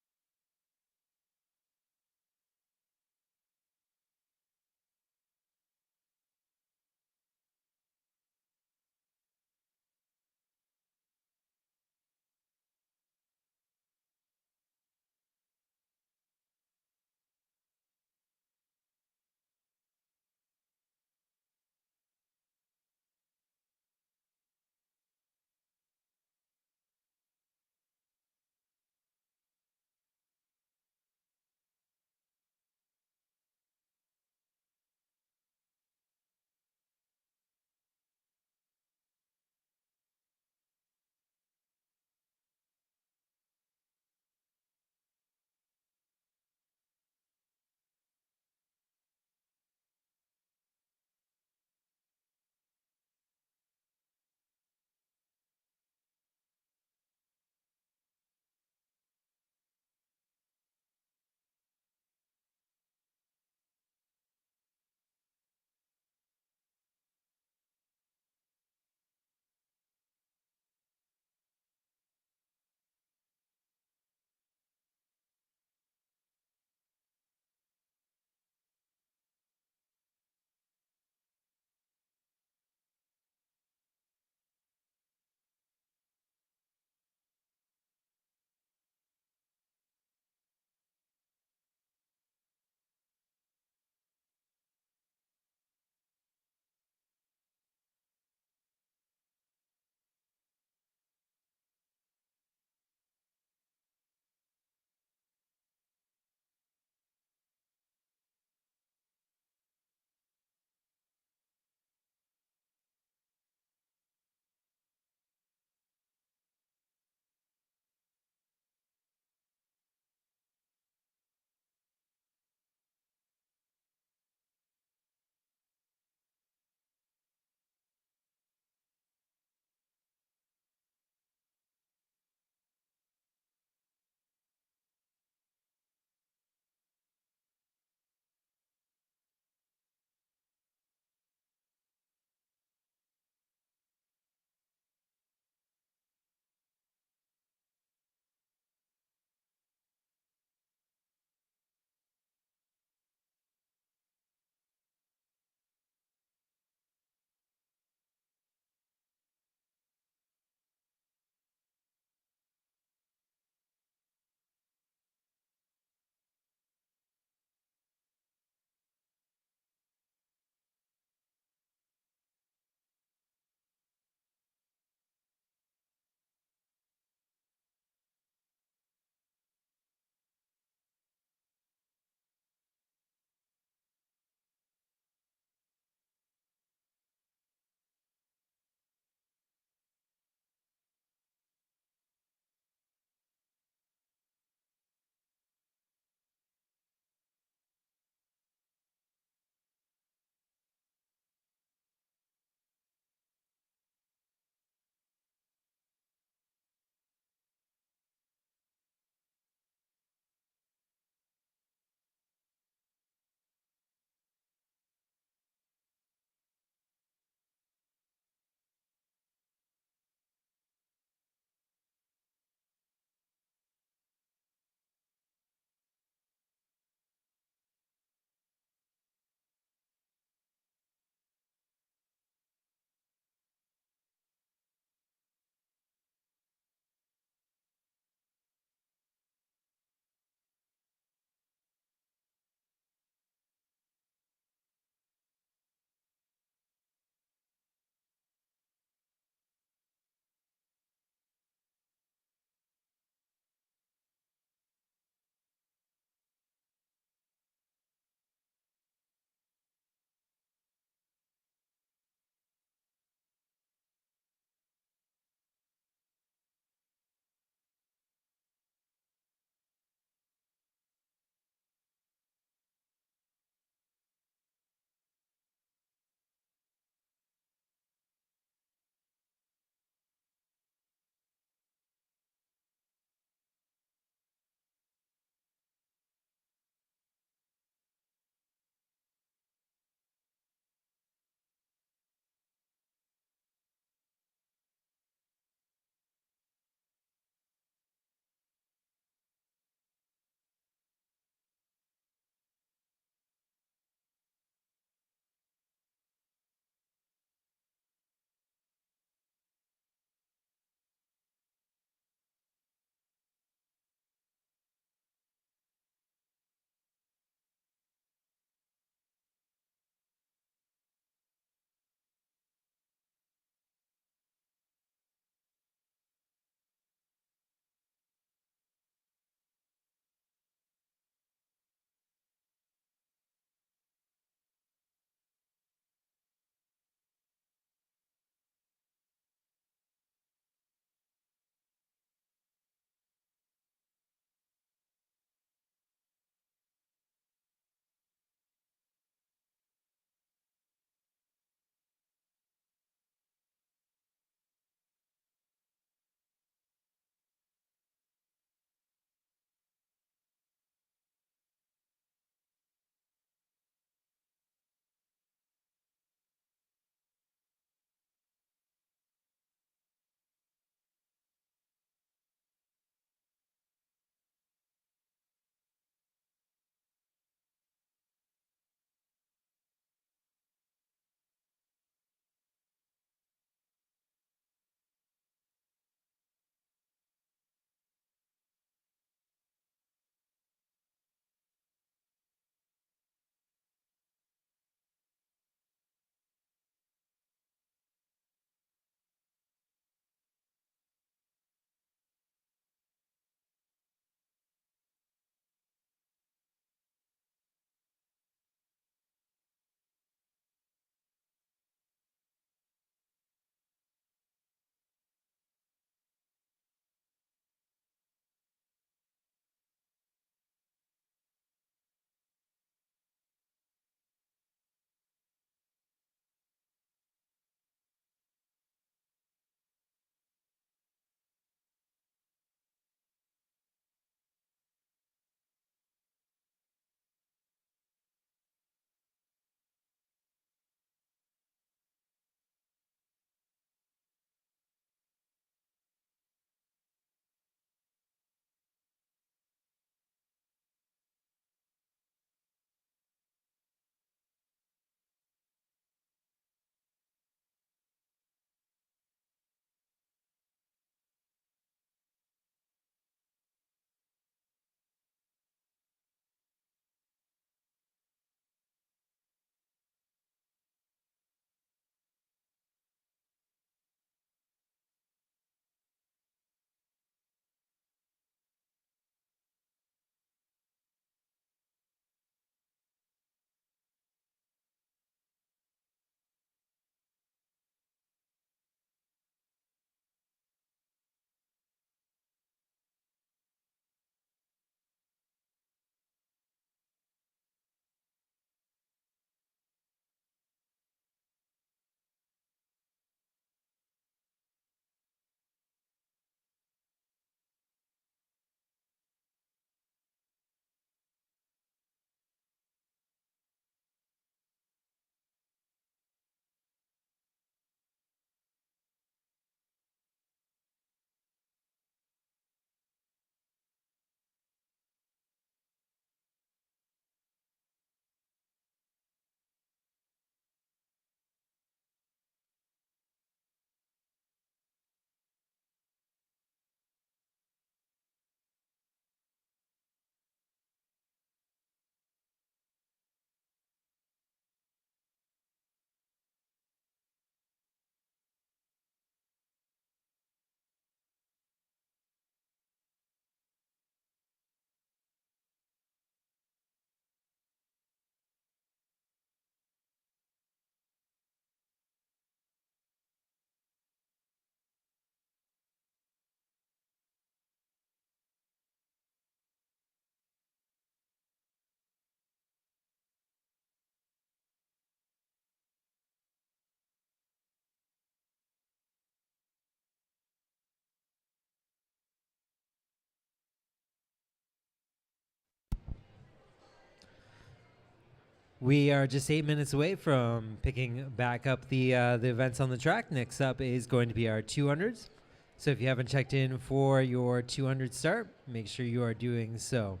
We are just 8 minutes away from picking back up the events on the track. Next up is going to be our 200s. So if you haven't checked in for your 200 start, make sure you are doing so.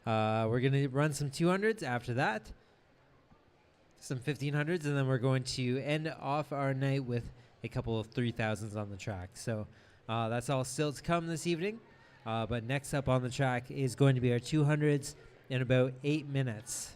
We're going to run some 200s after that, some 1500s, and then we're going to end off our night with a couple of 3000s on the track. So that's all still to come this evening. But next up on the track is going to be our 200s in about 8 minutes.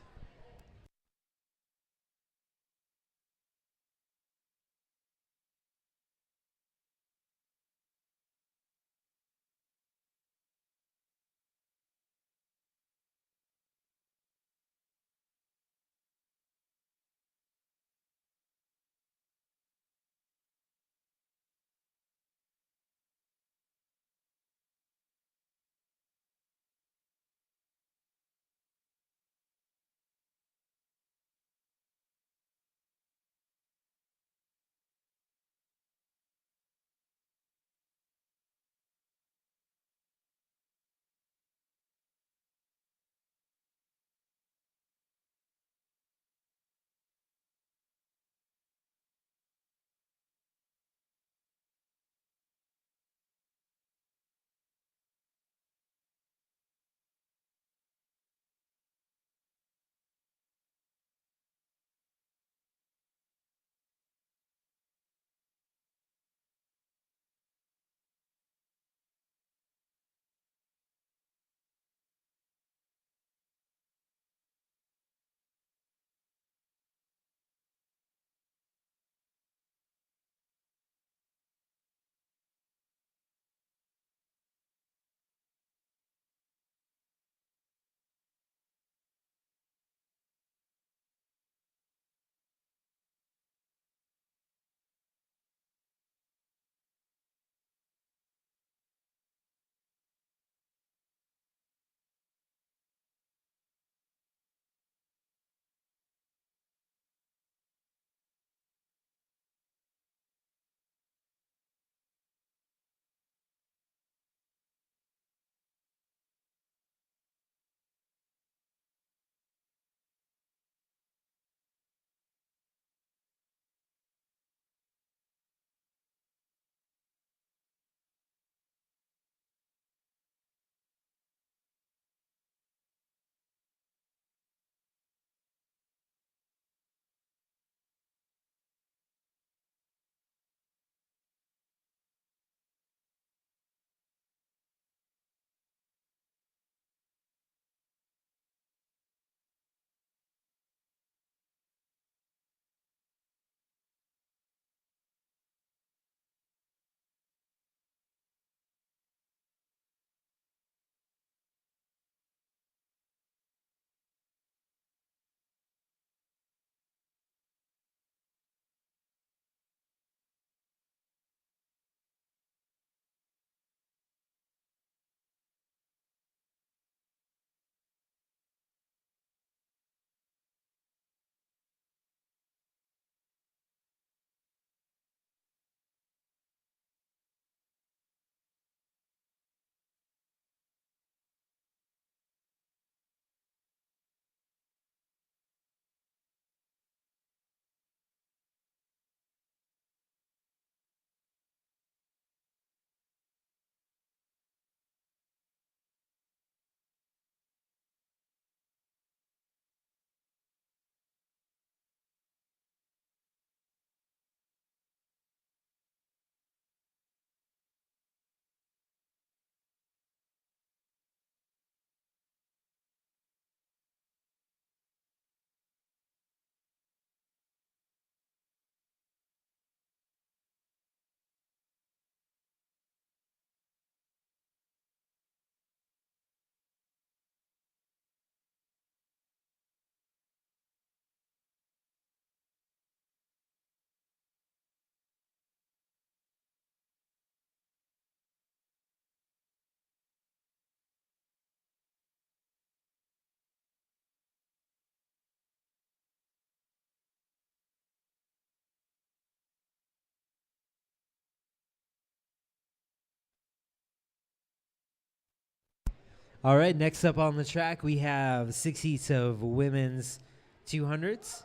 All right, next up on the track, we have 6 heats of women's 200s.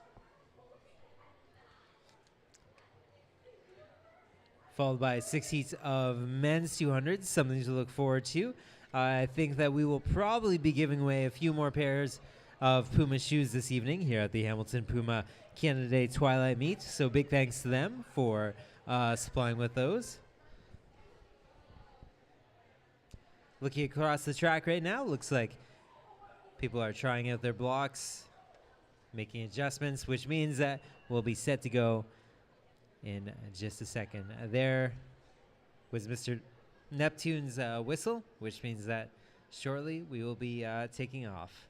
Followed by 6 heats of men's 200s, something to look forward to. I think that we will probably be giving away a few more pairs of Puma shoes this evening here at the Hamilton Puma Canada Day Twilight Meet. So big thanks to them for supplying with those. Looking across the track right now, looks like people are trying out their blocks, making adjustments, which means that we'll be set to go in just a second. There was Mr. Neptune's whistle, which means that shortly we will be taking off.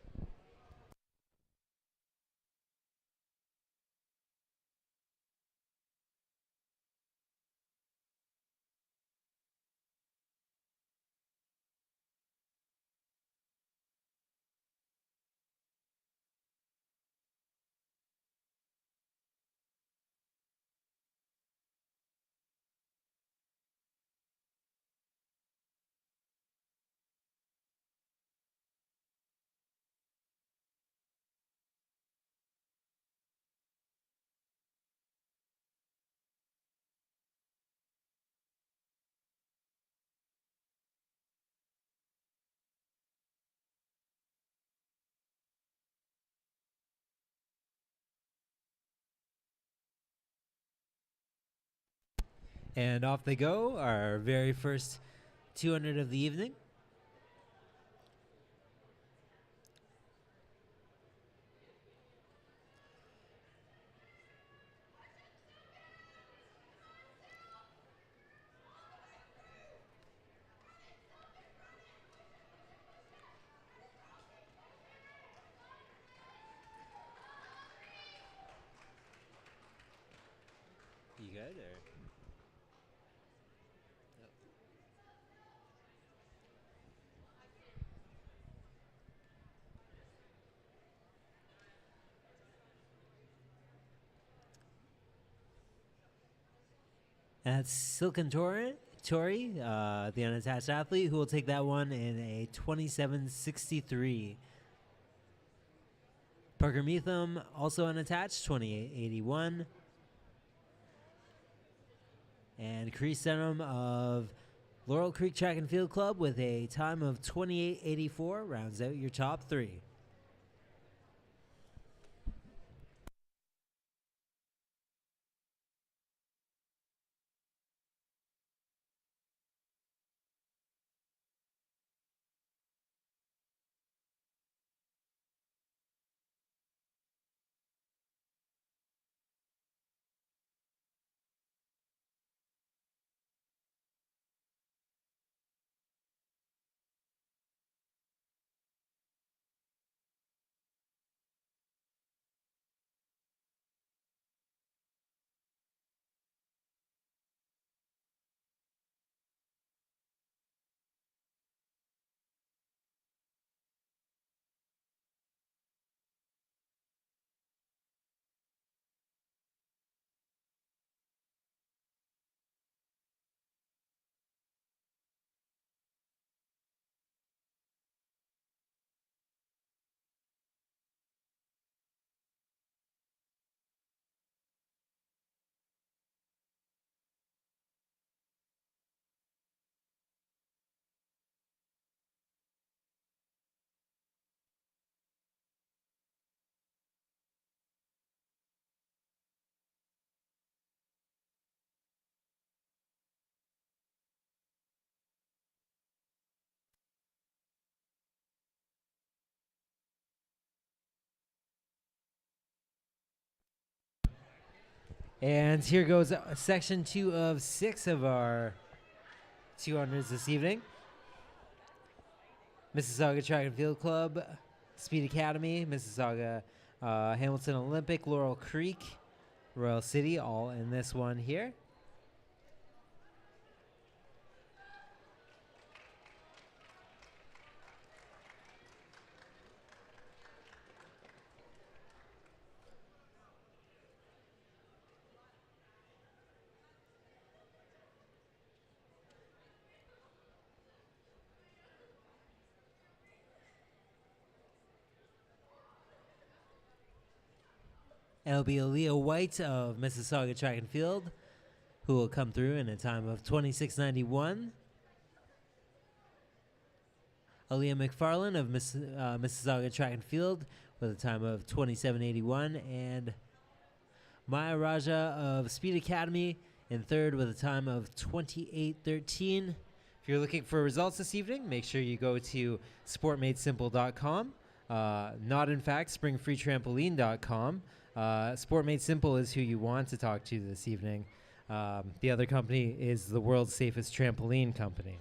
And off they go, our very first 200 of the evening. You good? Or? That's Silken Tori, the unattached athlete, who will take that one in a 27.63. Parker Meetham, also unattached, 28.81. And Crease Denham of Laurel Creek Track and Field Club with a time of 28.84 rounds out your top three. And here goes section 2 of 6 of our 200s this evening. Mississauga Track and Field Club, Speed Academy, Mississauga Hamilton Olympic, Laurel Creek, Royal City, all in this one here. And it'll be Aaliyah White of Mississauga Track and Field, who will come through in a time of 26:91. Aaliyah McFarlane of Mississauga Track and Field with a time of 27:81. And Maya Raja of Speed Academy in third with a time of 28:13. If you're looking for results this evening, make sure you go to sportmadesimple.com. Not in fact springfreetrampoline.com. Sport Made Simple is who you want to talk to this evening. The other company is the world's safest trampoline company.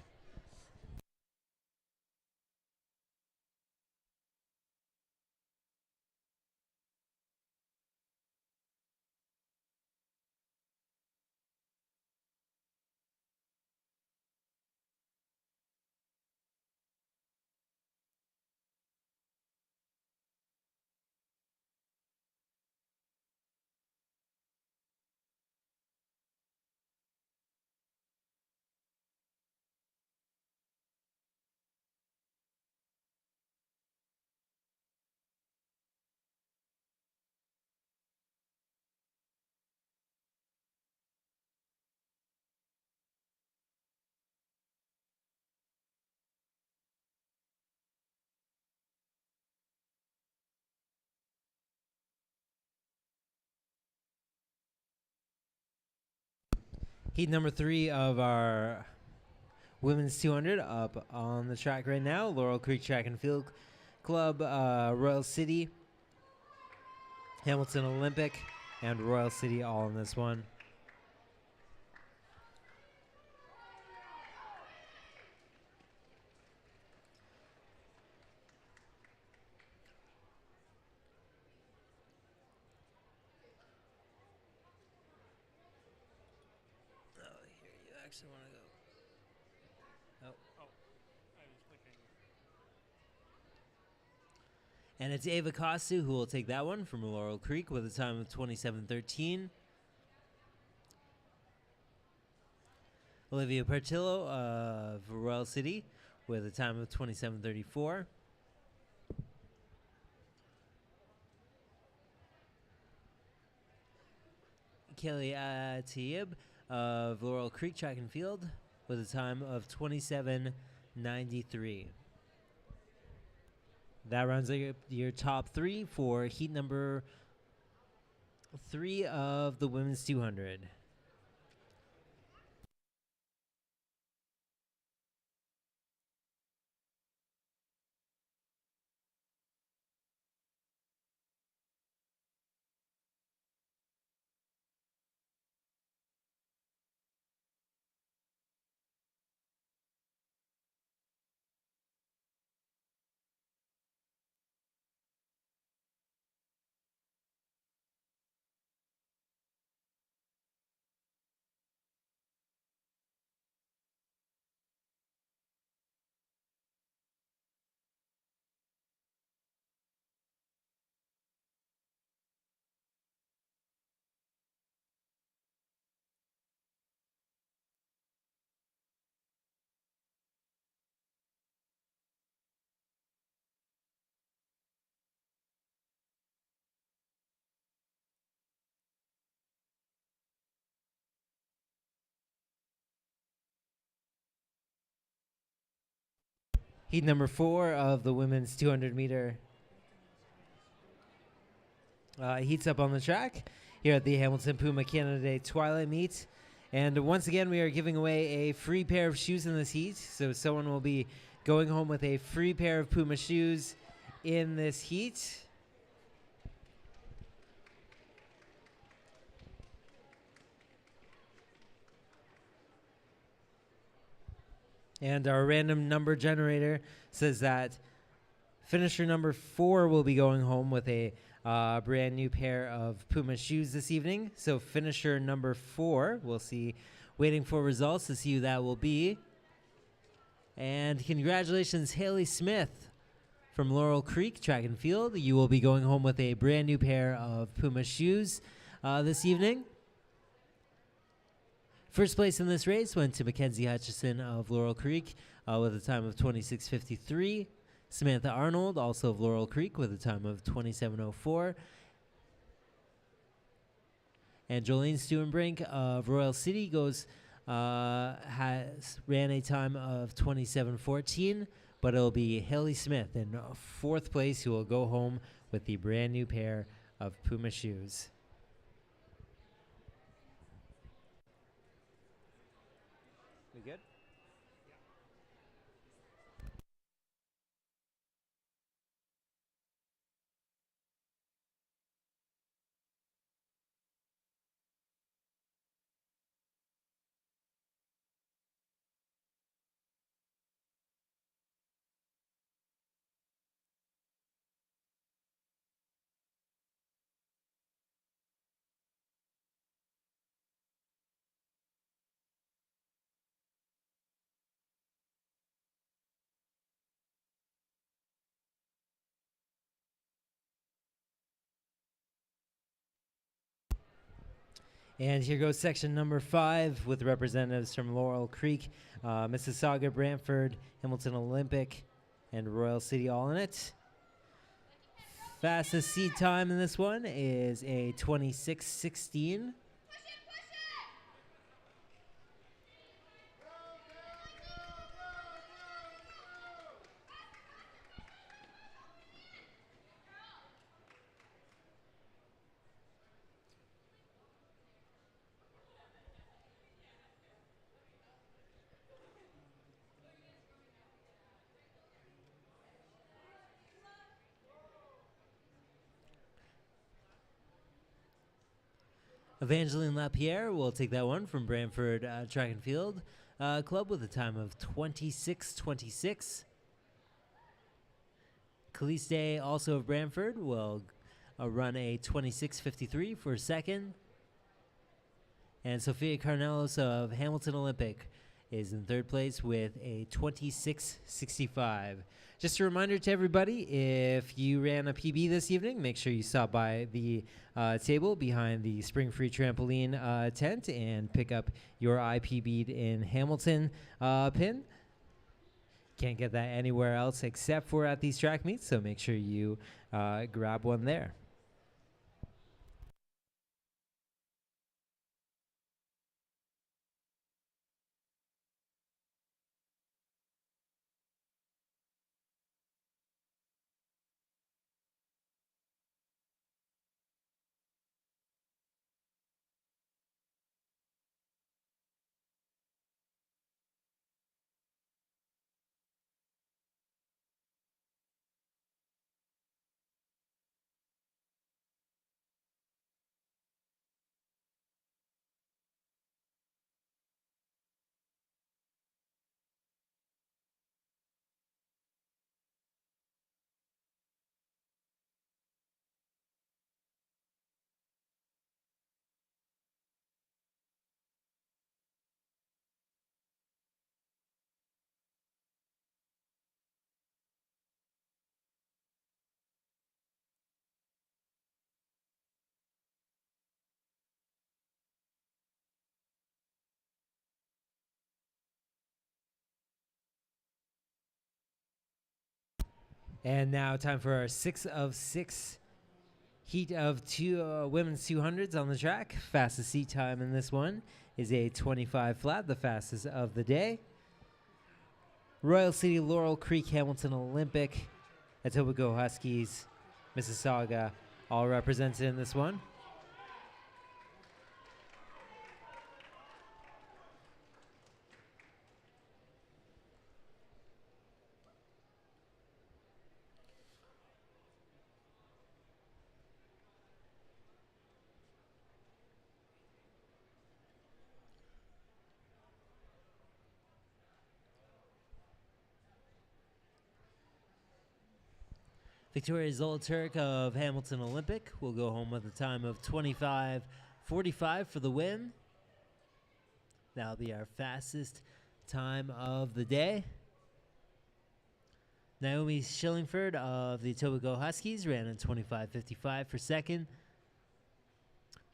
Heat number 3 of our women's 200 up on the track right now. Laurel Creek Track and Field Club, Royal City, Hamilton Olympic, and Royal City all in this one. Actually want to go. Oh, I was clicking. And it's Ava Costu who will take that one from Laurel Creek with a time of 27:13. Olivia Partillo of Royal City with a time of 27:34. Kelly Atiyib of Laurel Creek Track and Field with a time of 27:93. That rounds out your top 3 for heat number 3 of the women's 200. Heat number 4 of the women's 200 meter heats up on the track here at the Hamilton Puma Canada Day Twilight meet. And once again, we are giving away a free pair of shoes in this heat. So someone will be going home with a free pair of Puma shoes in this heat. And our random number generator says that finisher number 4 will be going home with a brand new pair of Puma shoes this evening. So finisher number 4, we'll see, waiting for results to see who that will be. And congratulations, Haley Smith from Laurel Creek Track and Field. You will be going home with a brand new pair of Puma shoes this evening. First place in this race went to Mackenzie Hutchison of Laurel Creek with a time of 26:53. Samantha Arnold, also of Laurel Creek, with a time of 27:04. And Jolene Stewenbrink of Royal City ran a time of 27:14, but it'll be Haley Smith in fourth place who will go home with the brand new pair of Puma shoes. We good? And here goes section number 5 with representatives from Laurel Creek, Mississauga, Brantford, Hamilton Olympic, and Royal City all in it. Fastest seed time in this one is a 26:16. Evangeline Lapierre will take that one from Brantford Track and Field Club with a time of 26:26. Khalees Day, also of Brantford, will run a 26:53 for second. And Sophia Carnelos of Hamilton Olympic is in third place with a 26:65. Just a reminder to everybody, if you ran a PB this evening, make sure you stop by the table behind the Spring Free Trampoline tent and pick up your IPB in Hamilton pin. Can't get that anywhere else except for at these track meets, so make sure you grab one there. And now time for our 6 of 6 heat of women's 200s on the track. Fastest seat time in this one is a 25 flat, the fastest of the day. Royal City, Laurel Creek, Hamilton Olympic, Etobicoke Huskies, Mississauga, all represented in this one. Victoria Zoloturk of Hamilton Olympic will go home with a time of 25:45 for the win. That'll be our fastest time of the day. Naomi Shillingford of the Etobicoke Huskies ran in 25:55 for second.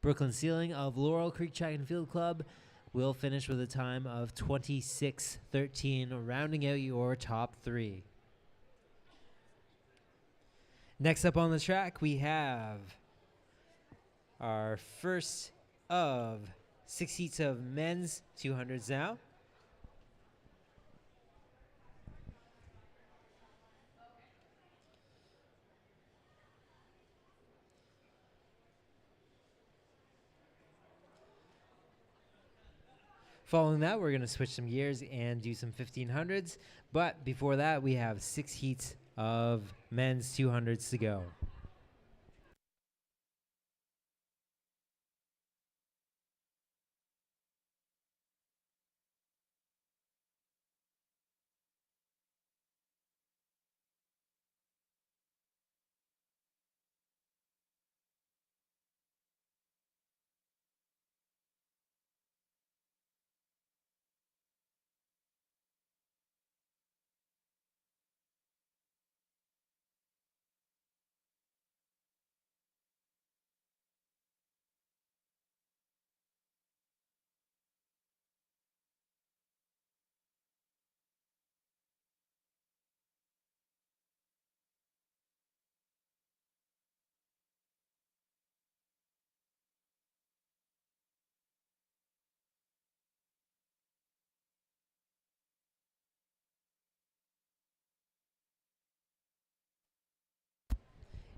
Brooklyn Sealing of Laurel Creek Track and Field Club will finish with a time of 26:13, rounding out your top 3. Next up on the track, we have our first of 6 heats of men's 200s now. Following that, we're going to switch some gears and do some 1500s. But before that, we have 6 heats of men's 200s to go.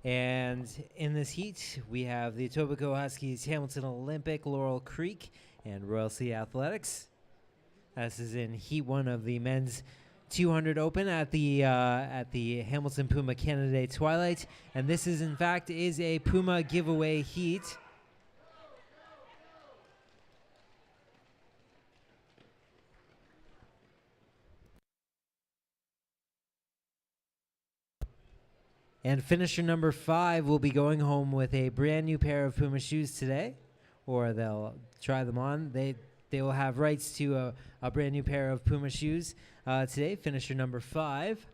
And in this heat, we have the Etobicoke Huskies, Hamilton Olympic, Laurel Creek, and Royal City Athletics. This is in Heat 1 of the men's 200 Open at the Hamilton Puma Canada Day Twilight. And this is, in fact, is a Puma giveaway heat. And finisher number 5 will be going home with a brand new pair of Puma shoes today, or they'll try them on. They will have rights to a brand new pair of Puma shoes today. Finisher number 5.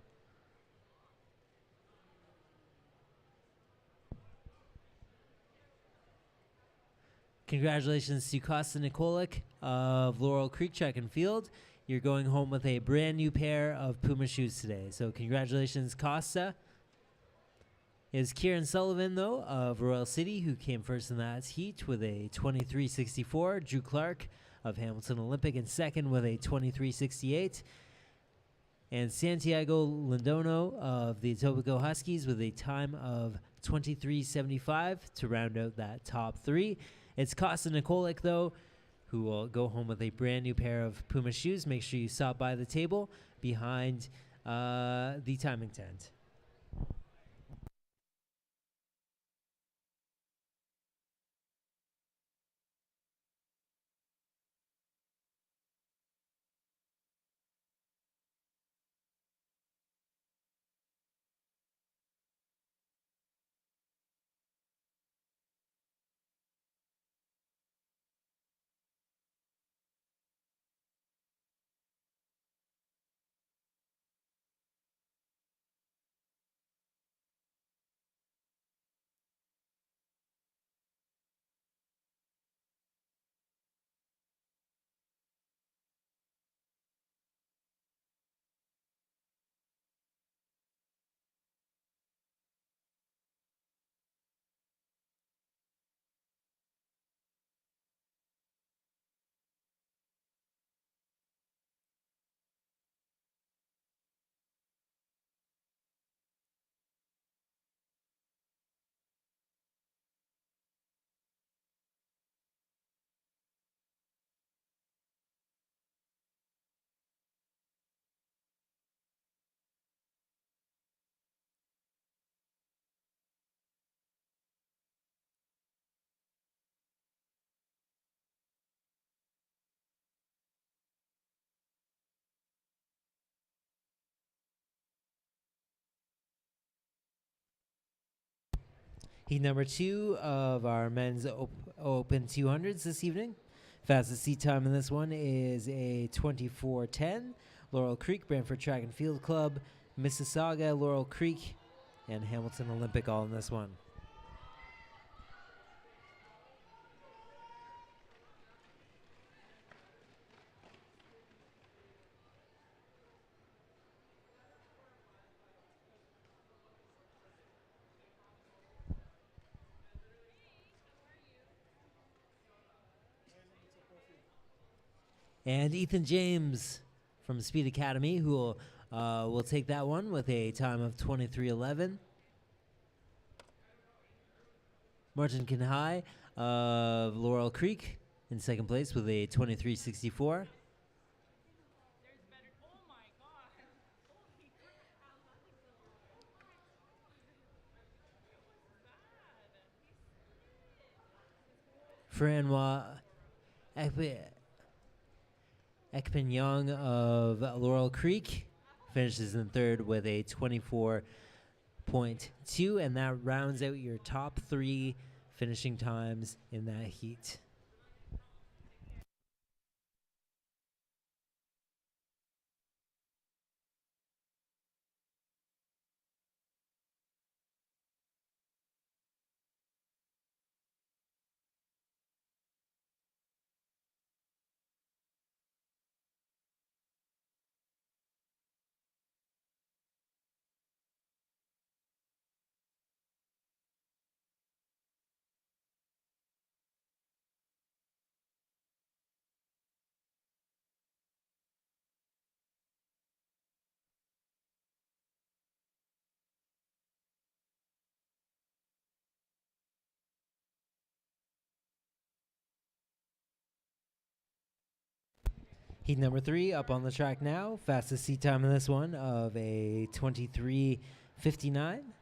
Congratulations to Costa Nikolic of Laurel Creek Track and Field. You're going home with a brand new pair of Puma shoes today. So congratulations, Costa. Is Kieran Sullivan, though, of Royal City, who came first in that heat with a 23.64. Drew Clark of Hamilton Olympic in second with a 23.68. And Santiago Lindono of the Etobicoke Huskies with a time of 23.75 to round out that top 3. It's Costa Nikolic, though, who will go home with a brand new pair of Puma shoes. Make sure you stop by the table behind the timing tent. Heat number 2 of our men's Open 200s this evening. Fastest seat time in this one is a 24:10. Laurel Creek, Brantford Track and Field Club, Mississauga, Laurel Creek, and Hamilton Olympic all in this one. And Ethan James from Speed Academy, who will take that one with a time of 23:11. Martin Kanhai of Laurel Creek in second place with a 23:64. Francois Ekpen Young of Laurel Creek finishes in third with a 24.2, and that rounds out your top 3 finishing times in that heat. Heat number 3 up on the track now. Fastest seat time in this one of a 23:59.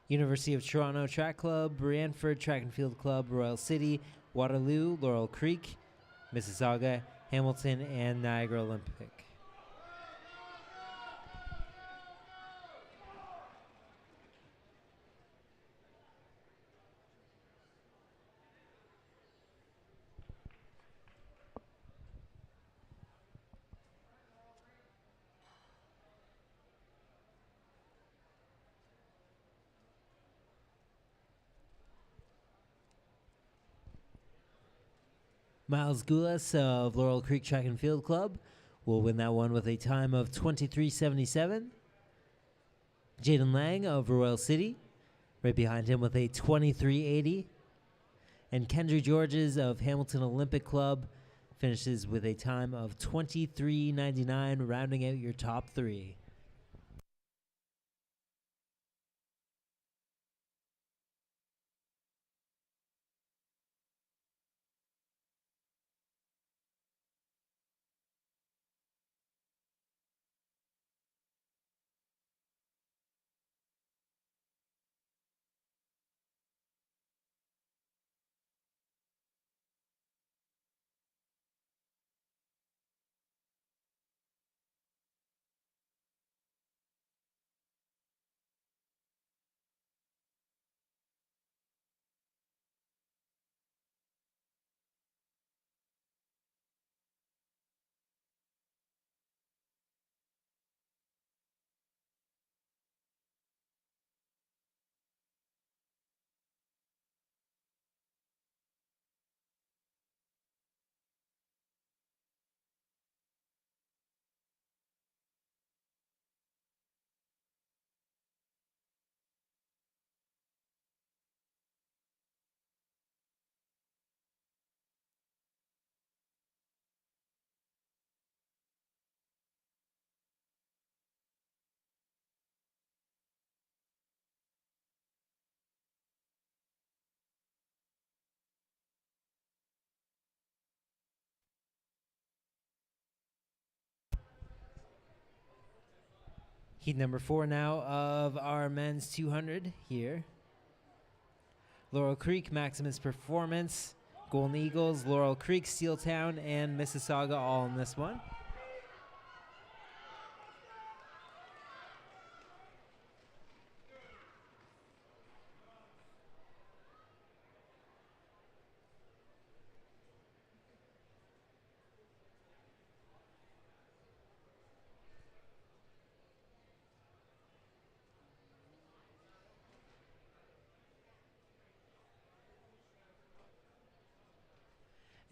University of Toronto Track Club, Brantford Track and Field Club, Royal City, Waterloo, Laurel Creek, Mississauga, Hamilton, and Niagara Olympic. Miles Goulas of Laurel Creek Track and Field Club will win that one with a time of 23:77. Jaden Lang of Royal City, right behind him with a 23:80. And Kendra Georges of Hamilton Olympic Club finishes with a time of 23:99, rounding out your top 3. Heat number 4 now of our men's 200 here. Laurel Creek, Maximus Performance, Golden Eagles, Laurel Creek, Steeltown, and Mississauga all in this one.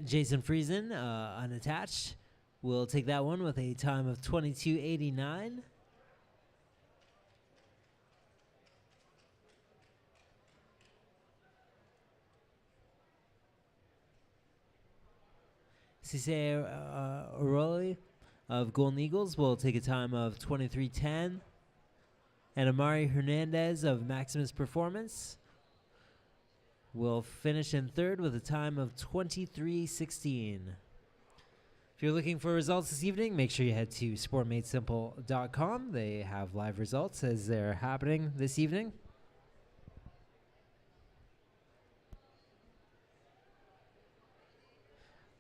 Jason Friesen, unattached, will take that one with a time of 22:89. Cisse Oroli of Golden Eagles will take a time of 23:10. And Amari Hernandez of Maximus Performance will finish in third with a time of 23:16. If you're looking for results this evening, make sure you head to sportmadesimple.com. They have live results as they're happening this evening.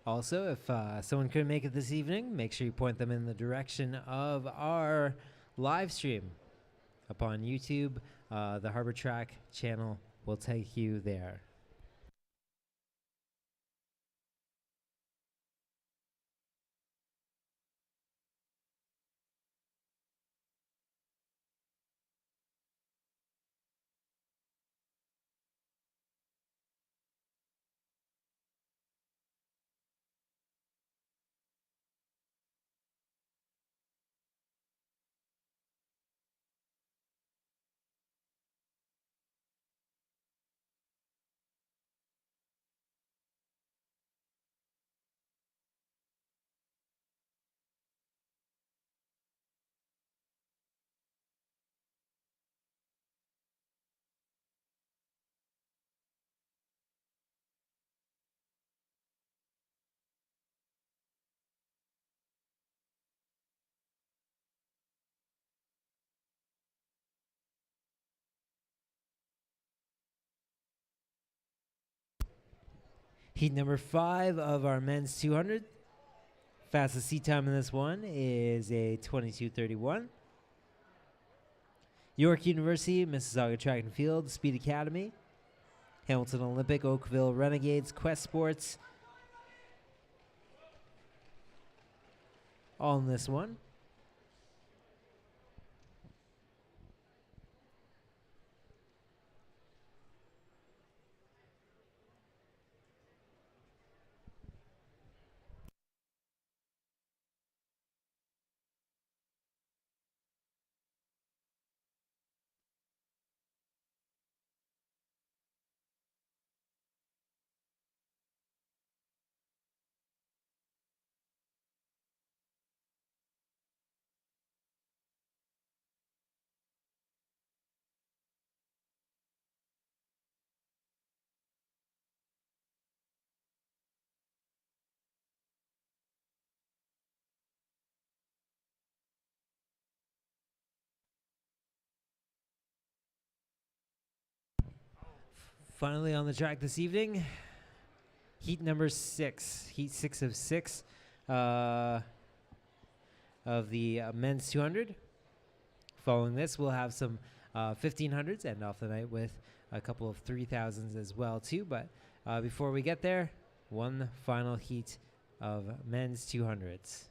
Also, if someone couldn't make it this evening, make sure you point them in the direction of our live stream up on YouTube. The Harbor Track channel will take you there. Heat number 5 of our men's 200. Fastest seat time in this one is a 22:31. York University, Mississauga Track and Field, Speed Academy, Hamilton Olympic, Oakville Renegades, Quest Sports, all in this one. Finally on the track this evening, heat number 6, heat 6 of 6 of the men's 200. Following this, we'll have some 1500s, end off the night with a couple of 3000s as well too. But before we get there, one final heat of men's 200s.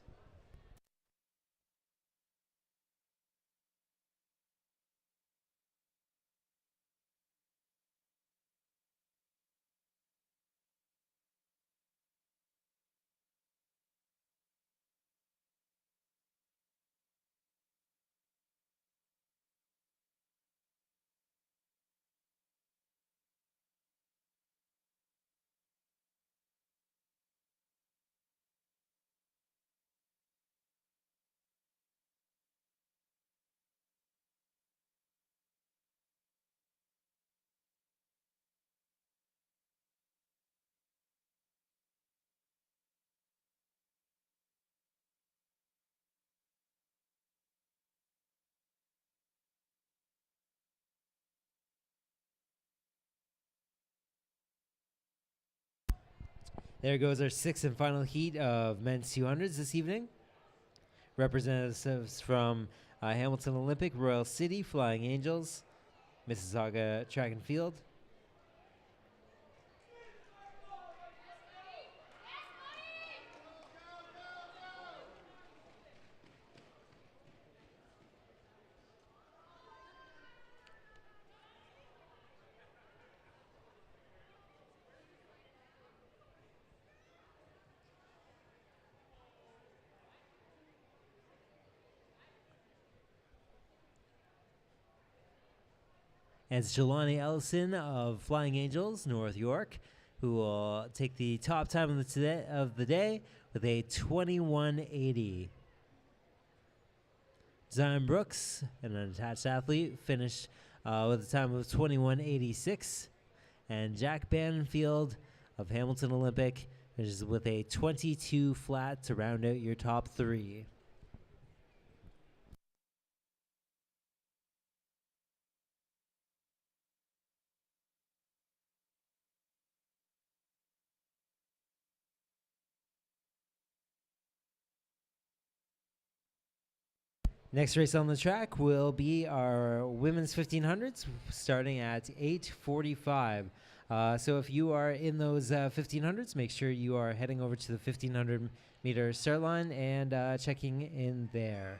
There goes our sixth and final heat of men's 200s this evening. Representatives from Hamilton Olympic, Royal City, Flying Angels, Mississauga Track and Field. It's Jelani Ellison of Flying Angels, North York, who will take the top time of the day with a 21.80. Zion Brooks, an unattached athlete, finished with a time of 21.86. And Jack Banfield of Hamilton Olympic finishes with a 22 flat to round out your top three. Next race on the track will be our women's 1500s, starting at 8:45. So if you are in those 1500s, make sure you are heading over to the 1500-meter start line and checking in there.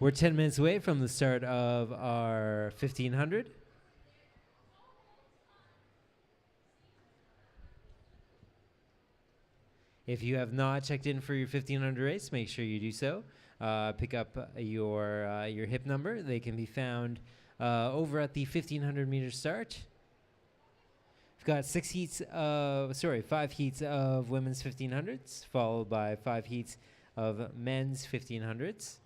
We're 10 minutes away from the start of our 1500. If you have not checked in for your 1500 race, make sure you do so. Pick up your hip number. They can be found over at the 1500 meter start. We've got 5 heats of women's 1500s, followed by 5 heats of men's 1500s.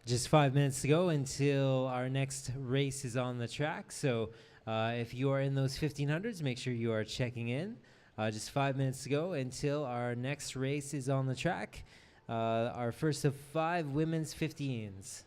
Just 5 minutes to go until our next race is on the track. So if you are in those 1500s, make sure you are checking in. Just 5 minutes to go until our next race is on the track. Our first of 5 women's 15s.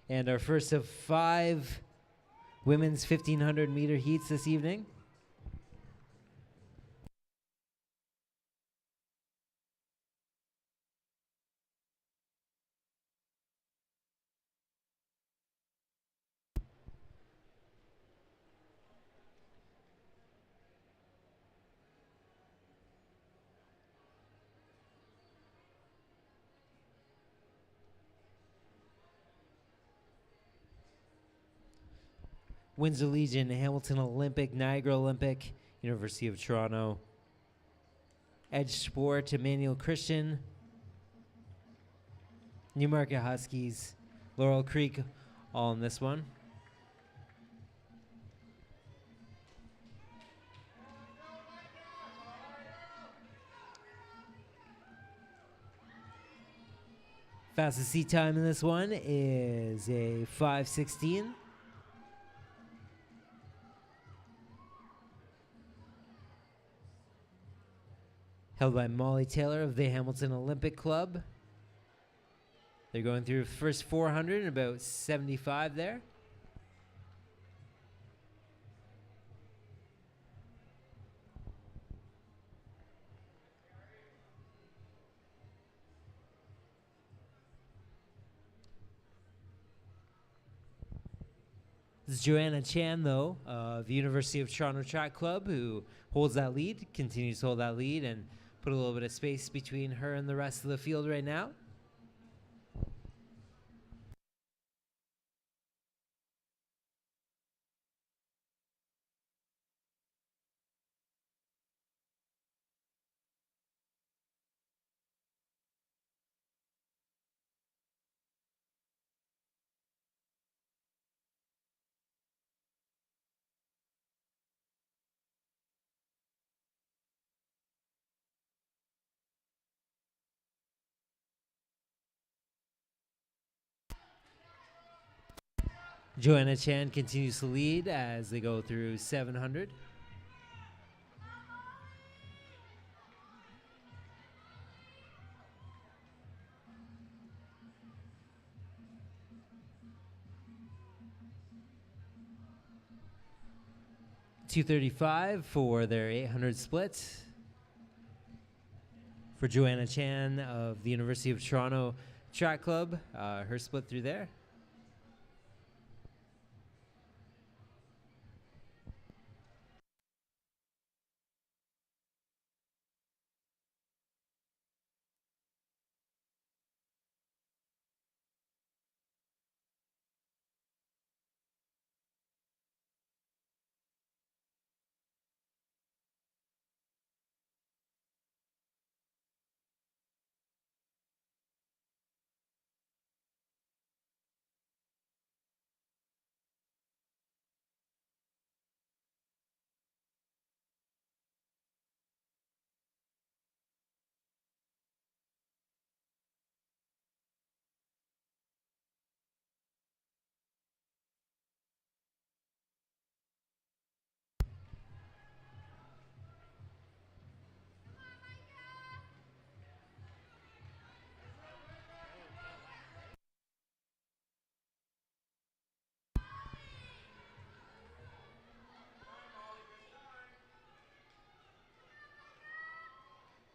And our first of 5 women's 1500 meter heats this evening. Windsor Legion, Hamilton Olympic, Niagara Olympic, University of Toronto, Edge Sport, Emmanuel Christian, Newmarket Huskies, Laurel Creek, all in this one. Fastest seat time in this one is a 5:16. Held by Molly Taylor of the Hamilton Olympic Club. They're going through first 400 and about 75 there. This is Joanna Chan, though, of the University of Toronto Track Club, who holds that lead, continues to hold that lead, and put a little bit of space between her and the rest of the field right now. Joanna Chan continues to lead as they go through 700. .235 for their 800 split. For Joanna Chan of the University of Toronto Track Club, her split through there.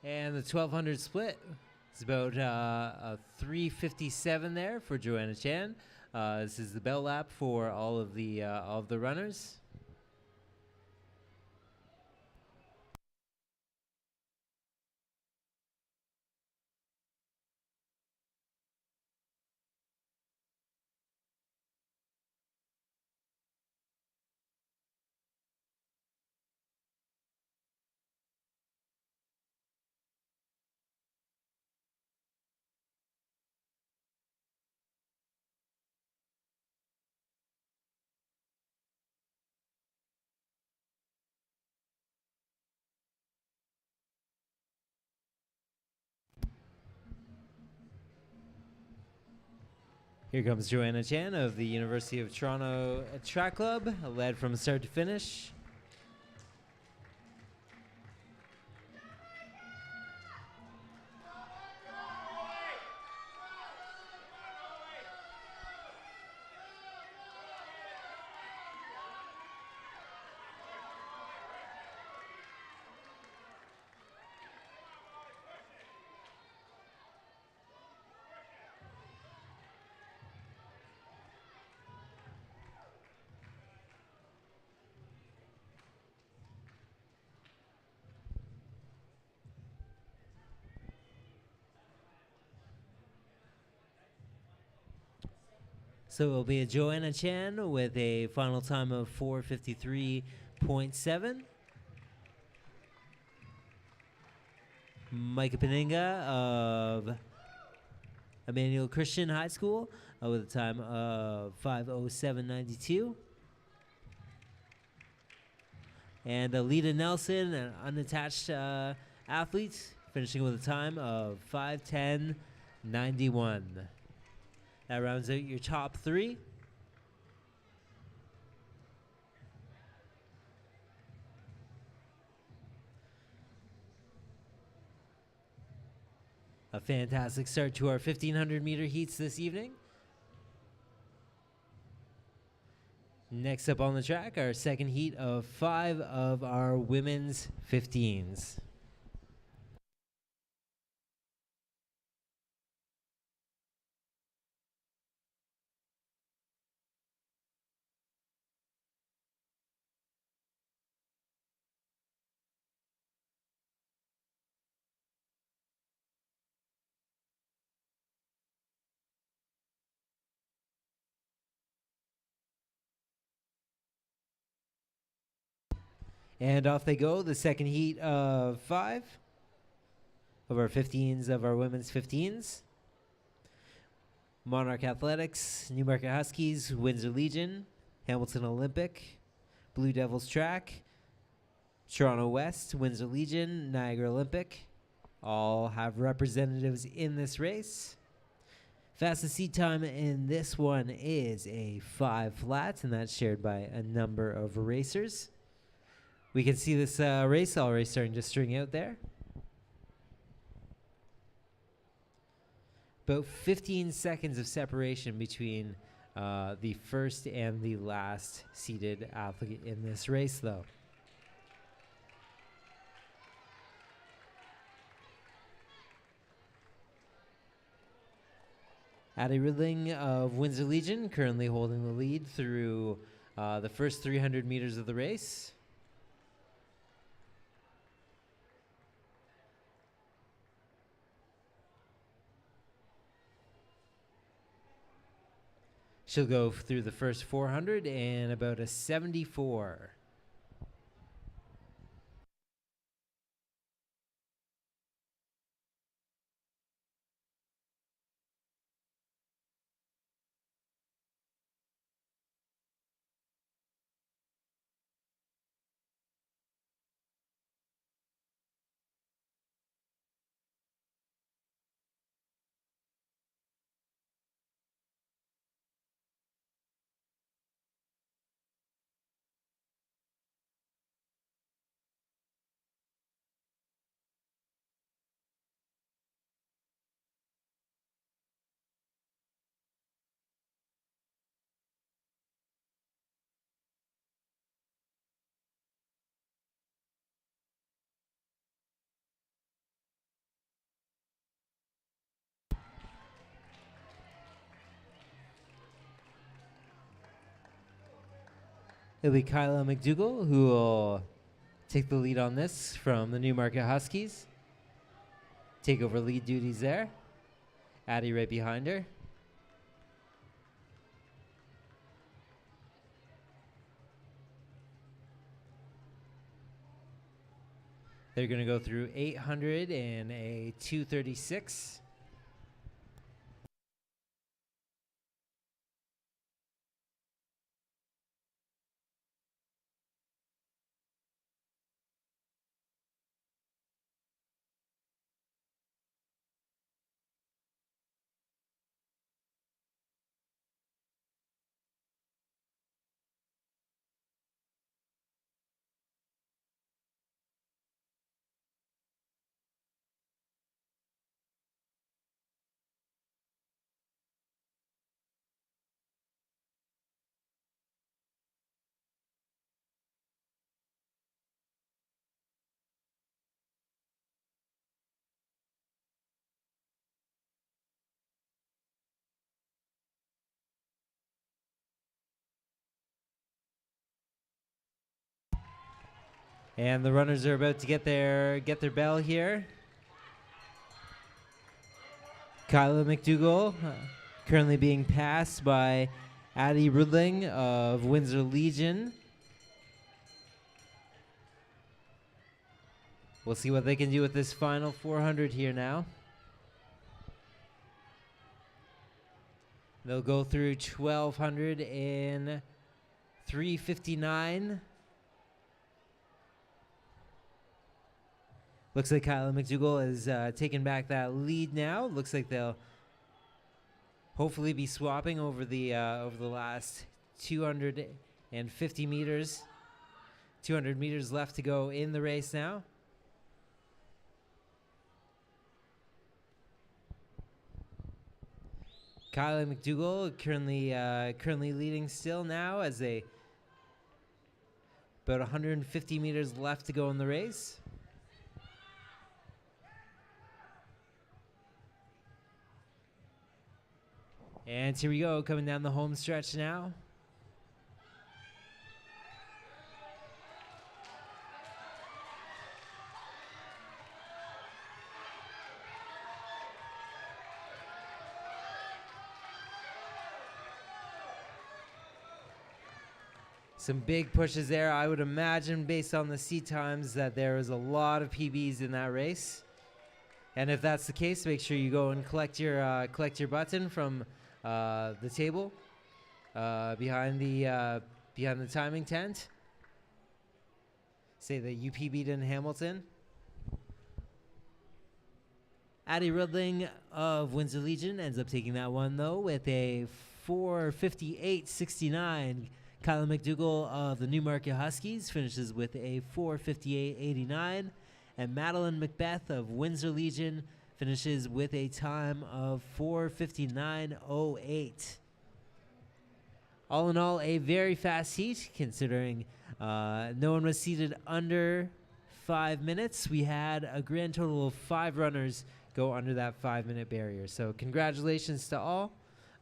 And the 1200 split is about a 3:57 there for Joanna Chan. This is the bell lap for all of the runners. Here comes Joanna Chan of the University of Toronto Track Club, led from start to finish. So it'll be a Joanna Chan with a final time of 4:53.7. Micah Peninga of Emmanuel Christian High School with a time of 5:07.92. And Alita Nelson, an unattached athlete, finishing with a time of 5:10.91. That rounds out your top three. A fantastic start to our 1,500-meter heats this evening. Next up on the track, our second heat of 5 of our women's 15s. And off they go, the second heat of 5 of our 15s, of our women's 15s. Monarch Athletics, Newmarket Huskies, Windsor Legion, Hamilton Olympic, Blue Devils Track, Toronto West, Windsor Legion, Niagara Olympic. All have representatives in this race. Fastest seat time in this one is a 5 flat, and that's shared by a number of racers. We can see this race already starting to string out there. About 15 seconds of separation between the first and the last seated athlete in this race, though. Addie Ridling of Windsor Legion currently holding the lead through the first 300 meters of the race. She'll go through the first 400 in about a 74. It'll be Kyla McDougall who will take the lead on this from the Newmarket Huskies. Take over lead duties there. Addie right behind her. They're going to go through 800 in a 2:36. And the runners are about to get their bell here. Kyla McDougall currently being passed by Addie Rudling of Windsor Legion. We'll see what they can do with this final 400 here now. They'll go through 1,200 in 3:59. Looks like Kyla McDougall is taking back that lead now. Looks like they'll hopefully be swapping over the last 250 meters. 200 meters left to go in the race now. Kyla McDougall currently leading still now as they about 150 meters left to go in the race. And here we go, coming down the home stretch now. Some big pushes there. I would imagine, based on the seat times, that there is a lot of PBs in that race. And if that's the case, make sure you go and collect your button from the table behind the timing tent. Say that you PB'd in Hamilton. Addie Rudling of Windsor Legion ends up taking that one though with a 4:58.69. Kyla McDougall of the Newmarket Huskies finishes with a 4:58.89. And Madeline Macbeth of Windsor Legion finishes with a time of 4:59.08. All in all, a very fast heat, considering no one was seated under 5 minutes. We had a grand total of 5 runners go under that 5-minute barrier. So congratulations to all.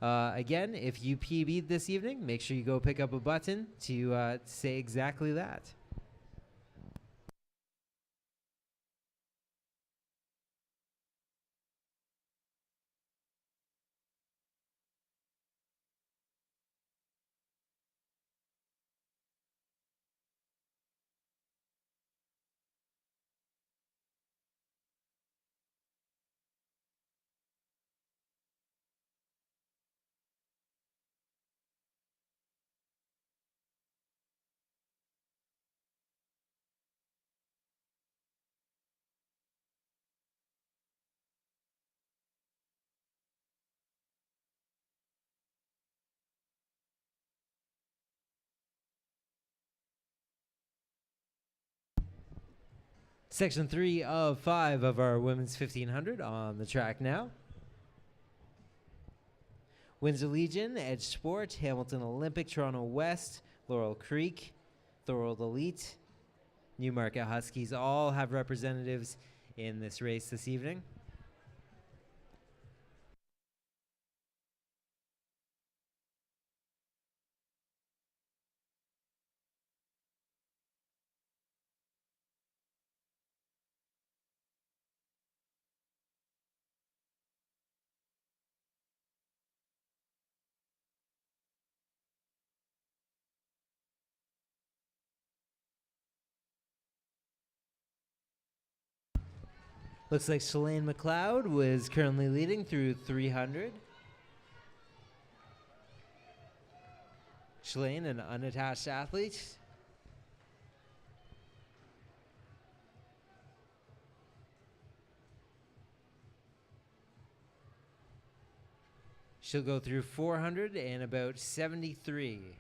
Again, if you PB'd this evening, make sure you go pick up a button to say exactly that. Section 3 of 5 of our women's 1500 on the track now. Windsor Legion, Edge Sport, Hamilton Olympic, Toronto West, Laurel Creek, Thorold Elite, Newmarket Huskies all have representatives in this race this evening. Looks like Shalane McLeod was currently leading through 300. Shalane, an unattached athlete. She'll go through 400 in about 73.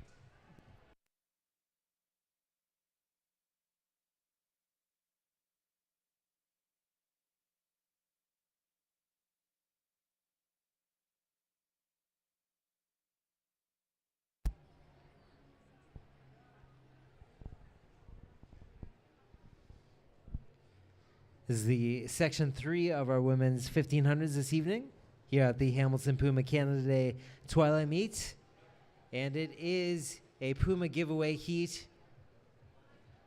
This is the Section 3 of our women's 1500s this evening here at the Hamilton Puma Canada Day Twilight Meet. And it is a Puma giveaway heat.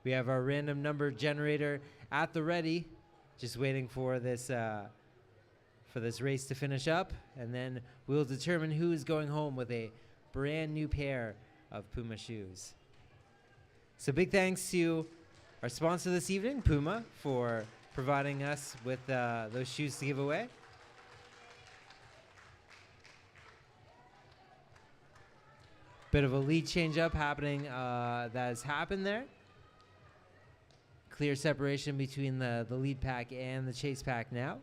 We have our random number generator at the ready, just waiting for this race to finish up. And then we'll determine who is going home with a brand new pair of Puma shoes. So big thanks to our sponsor this evening, Puma, for providing us with those shoes to give away. Bit of a lead change up happening that has happened there. Clear separation between the lead pack and the chase pack now.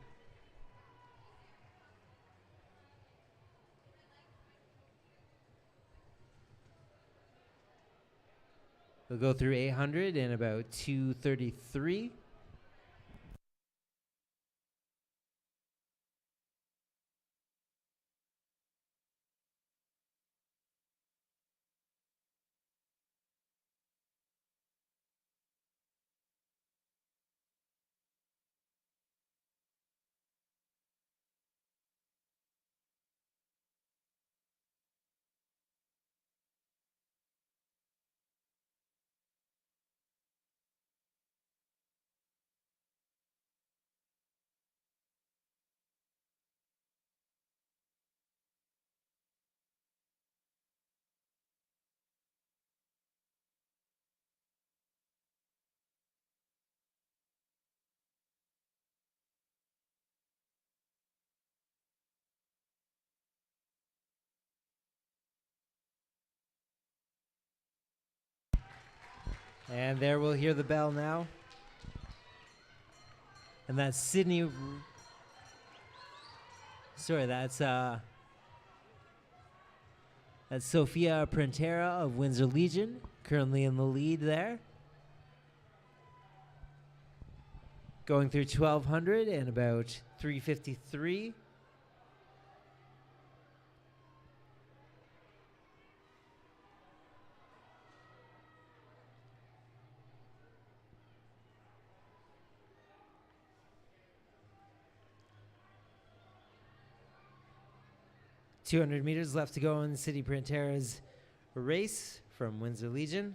We'll go through 800 in about 2:33. And there we'll hear the bell now. And that's Sydney. Sorry, that's Sophia Prentera of Windsor Legion, currently in the lead there. Going through 1200 and about 3:53. .200 meters left to go in City Prentera's race from Windsor Legion.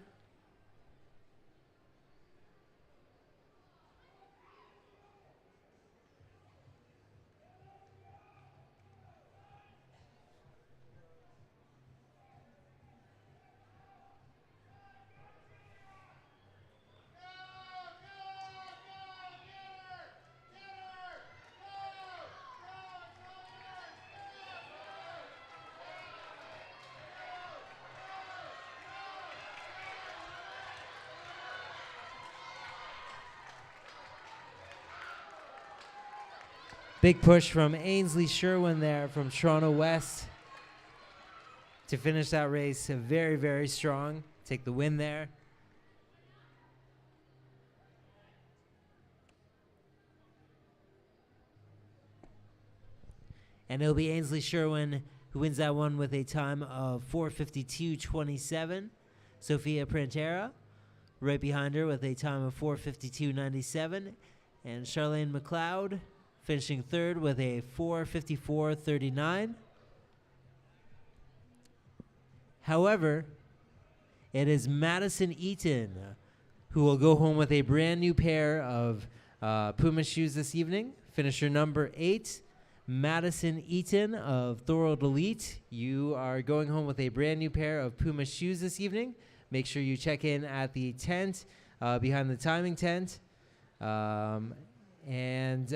Big push from Ainsley Sherwin there from Toronto West to finish that race. Very, very strong. Take the win there. And it'll be Ainsley Sherwin who wins that one with a time of 4:52.27. Sophia Prentera right behind her with a time of 4:52.97. And Charlene McLeod finishing third with a 4:54.39. However, it is Madison Eaton who will go home with a brand new pair of Puma shoes this evening. Finisher number 8, Madison Eaton of Thorold Elite. You are going home with a brand new pair of Puma shoes this evening. Make sure you check in at the tent behind the timing tent. And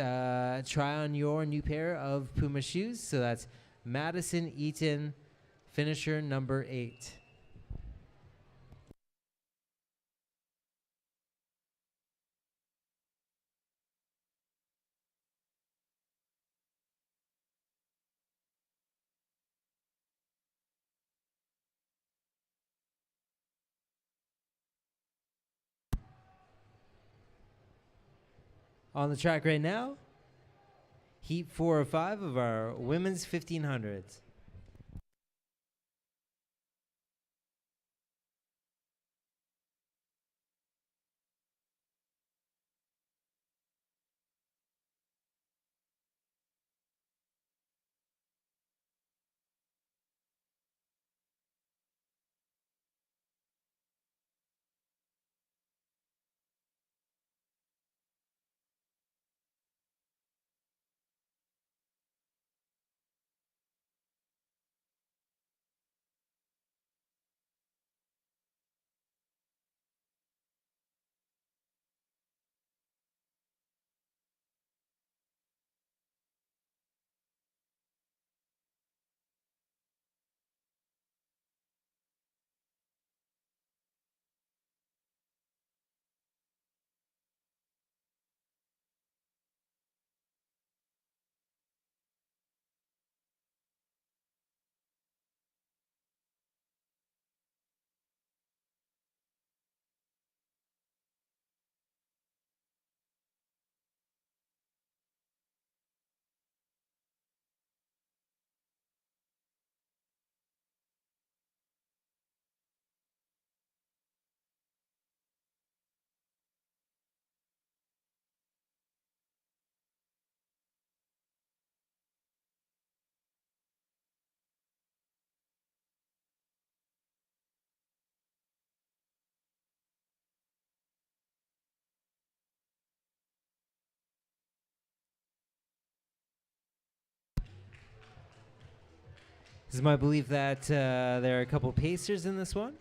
try on your new pair of Puma shoes. So that's Madison Eaton, finisher number 8. On the track right now, heat 4 of 5 of our women's 1500s. This is my belief that there are a couple pacers in this one.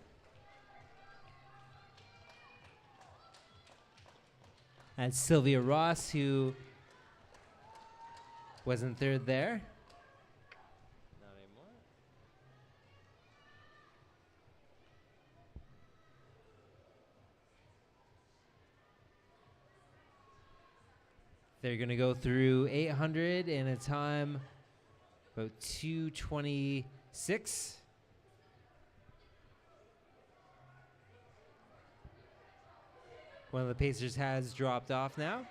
And Sylvia Ross, who was in third there. Not anymore. They're going to go through 800 in a time about 2:26. One of the pacers has dropped off now.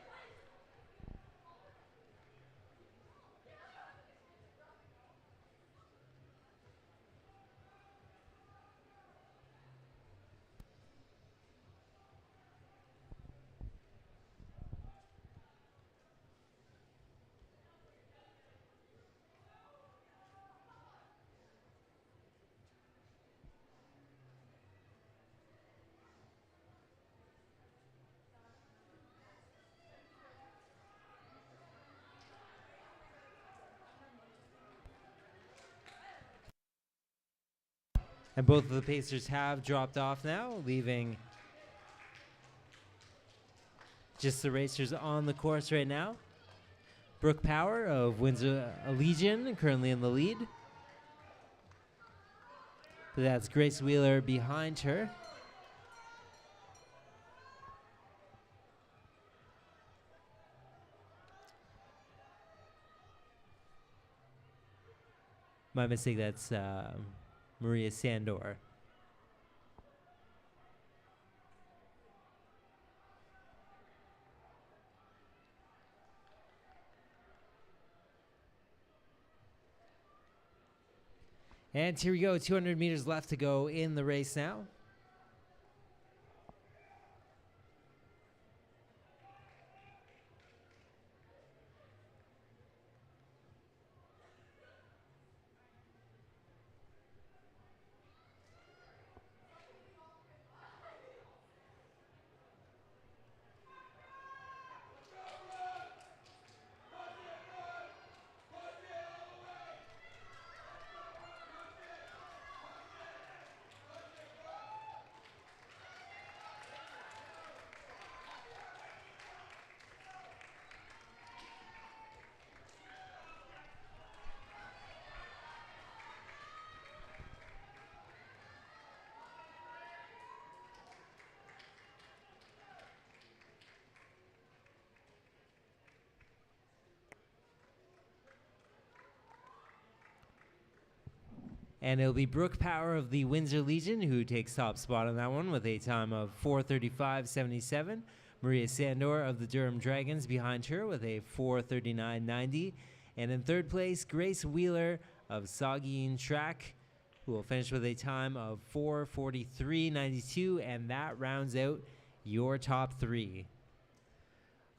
And both of the pacers have dropped off now, leaving just the racers on the course right now. Brooke Power of Windsor Legion currently in the lead. But that's Grace Wheeler behind her. My mistake, that's Maria Sandor. And here we go, 200 meters left to go in the race now. And it'll be Brooke Power of the Windsor Legion who takes top spot on that one with a time of 4:35.77. Maria Sandor of the Durham Dragons behind her with a 4:39.90. And in third place, Grace Wheeler of Saugeen Track, who will finish with a time of 4:43.92. And that rounds out your top three.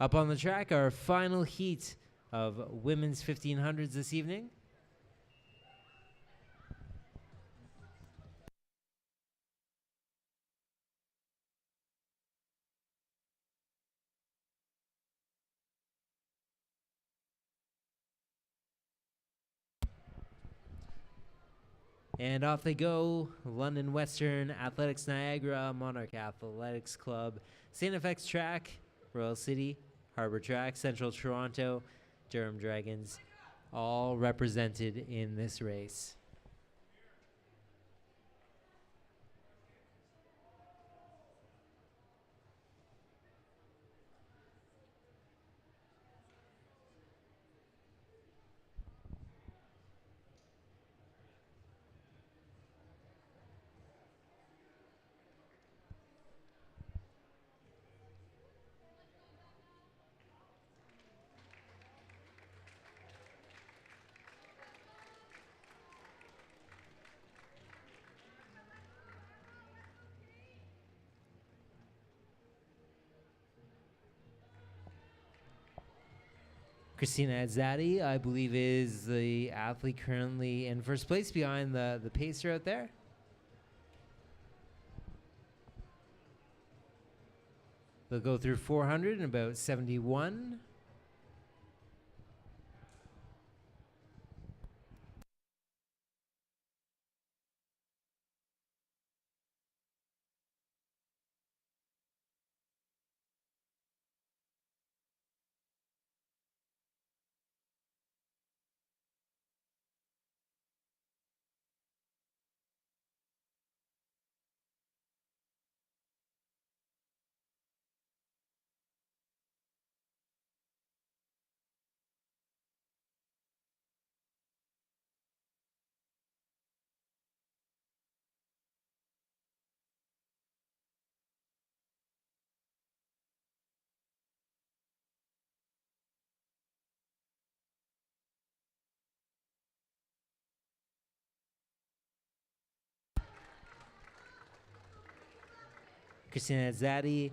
Up on the track, our final heat of women's 1500s this evening. And off they go, London Western, Athletics Niagara, Monarch Athletics Club, St. FX Track, Royal City, Harbour Track, Central Toronto, Durham Dragons, all represented in this race. Christina Adzadi, I believe, is the athlete currently in first place behind the pacer out there. They'll go through 400 in about 71. Christina Zadi,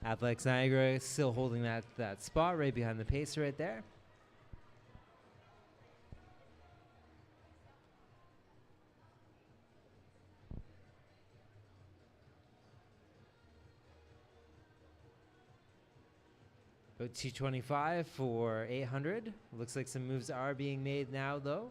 Athletics Niagara, still holding that spot right behind the pacer right there. About 225 for 800. Looks like some moves are being made now, though.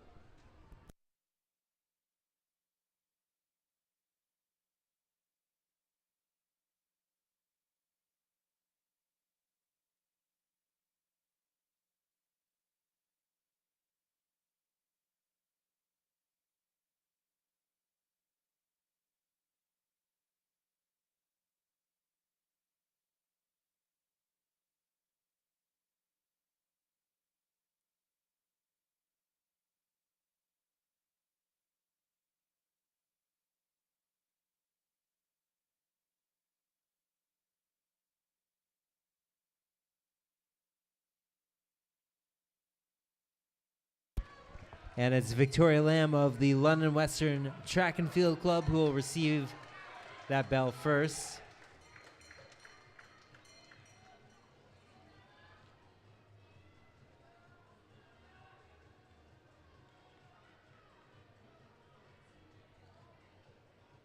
And it's Victoria Lamb of the London Western Track and Field Club who will receive that bell first.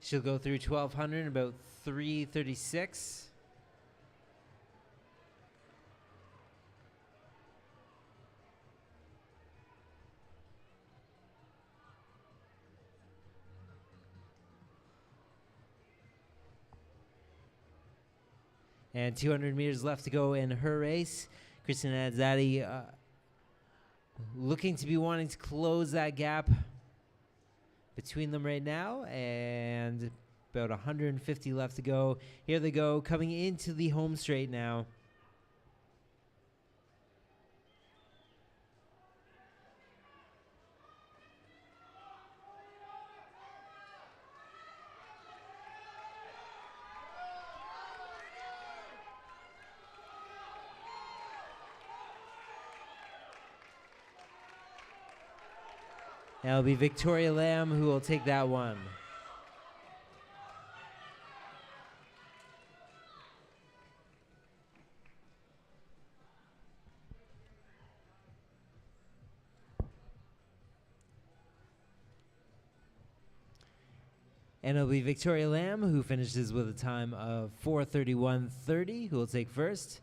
She'll go through 1,200 in about 3:36. And 200 meters left to go in her race. Christina Zadi looking to be wanting to close that gap between them right now. And about 150 left to go. Here they go, coming into the home straight now. That'll be Victoria Lamb who will take that one. And it'll be Victoria Lamb who finishes with a time of 4:31.30, who will take first.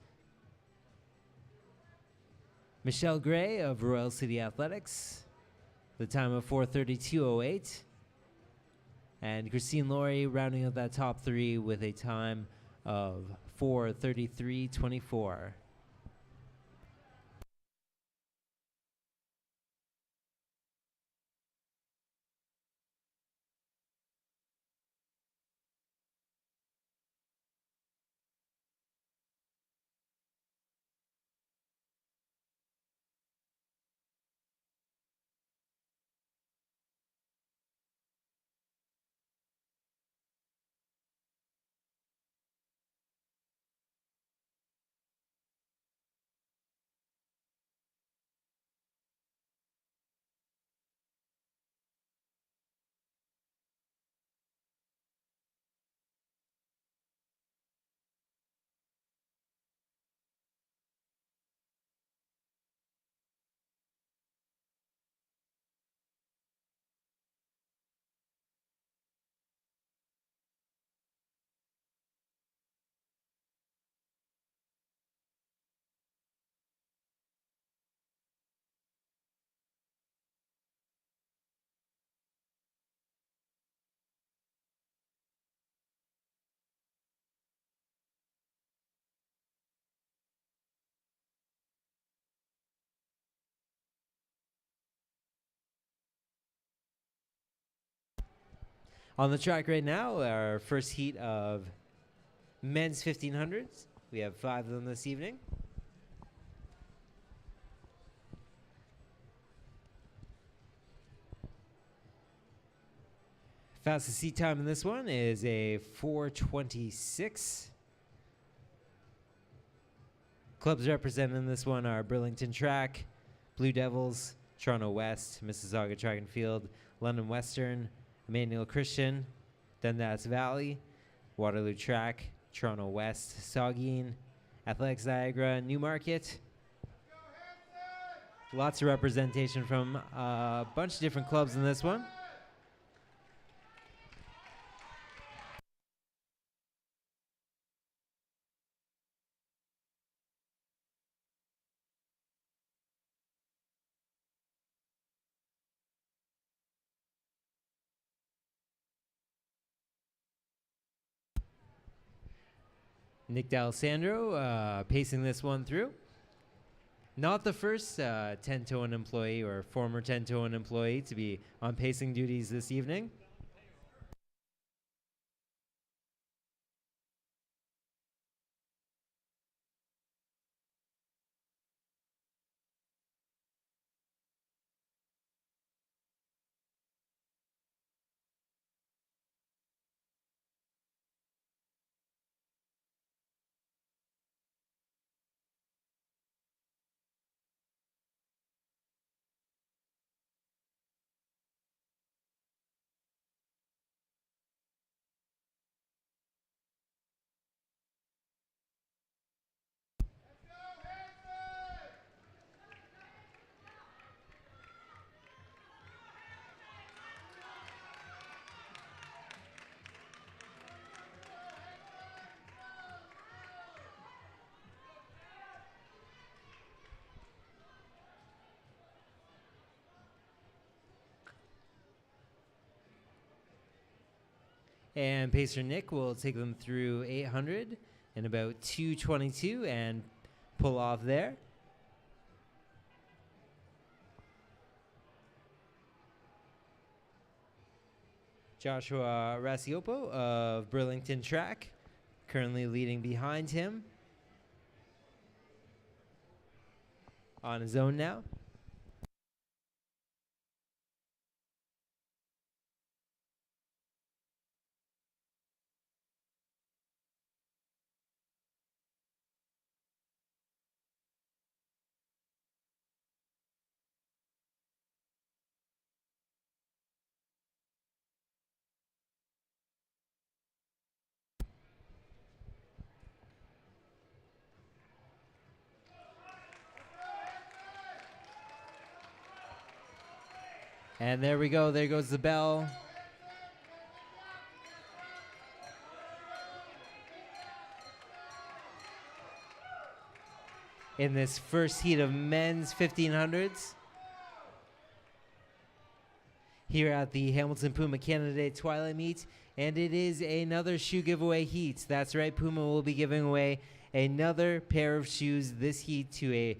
Michelle Gray of Royal City Athletics, the time of 4:32.08. And Christine Laurie rounding out that top three with a time of 4:33.24. On the track right now, our first heat of men's 1500s. We have 5 of them this evening. Fastest seat time in this one is a 4:26. Clubs represented in this one are Burlington Track, Blue Devils, Toronto West, Mississauga Track and Field, London Western, Emmanuel Christian, Dundas Valley, Waterloo Track, Toronto West, Saugeen, Athletics Niagara, Newmarket. Lots of representation from a bunch of different clubs in this one. Nick D'Alessandro pacing this one through. Not the first 10-to-1 employee or former 10-to-1 employee to be on pacing duties this evening. And pacer Nick will take them through 800 in about 2:22 and pull off there. Joshua Rasiopo of Burlington Track currently leading behind him on his own now. And there we go. There goes the bell. In this first heat of men's 1500s here at the Hamilton Puma Canada Day Twilight Meet. And it is another shoe giveaway heat. That's right. Puma will be giving away another pair of shoes this heat to a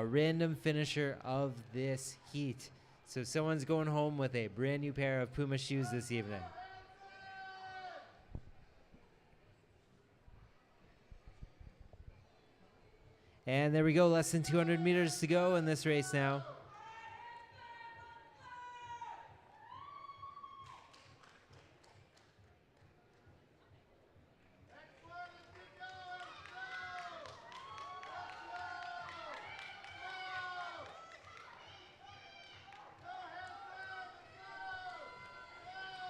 random finisher of this heat. So someone's going home with a brand new pair of Puma shoes this evening. And there we go, less than 200 meters to go in this race now.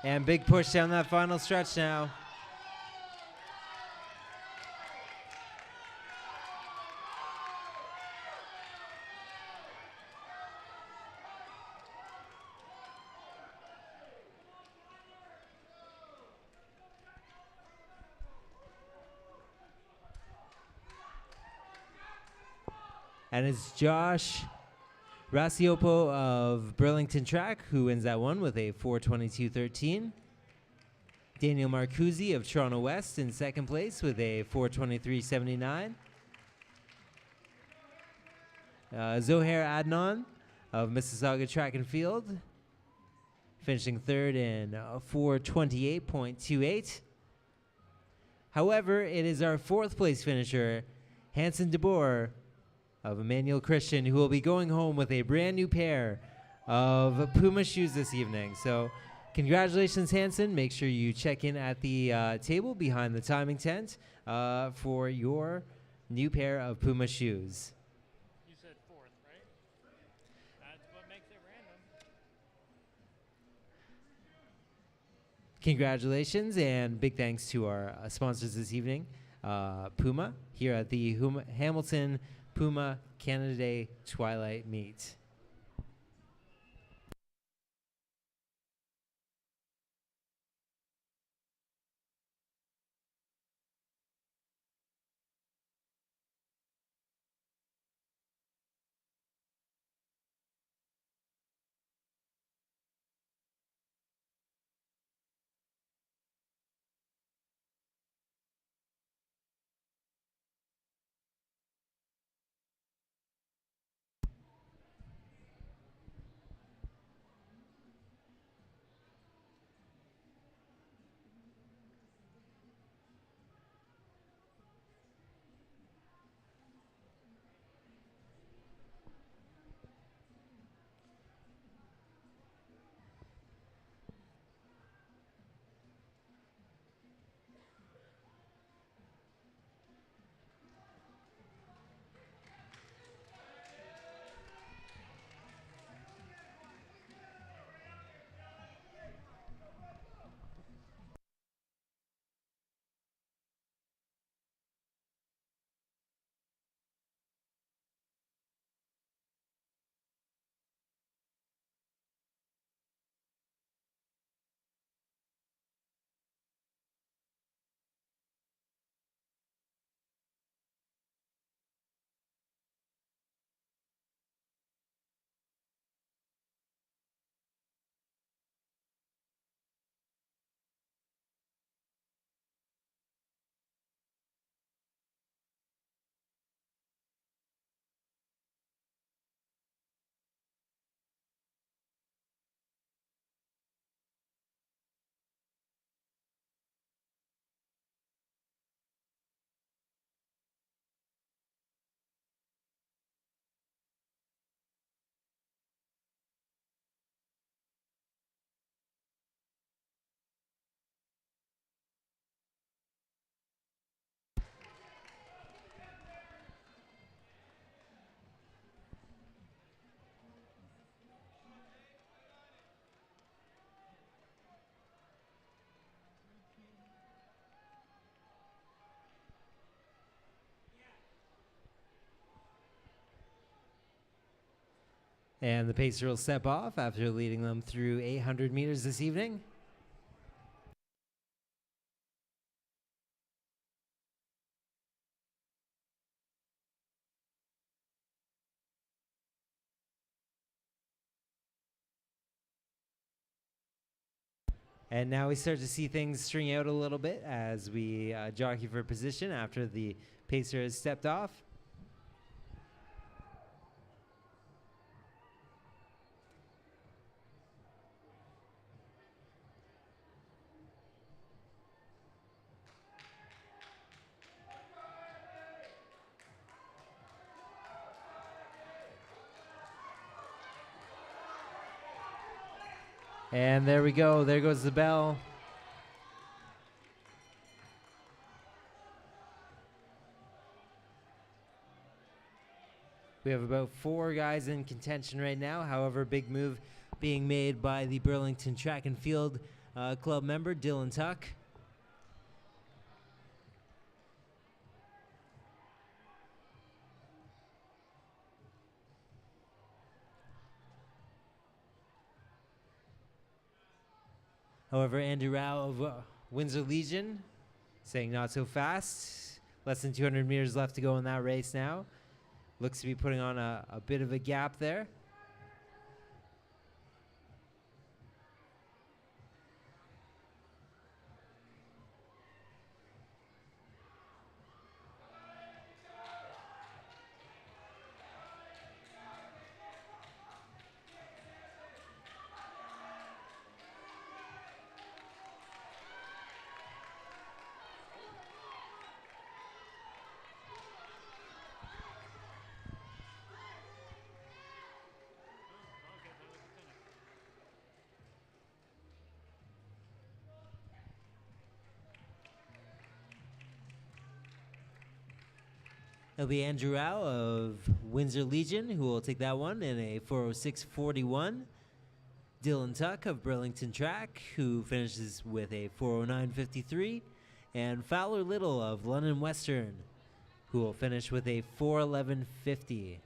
And big push down that final stretch now. And it's Josh Rasiopo of Burlington Track who wins that one with a 4:22.13. Daniel Marcuzzi of Toronto West in second place with a 4:23.79. Zohair Adnan of Mississauga Track and Field finishing third in 4:28.28. However, it is our fourth place finisher, Hanson DeBoer of Emmanuel Christian, who will be going home with a brand new pair of Puma shoes this evening. So congratulations, Hanson. Make sure you check in at the table behind the timing tent for your new pair of Puma shoes. You said fourth, right? That's what makes it random. Congratulations and big thanks to our sponsors this evening, Puma, here at the Hamilton Puma Canada Day Twilight Meet. And the pacer will step off after leading them through 800 meters this evening. And now we start to see things string out a little bit as we jockey for position after the pacer has stepped off. And there we go. There goes the bell. We have about 4 guys in contention right now. However, big move being made by the Burlington Track and Field Club member, Dylan Tuck. However, Andy Rao of Windsor Legion saying not so fast. Less than 200 meters left to go in that race now. Looks to be putting on a bit of a gap there. It'll be Andrew Rao of Windsor Legion who will take that one in a 4:06.41. Dylan Tuck of Burlington Track, who finishes with a 4:09.53, and Fowler Little of London Western, who will finish with a 4:11.50.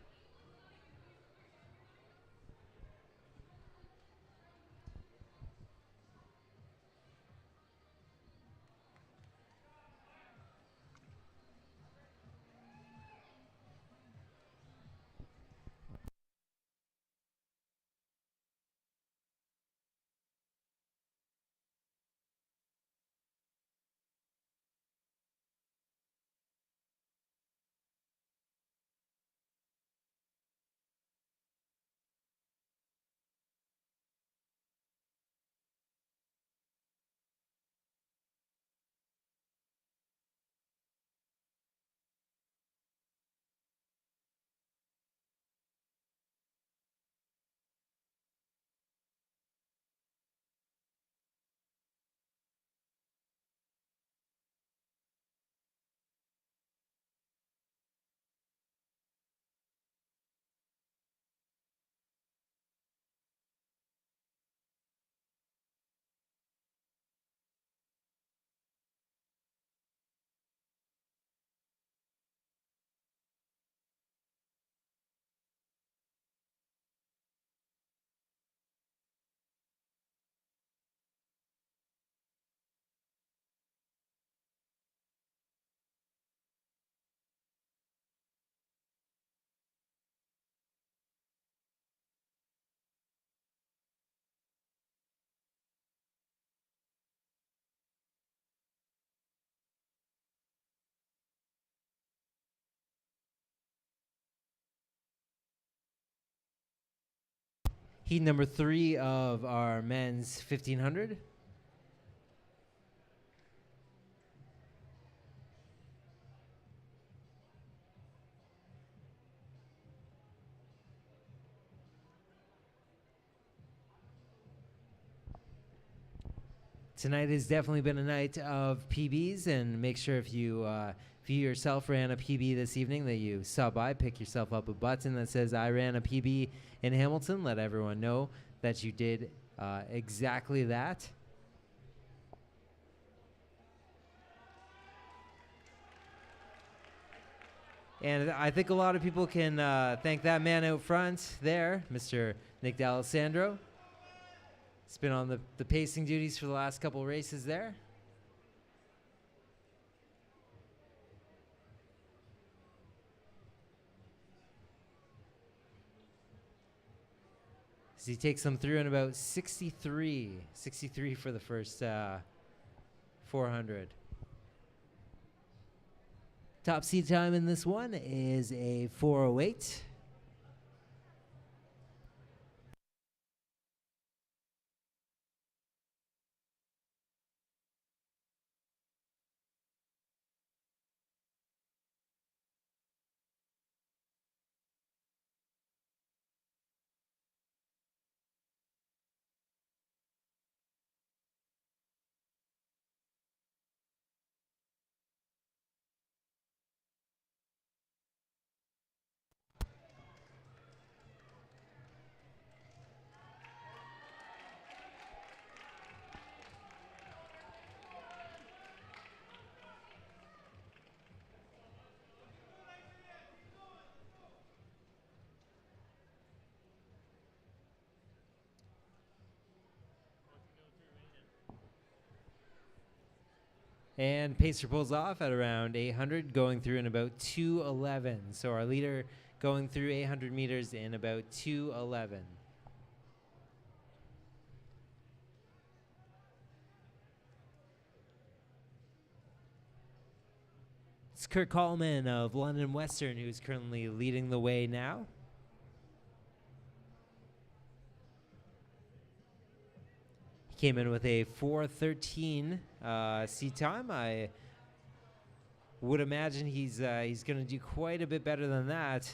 Heat number 3 of our men's 1500. Tonight has definitely been a night of PBs, and make sure if you yourself ran a PB this evening that you stop by, pick yourself up a button that says I ran a PB in Hamilton. Let everyone know that you did exactly that. And I think a lot of people can thank that man out front there, Mr. Nick D'Alessandro. He's been on the pacing duties for the last couple races there. As he takes them through in about 63 for the first 400. Top seed time in this one is a 4:08. And Pacer pulls off at around 800, going through in about 2:11. So our leader going through 800 meters in about 2:11. It's Kurt Coleman of London Western who's currently leading the way now. He came in with a 4:13 seat time. I would imagine he's going to do quite a bit better than that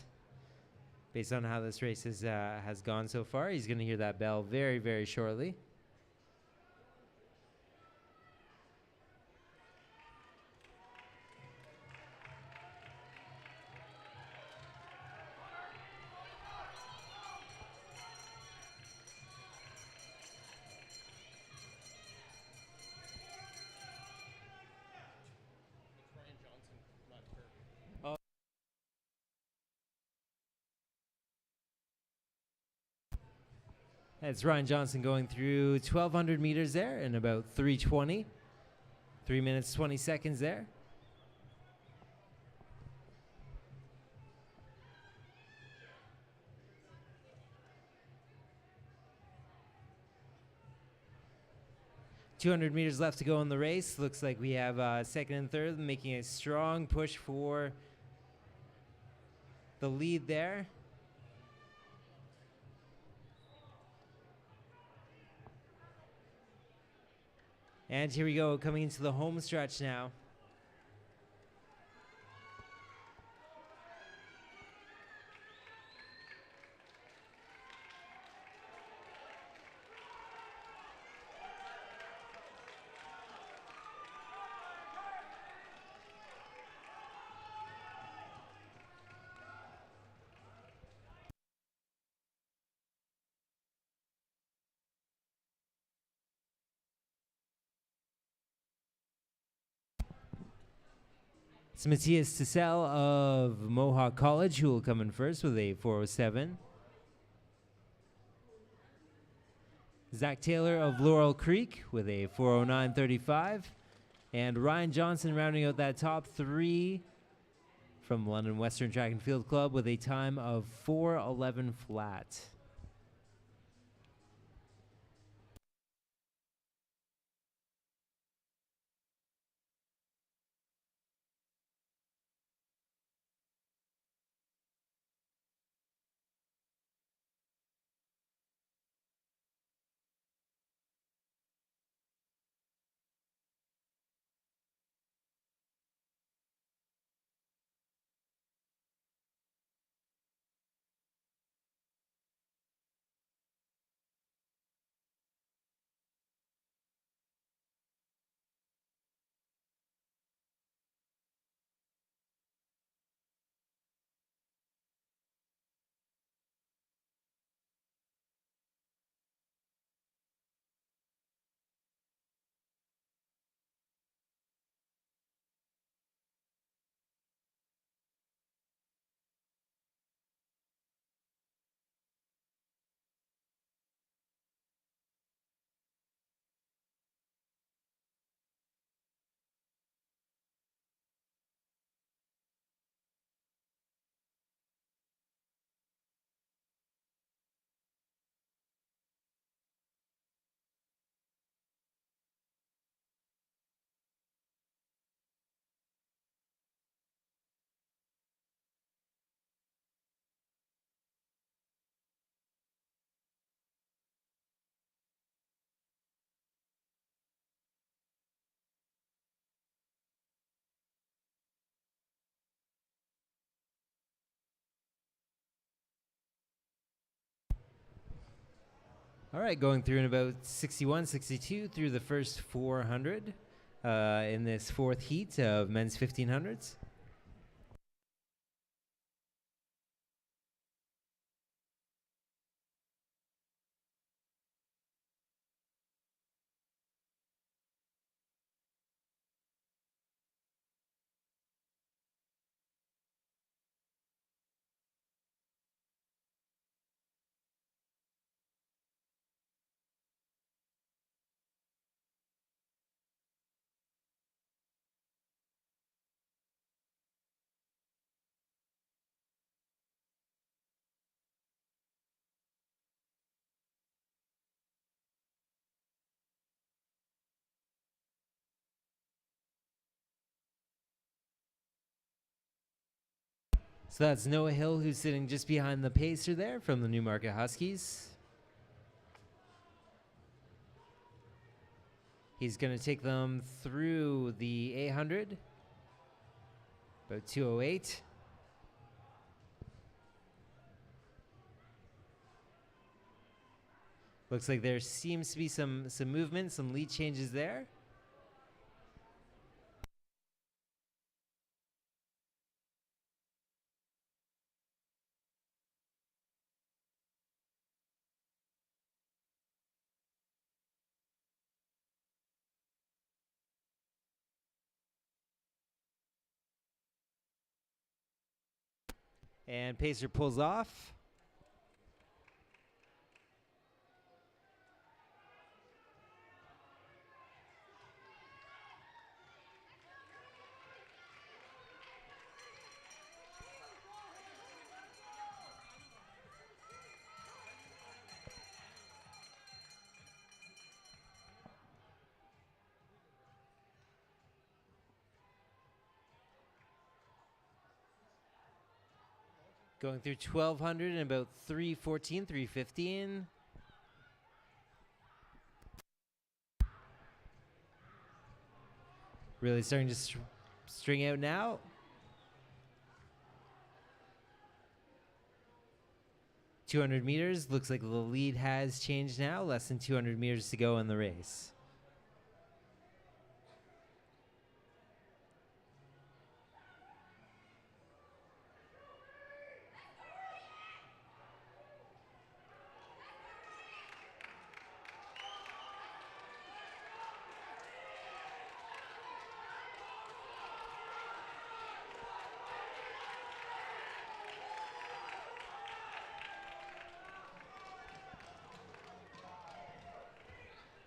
based on how this race has gone so far. He's going to hear that bell very, very shortly. That's Ryan Johnson going through 1,200 meters there in about 3:20. 3 minutes, 20 seconds there. .200 meters left to go in the race. Looks like we have second and third making a strong push for the lead there. And here we go, coming into the home stretch now. It's Matthias Tissell of Mohawk College who will come in first with a 4:07. Zach Taylor of Laurel Creek with a 4:09.35. And Ryan Johnson rounding out that top three from London Western Track and Field Club with a time of 4:11 flat. All right, going through in about 61, 62 through the first 400 in this fourth heat of men's 1500s. So that's Noah Hill, who's sitting just behind the pacer there from the Newmarket Huskies. He's going to take them through the 800, about 2:08. Looks like there seems to be some movement, some lead changes there. And pacer pulls off. Going through 1200 and about 314, 315. Really starting to string out now. .200 meters. Looks like the lead has changed now. Less than 200 meters to go in the race.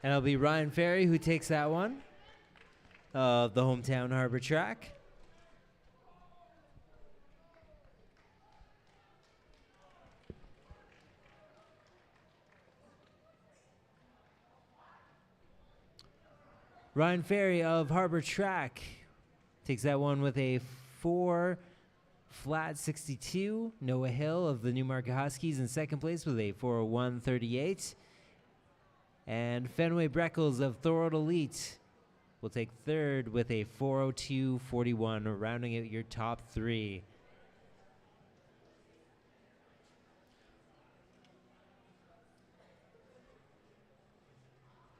And it'll be Ryan Ferry who takes that one of the hometown Harbor Track. Ryan Ferry of Harbor Track takes that one with a 4 flat 62. Noah Hill of the Newmarket Huskies in second place with a 4:01:38. And Fenway Breckles of Thorold Elite will take third with a 4:02:41, rounding out your top three.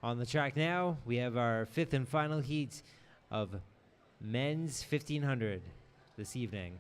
On the track now, we have our fifth and final heat of men's 1500 this evening.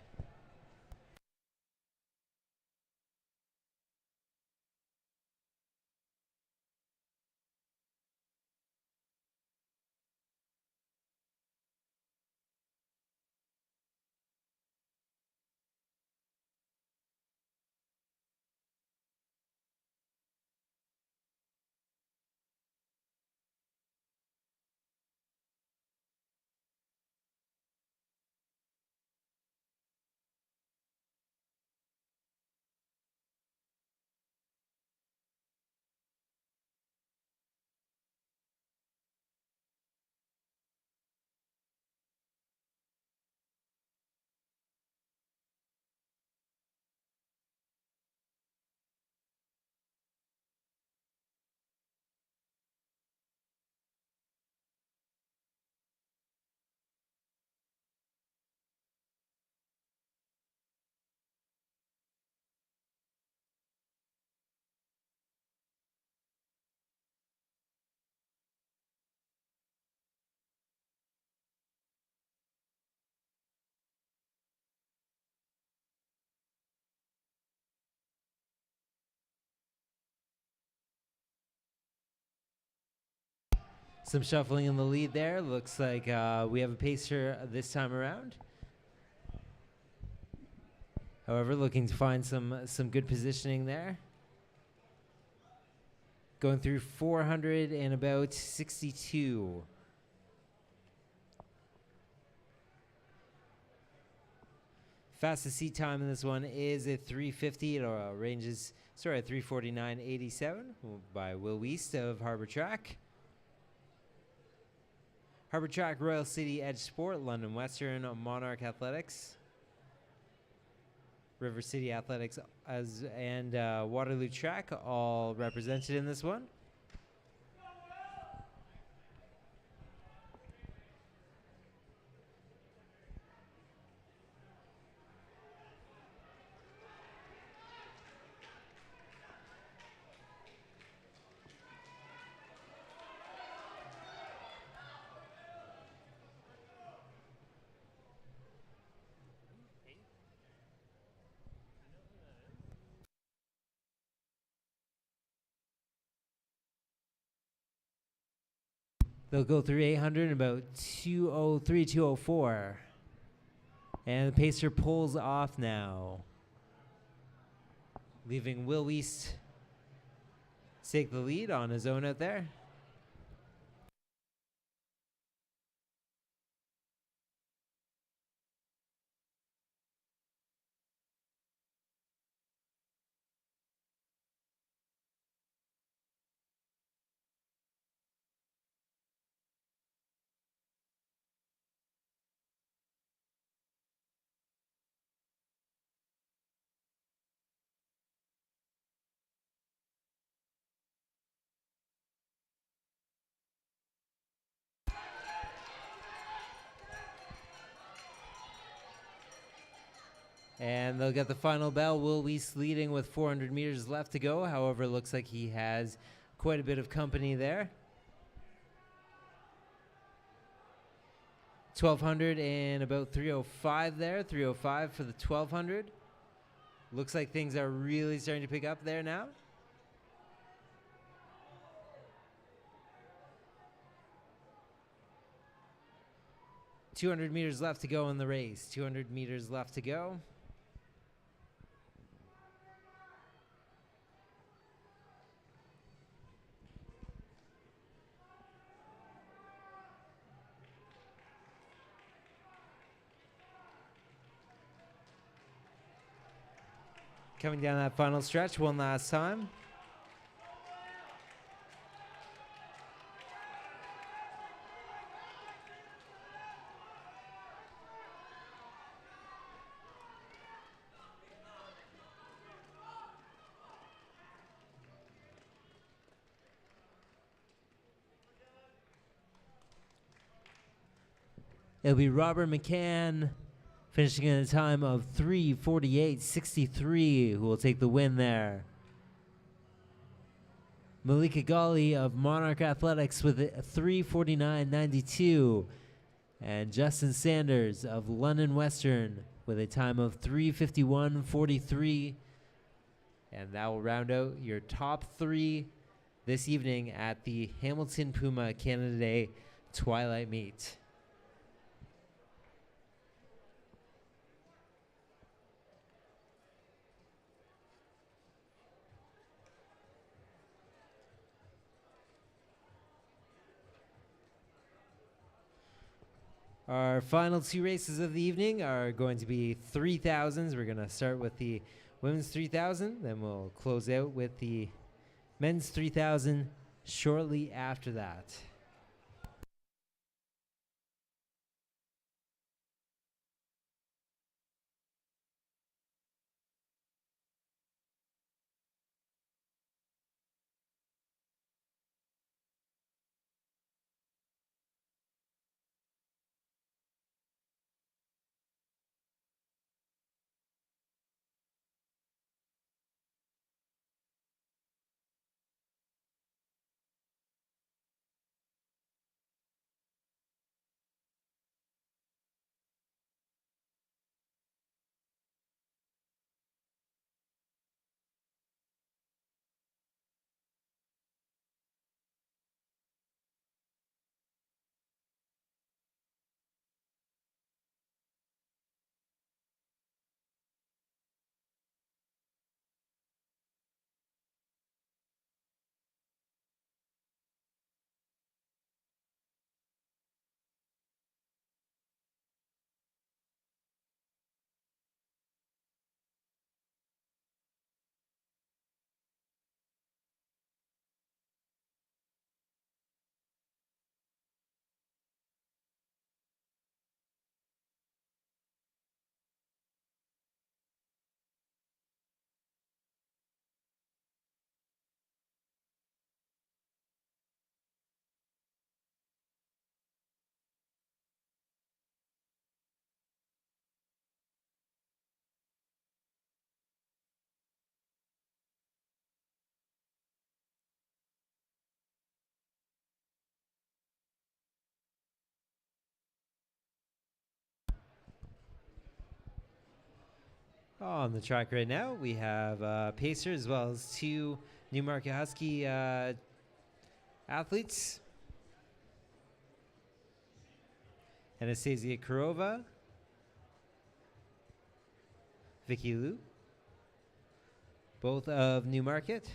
Some shuffling in the lead there. Looks like we have a pacer this time around. However, looking to find some good positioning there. Going through 400 and about 62. Fastest seat time in this one is at 3:50. It ranges, at 3:49:87 by Will Weast of Harbor Track. Harbor Track, Royal City, Edge Sport, London Western, Monarch Athletics, River City Athletics, and Waterloo Track all represented in this one. They'll go through 800 in about 2:03, 2:04. And the pacer pulls off now, leaving Will Weast take the lead on his own out there. And they'll get the final bell. Will Weiss leading with 400 meters left to go. However, it looks like he has quite a bit of company there. 1200 and about 305 there. 305 for the 1200. Looks like things are really starting to pick up there now. .200 meters left to go in the race. 200 meters left to go. Coming down that final stretch one last time. It'll be Robert McCann finishing in a time of 3:48.63, who will take the win there. Malika Ghali of Monarch Athletics with 3:49.92. And Justin Sanders of London Western with a time of 3:51.43. And that will round out your top three this evening at the Hamilton Puma Canada Day Twilight Meet. Our final two races of the evening are going to be 3000s. We're going to start with the women's 3000, then we'll close out with the men's 3000 shortly after that. On the track right now, we have Pacer as well as two Newmarket Husky athletes. Anastasia Kurova, Vicky Liu, both of Newmarket.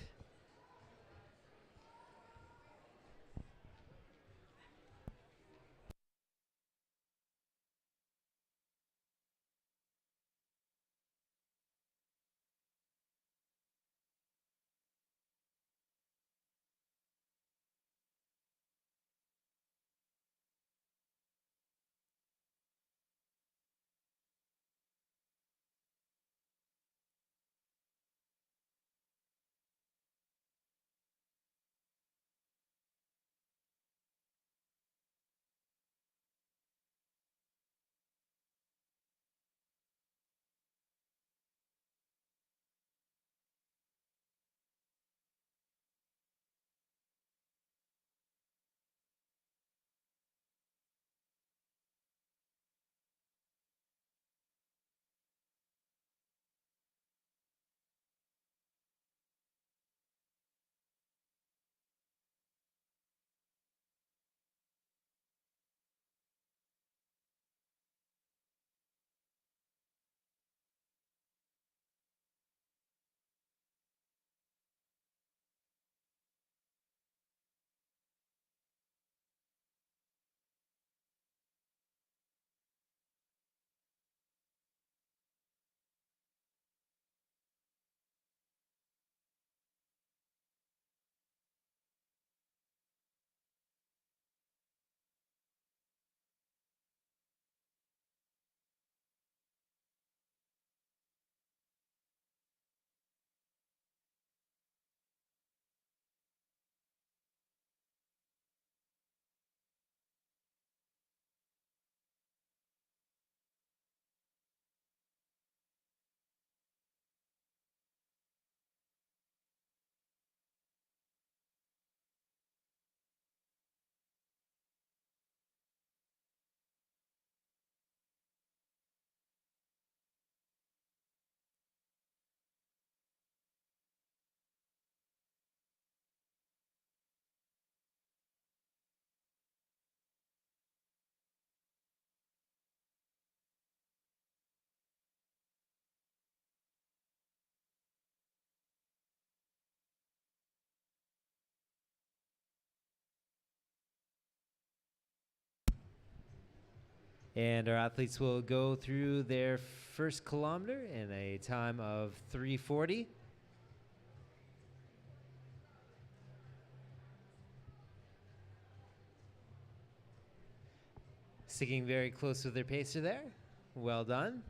And our athletes will go through their first kilometer in a time of 3:40. Sticking very close with their pacer there. Well done.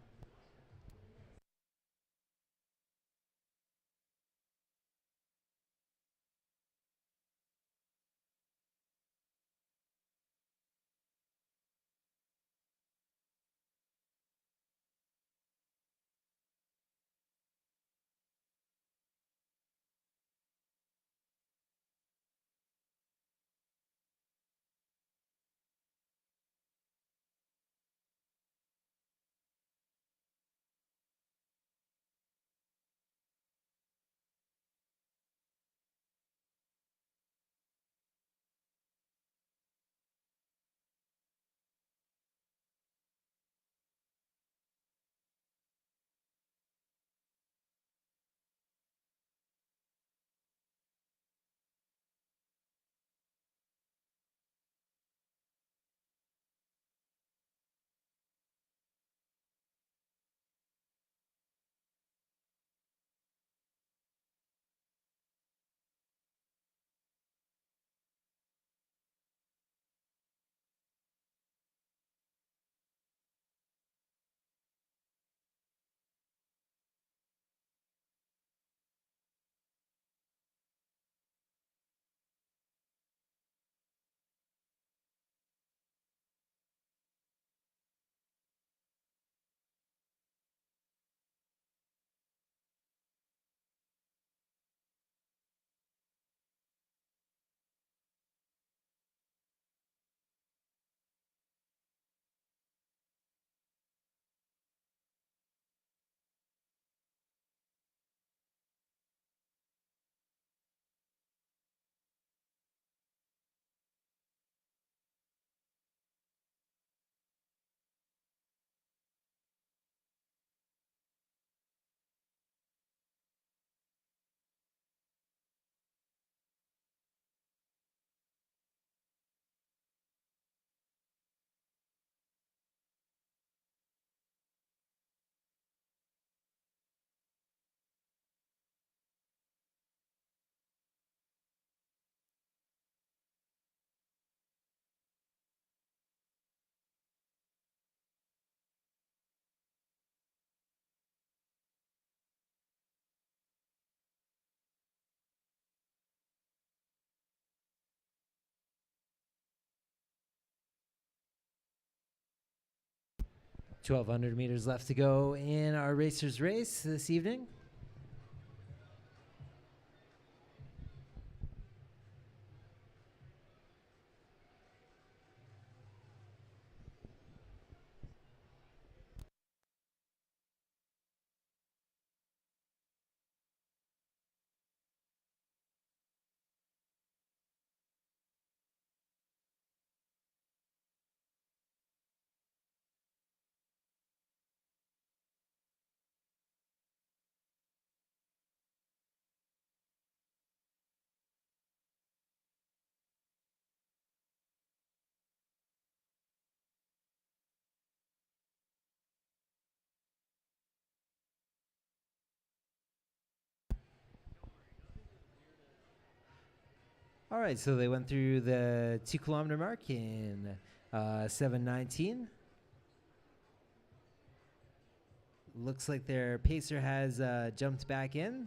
$1,200 left to go in our racers race this evening. All right, so they went through the 2 kilometer mark in 7:19. Looks like their pacer has jumped back in.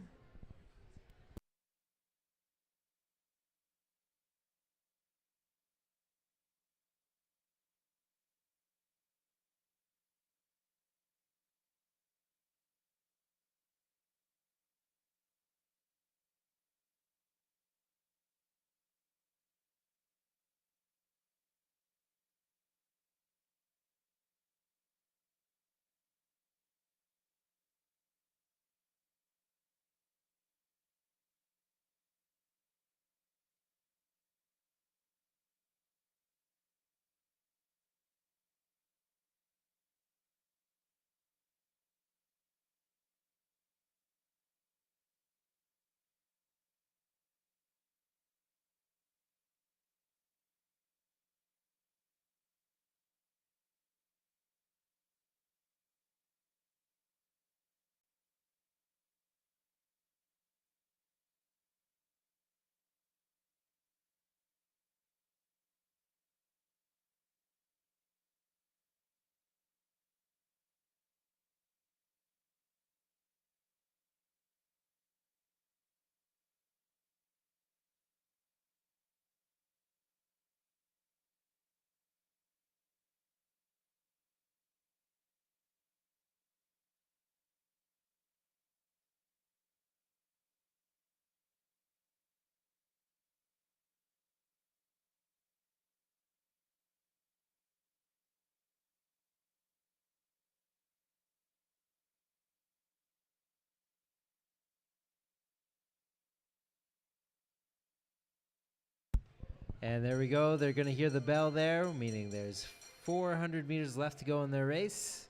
And there we go. They're going to hear the bell there, meaning there's 400 meters left to go in their race.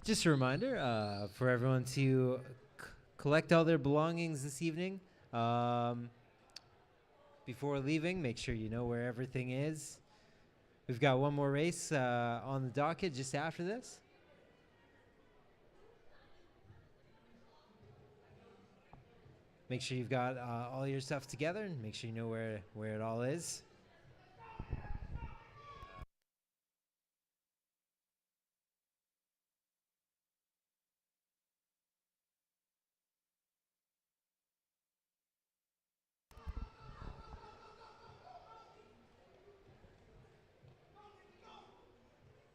Just a reminder for everyone to collect all their belongings this evening. Before leaving, make sure you know where everything is. We've got one more race on the docket just after this. Make sure you've got all your stuff together and make sure you know where it all is.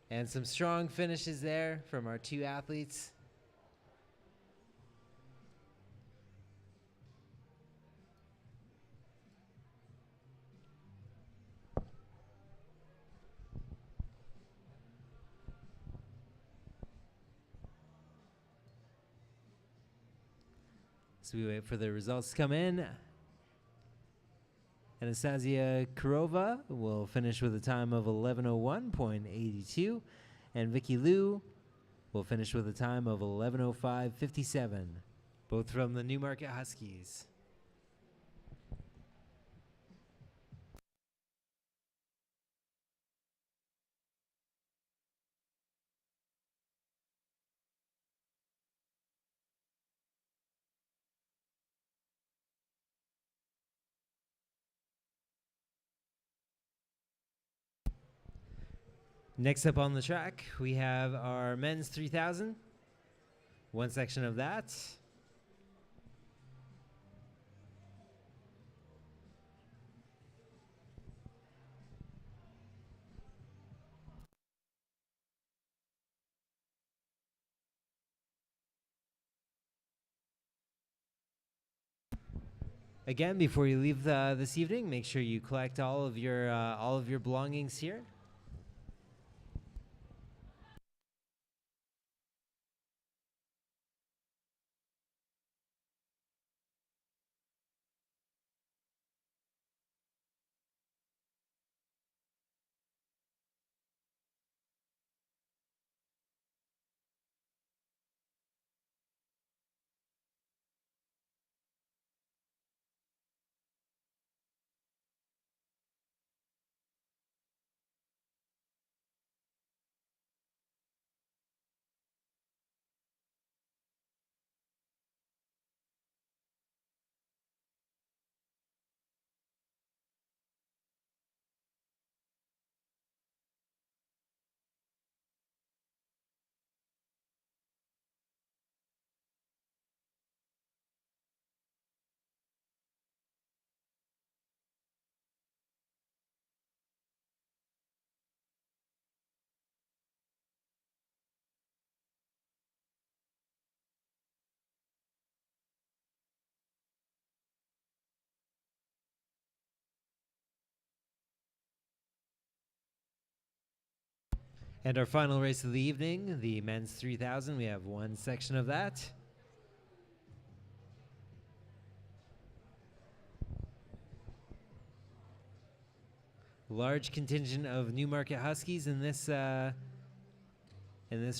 And some strong finishes there from our two athletes. So we wait for the results to come in. Anastasia Kurova will finish with a time of 11:01.82, and Vicky Liu will finish with a time of 11:05.57, both from the Newmarket Huskies. Next up on the track, we have our men's 3000. One section of that. Again, before you leave this evening, make sure you collect all of your belongings here. And our final race of the evening, the men's 3000. We have one section of that. Large contingent of Newmarket Huskies in this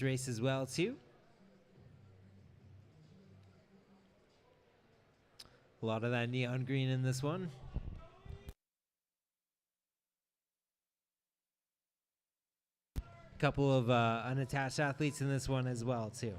race as well too. A lot of that neon green in this one. Couple of unattached athletes in this one as well too.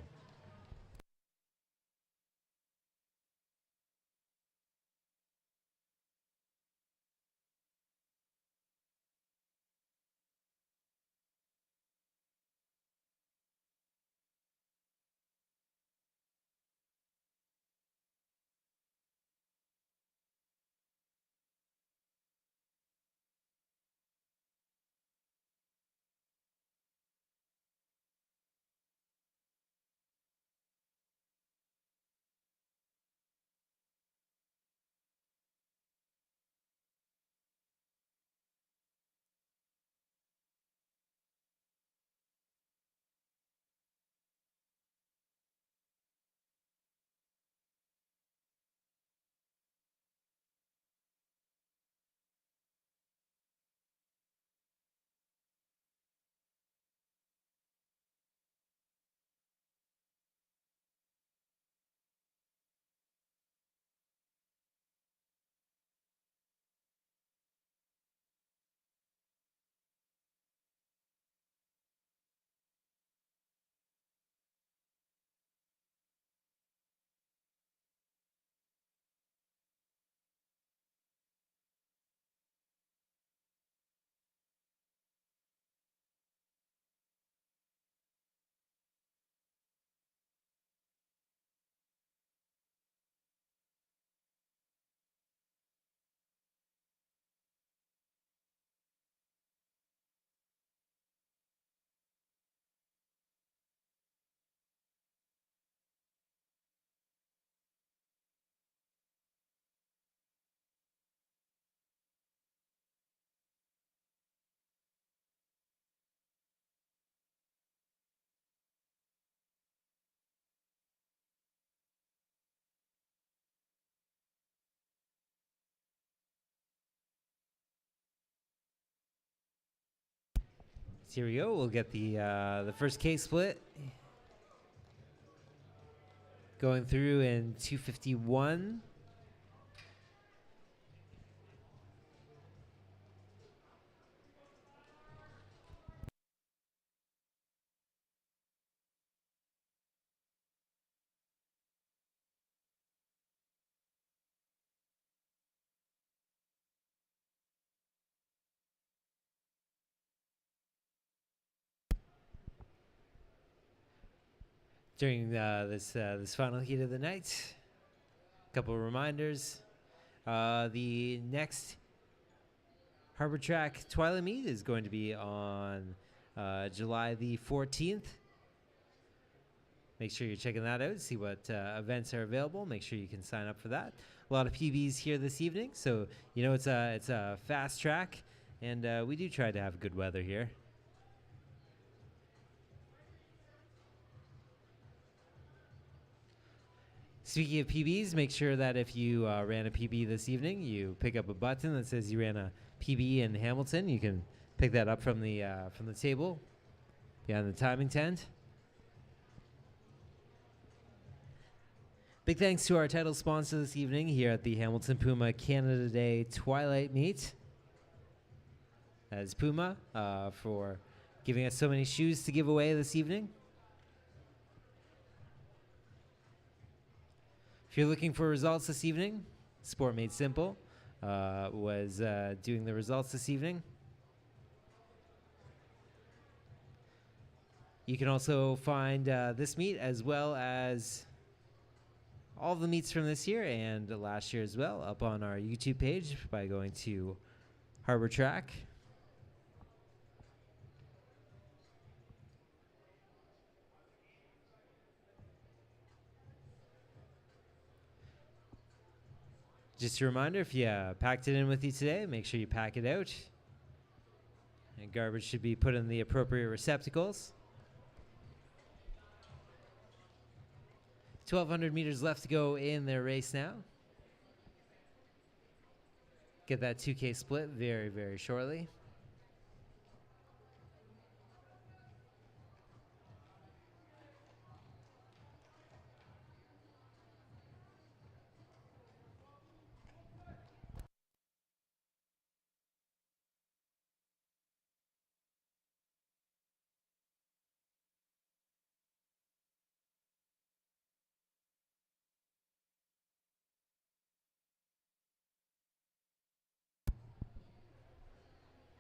So here we go. We'll get the first K split going through in 251. During this final heat of the night, a couple of reminders. The next Harbor Track Twilight meet is going to be on July the 14th. Make sure you're checking that out, see what events are available. Make sure you can sign up for that. A lot of PBs here this evening, so you know it's a fast track, and we do try to have good weather here. Speaking of PBs, make sure that if you ran a PB this evening, you pick up a button that says you ran a PB in Hamilton. You can pick that up from the table behind the timing tent. Big thanks to our title sponsor this evening here at the Hamilton Puma Canada Day Twilight Meet. That is Puma for giving us so many shoes to give away this evening. If you're looking for results this evening, Sport Made Simple was doing the results this evening. You can also find this meet as well as all the meets from this year and last year as well up on our YouTube page by going to Harbor Track. Just a reminder, if you packed it in with you today, make sure you pack it out. And garbage should be put in the appropriate receptacles. 1,200 meters left to go in their race now. Get that 2K split very, very shortly.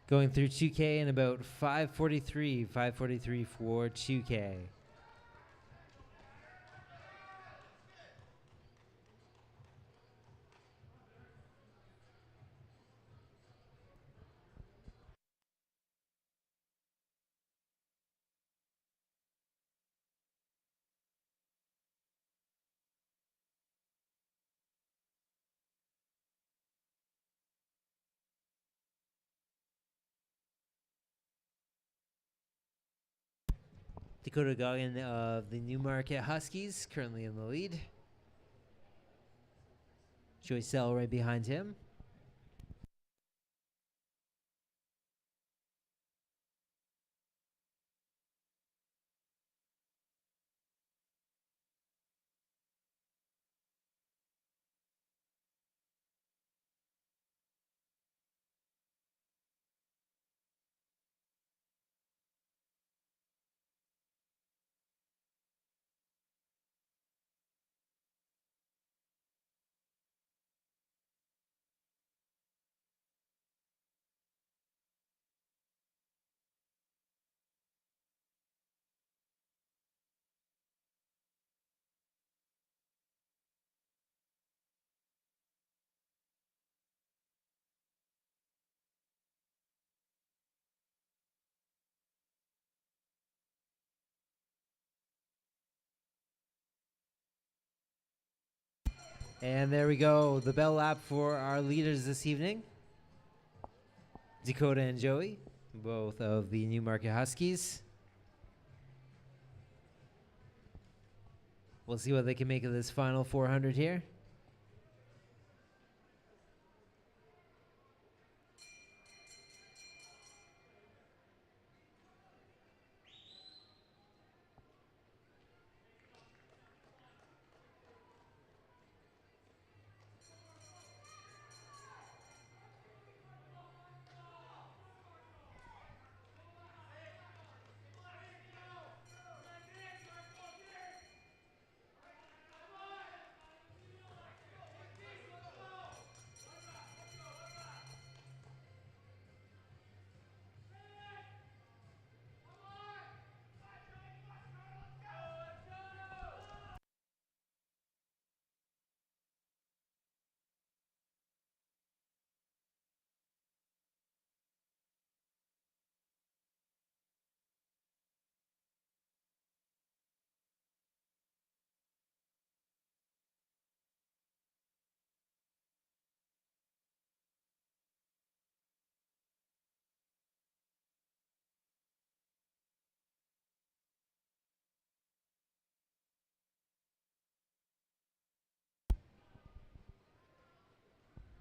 Going through 2K in about 5:43 for 2K. Dakota Goggin of the Newmarket Huskies currently in the lead. Joyce Sell right behind him. And there we go, the bell lap for our leaders this evening. Dakota and Joey, both of the Newmarket Huskies. We'll see what they can make of this final 400 here.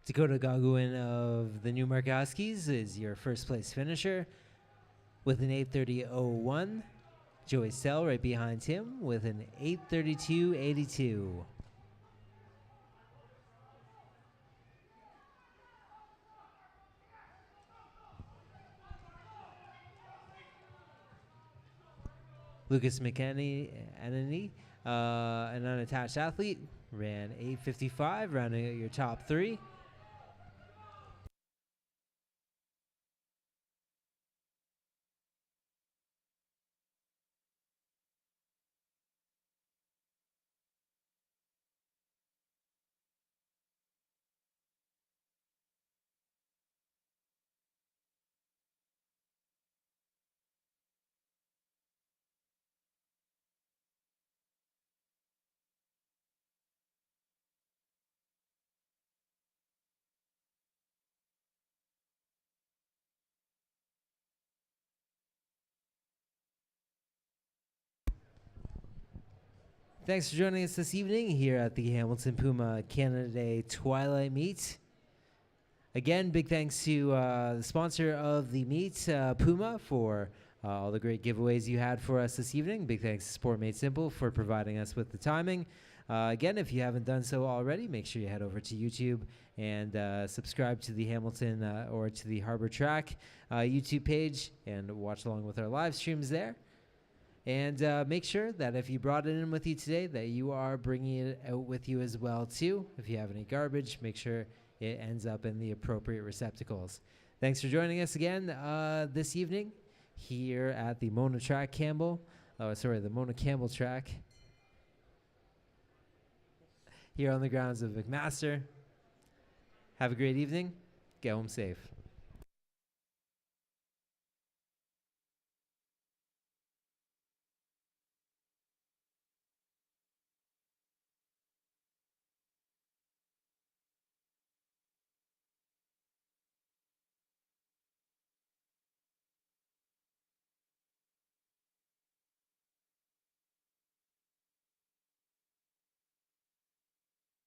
Dakota Gaguin of the Newmarket Huskies is your first place finisher with an 8:30.01. Joey Sell right behind him with an 8:32.82. Lucas McKenney, an unattached athlete, ran 8:55, rounding out your top three. Thanks for joining us this evening here at the Hamilton Puma Canada Day Twilight Meet. Again, big thanks to the sponsor of the meet, Puma, for all the great giveaways you had for us this evening. Big thanks to Sport Made Simple for providing us with the timing. Again, if you haven't done so already, make sure you head over to YouTube and subscribe to the Hamilton or to the Harbor Track YouTube page and watch along with our live streams there. And make sure that if you brought it in with you today, that you are bringing it out with you as well, too. If you have any garbage, make sure it ends up in the appropriate receptacles. Thanks for joining us again this evening here at the Mona Campbell track here on the grounds of McMaster. Have a great evening. Get home safe.